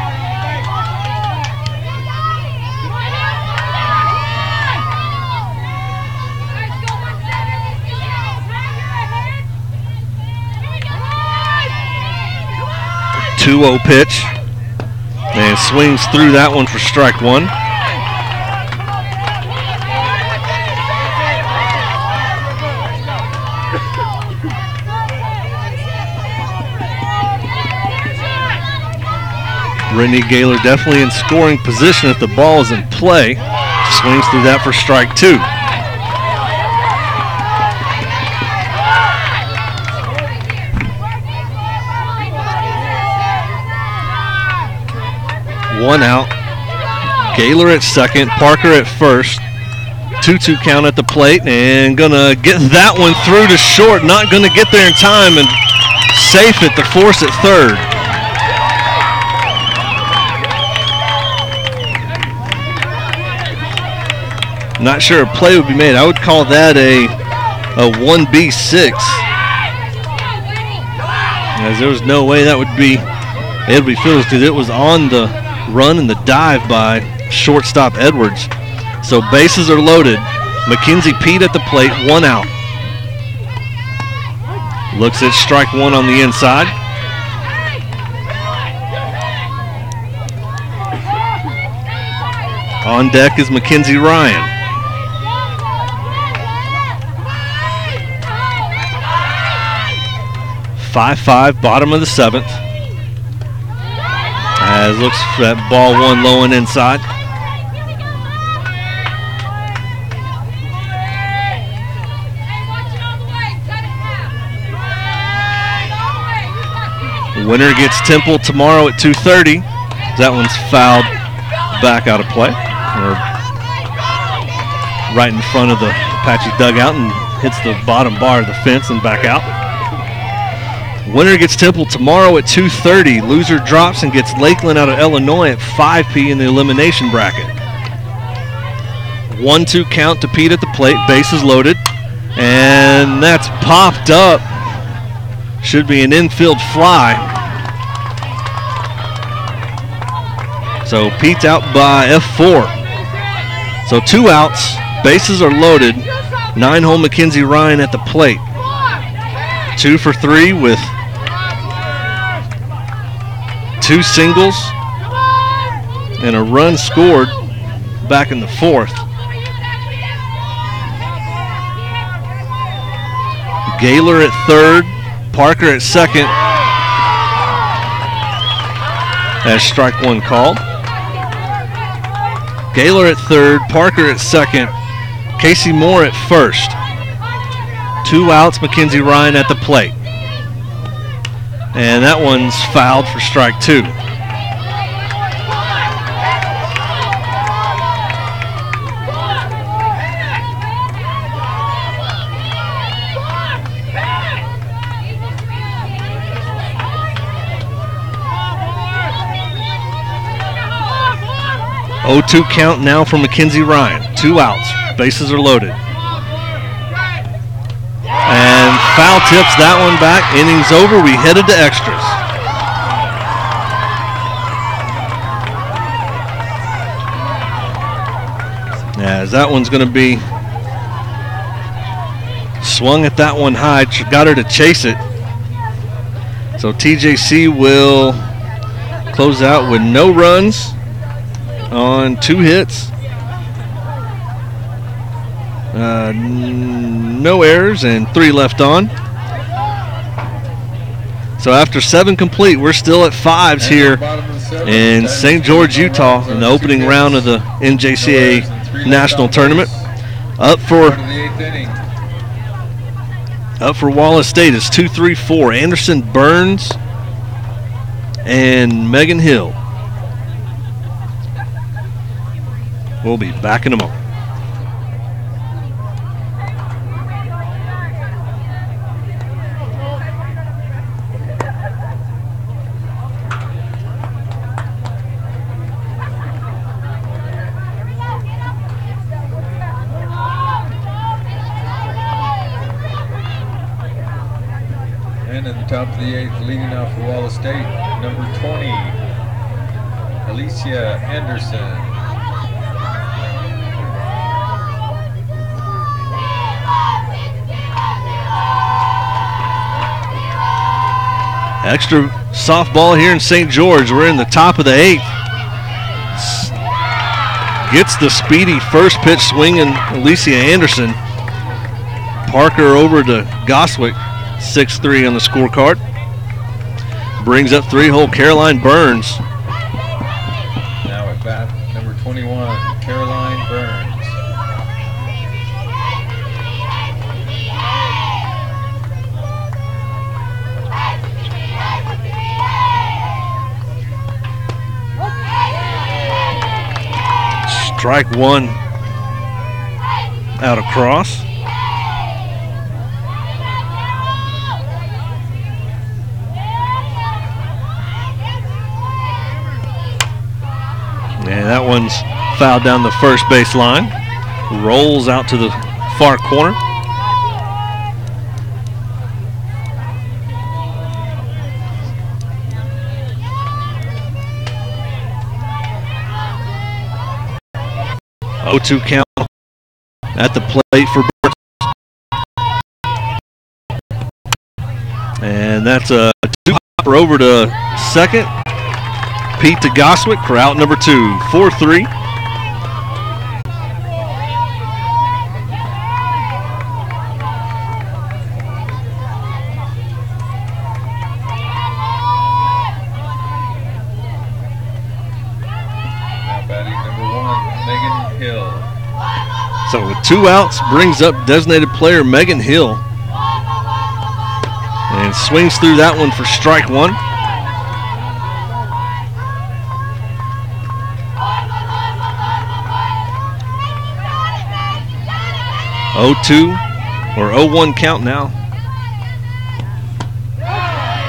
Two 0 pitch, and swings through that one for strike 1. Brittany Gaylor definitely in scoring position if the ball is in play. Swings through that for strike 2. One out. Gaylor at second, Parker at first. 2-2 count at the plate, and gonna get that one through to short. Not gonna get there in time, and safe at the force at third. Not sure a play would be made. I would call that a 1B6. As there was no way that would be able to be fielded because it was on the run and the dive by shortstop Edwards. So bases are loaded. Mackenzie Pete at the plate, 1 out. Looks at strike 1 on the inside. On deck is Mackenzie Ryan. .55, bottom of the 7th. As looks for that ball 1 low and inside. The winner gets Temple tomorrow at 2:30. That one's fouled back out of play. Or right in front of the Apache dugout and hits the bottom bar of the fence and back out. Winner gets Temple tomorrow at 2:30. Loser drops and gets Lakeland out of Illinois at 5 p.m. in the elimination bracket. 1-2 count to Pete at the plate. Bases loaded. And that's popped up. Should be an infield fly. So Pete's out by F4. So 2 outs. Bases are loaded. 9-hole Mackenzie Ryan at the plate. 2 for 3 with 2 singles and a run scored back in the 4th. Gaylor at third, Parker at second. As strike 1 called. Gaylor at third, Parker at second, Casey Moore at first. 2 outs, Mackenzie Ryan at the plate. And that one's fouled for strike 2. .02 count now for Mackenzie Ryan. 2 outs. Bases are loaded. And foul tips that one back. Innings over. We headed to extras. As that one's going to be swung at that one high. Got her to chase it. So TJC will close out with no runs on 2 hits. No errors and 3 left on. So after 7 complete, we're still at 5s here in St. George, Utah in the opening round of the NJCAA National Tournament. Up for Wallace State is 2-3-4. Anderson Burns, and Megan Hill. We'll be back in a moment. And at the top of the 8th, leading off for Wallace State, number 20, Alicia Anderson. Extra softball here in St. George. We're in the top of the 8th. Gets the speedy first pitch swinging, Alicia Anderson. Parker over to Goswick, 6-3 on the scorecard. Brings up 3-hole Caroline Burns. Now at bat, number 21, Caroline Burns. Strike one out across. And that one's fouled down the first base line. Rolls out to the far corner. Oh-2 count at the plate for Burns. And that's a two-hopper over to second. Pete to Goswick for out number 2, 4-3. Now batting number 1, Megan Hill. So with 2 outs, brings up designated player Megan Hill. And swings through that one for strike one. Oh-2 or 0-1 count now.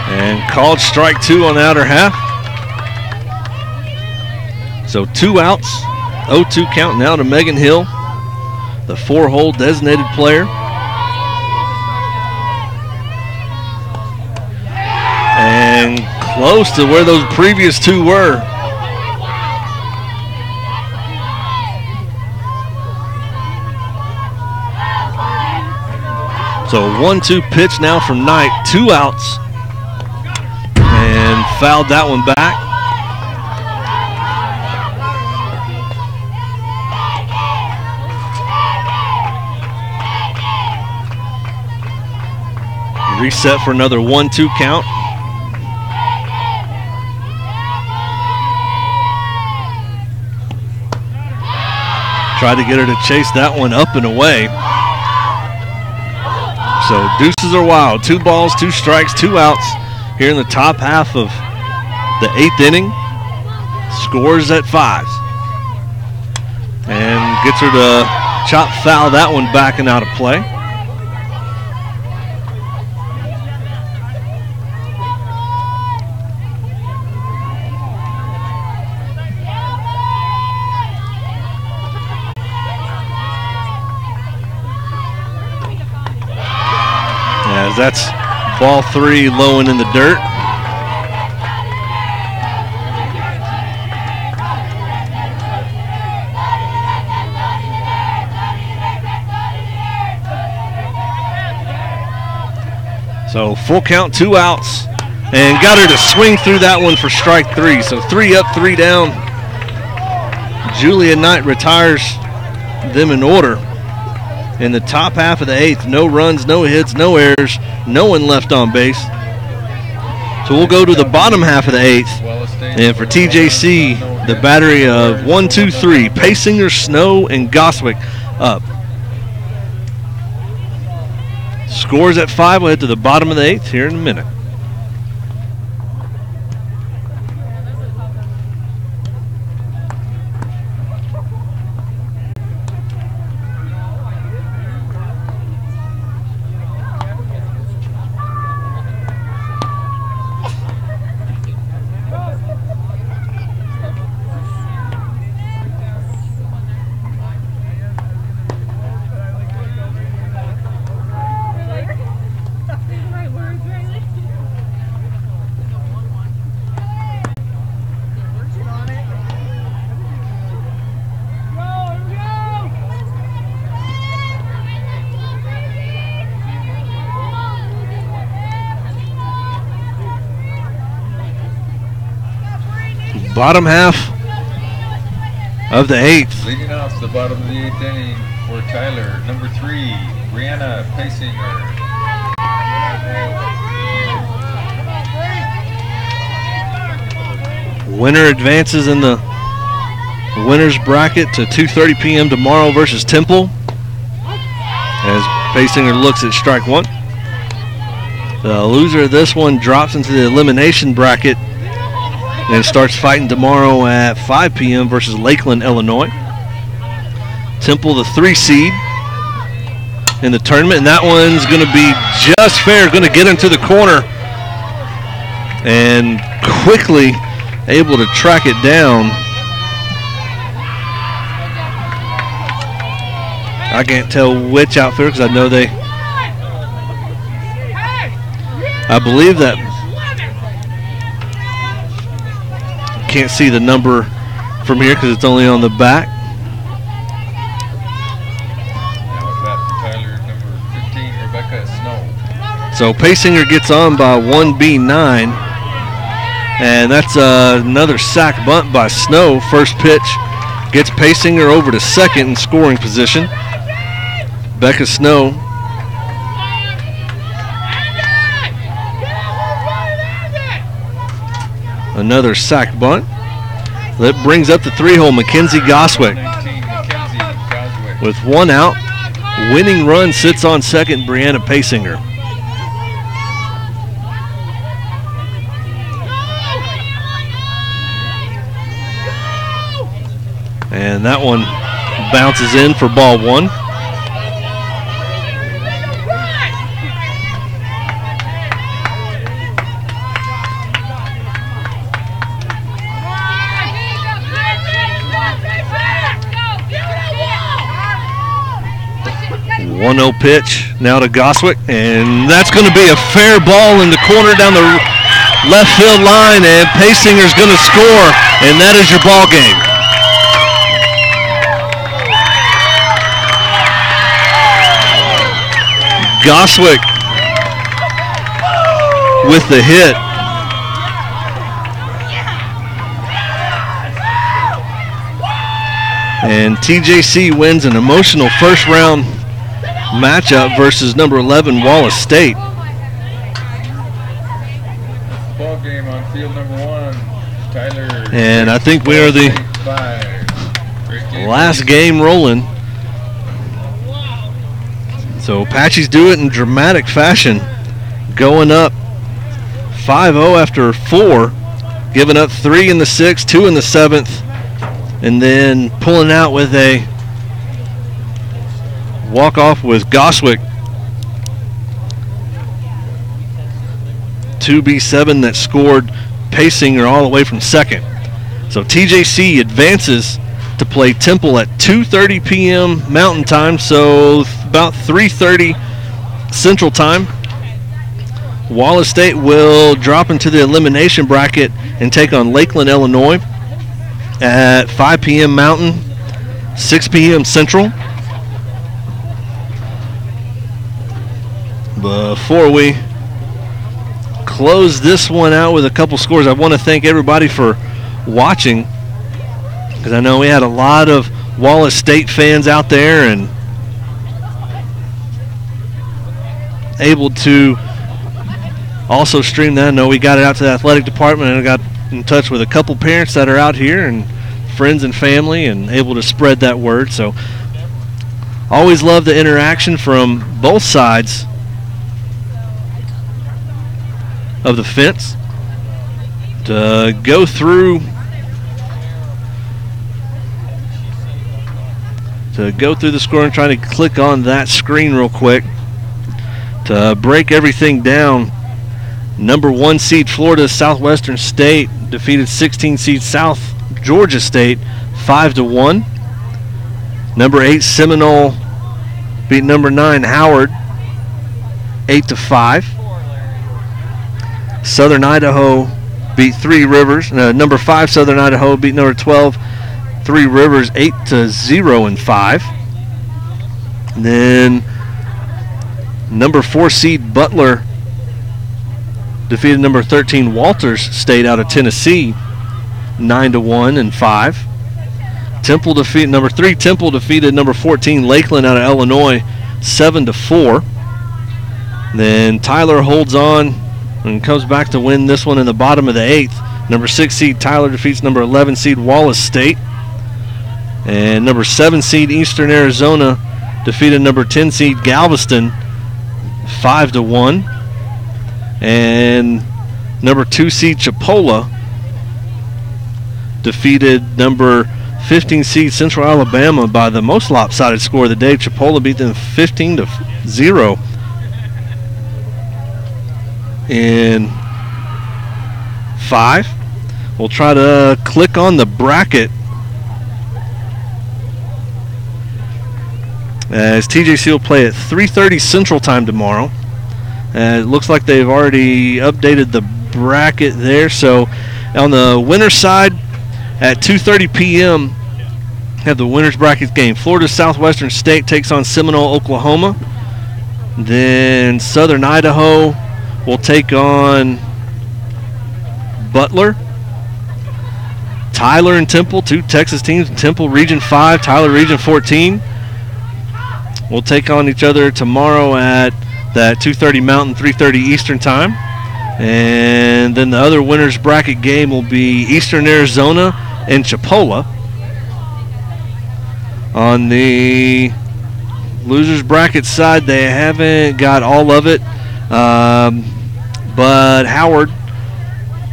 And called strike 2 on the outer half. So 2 outs, 0-2 count now to Megan Hill, the 4-hole designated player. And close to where those previous 2 were. So 1-2 pitch now from Knight, 2 outs. And fouled that one back. Reset for another 1-2 count. Tried to get her to chase that one up and away. So deuces are wild. 2 balls, 2 strikes, 2 outs here in the top half of the 8th inning. Scores at 5. And gets her to chop foul that one back and out of play. As that's ball 3 low and in the dirt. So full count, 2 outs, and got her to swing through that one for strike 3. So 3 up, 3 down. Julia Knight retires them in order. In the top half of the 8th, no runs, no hits, no errors, no one left on base. So we'll go to the bottom half of the 8th. And for TJC, the battery of 1, 2, 3, Paysinger, Snow, and Goswick up. Scores at 5. We'll head to the bottom of the 8th here in a minute. Bottom half of the 8th. Leading off the bottom of the 8th inning for Tyler, number 3, Brianna Pasinger. Winner advances in the winner's bracket to 2:30 p.m. tomorrow versus Temple, as Pasinger looks at strike 1. The loser of this one drops into the elimination bracket and starts fighting tomorrow at 5 p.m. versus Lakeland, Illinois. Temple, the 3 seed in the tournament, and that one's going to be just fair, going to get into the corner and quickly able to track it down. I can't tell which outfielder because I know I believe that, can't see the number from here because it's only on the back. Tyler, number 15, Rebecca Snow. So Pasinger gets on by 1B9, and that's another sac bunt by Snow. First pitch gets Pasinger over to second in scoring position. Becca Snow another sac bunt. That brings up the 3-hole Mackenzie Goswick. With 1 out, winning run sits on second, Brianna Pasinger. And that one bounces in for ball 1. One 1-0 pitch now to Goswick, and that's going to be a fair ball in the corner down the left field line, and Pasinger's going to score, and that is your ball game. Goswick with the hit. And TJC wins an emotional first round matchup versus number 11 Wallace State. Ball game on field number 1, Tyler. And I think we are the last game rolling. So Apaches do it in dramatic fashion, going up 5-0 after 4, giving up 3 in the 6th, 2 in the 7th, and then pulling out with a walk-off with Goswick. 2B7 that scored Pasinger all the way from second. So TJC advances to play Temple at 2:30 p.m. Mountain Time, so about 3:30 Central Time. Wallace State will drop into the elimination bracket and take on Lakeland, Illinois at 5 p.m. Mountain, 6 p.m. Central. Before we close this one out with a couple scores, I want to thank everybody for watching, because I know we had a lot of Wallace State fans out there and able to also stream that. I know we got it out to the athletic department, and I got in touch with a couple parents that are out here and friends and family and able to spread that word. So always love the interaction from both sides of the fence. To go through the score and trying to click on that screen real quick to break everything down. Number 1 seed Florida Southwestern State defeated 16 seed South Georgia State 5-1. Number 8 Seminole beat number 9 Howard 8-5. Southern Idaho beat 3 Rivers. Number 5 Southern Idaho beat number 12 3 Rivers 8-0 and 5. And then number 4 seed Butler defeated number 13 Walters State out of Tennessee 9-1 and 5. Temple number 3 Temple defeated number 14 Lakeland out of Illinois 7-4. Then Tyler holds on and comes back to win this one in the bottom of the 8th. Number 6 seed Tyler defeats number 11 seed Wallace State. And number 7 seed Eastern Arizona defeated number 10 seed Galveston 5-1. And number 2 seed Chipola defeated number 15 seed Central Alabama by the most lopsided score of the day. Chipola beat them 15-0. In 5, we'll try to click on the bracket as TJC will play at 3:30 Central Time tomorrow. It looks like they've already updated the bracket there. So on the winner's side at 2:30 p.m. have the winner's bracket game. Florida Southwestern State takes on Seminole, Oklahoma. Then Southern Idaho will take on Butler. Tyler and Temple, 2 Texas teams. Temple Region 5, Tyler Region 14. Will take on each other tomorrow at that 2:30 Mountain, 3:30 Eastern Time. And then the other winner's bracket game will be Eastern Arizona and Chipola. On the loser's bracket side, they haven't got all of it. But Howard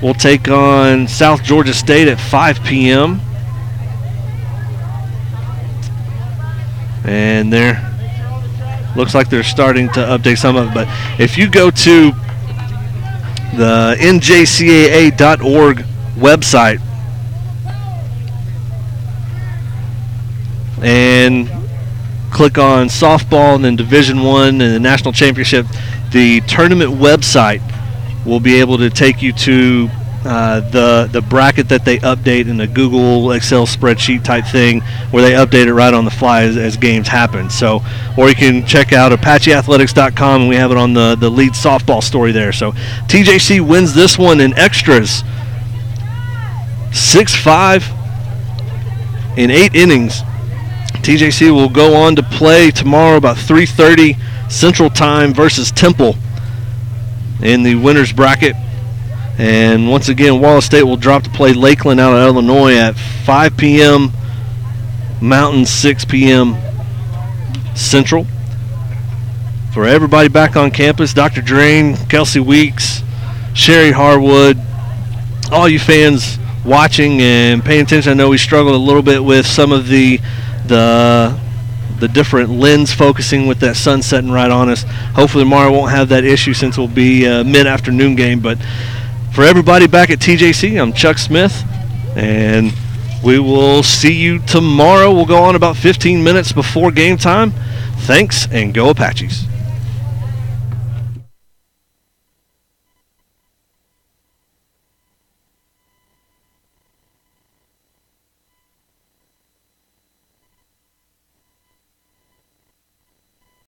will take on South Georgia State at 5 p.m. And there looks like they're starting to update some of it. But if you go to the NJCAA.org website and click on softball and then Division I and the National Championship, the tournament website will be able to take you to the bracket that they update in the Google Excel spreadsheet type thing where they update it right on the fly as games happen. So, or you can check out ApacheAthletics.com and we have it on the lead softball story there. So TJC wins this one in extras 6-5 in 8 innings. TJC will go on to play tomorrow about 3:30 Central Time versus Temple in the winner's bracket. And once again, Wallace State will drop to play Lakeland out of Illinois at 5 p.m. Mountain, 6 p.m. Central. For everybody back on campus, Dr. Drain, Kelsey Weeks, Sherry Harwood, all you fans watching and paying attention. I know we struggled a little bit with some of the different lens focusing with that sun setting right on us. Hopefully tomorrow won't have that issue since it will be a mid-afternoon game. But for everybody back at TJC, I'm Chuck Smith, and we will see you tomorrow. We'll go on about 15 minutes before game time. Thanks, and go Apaches.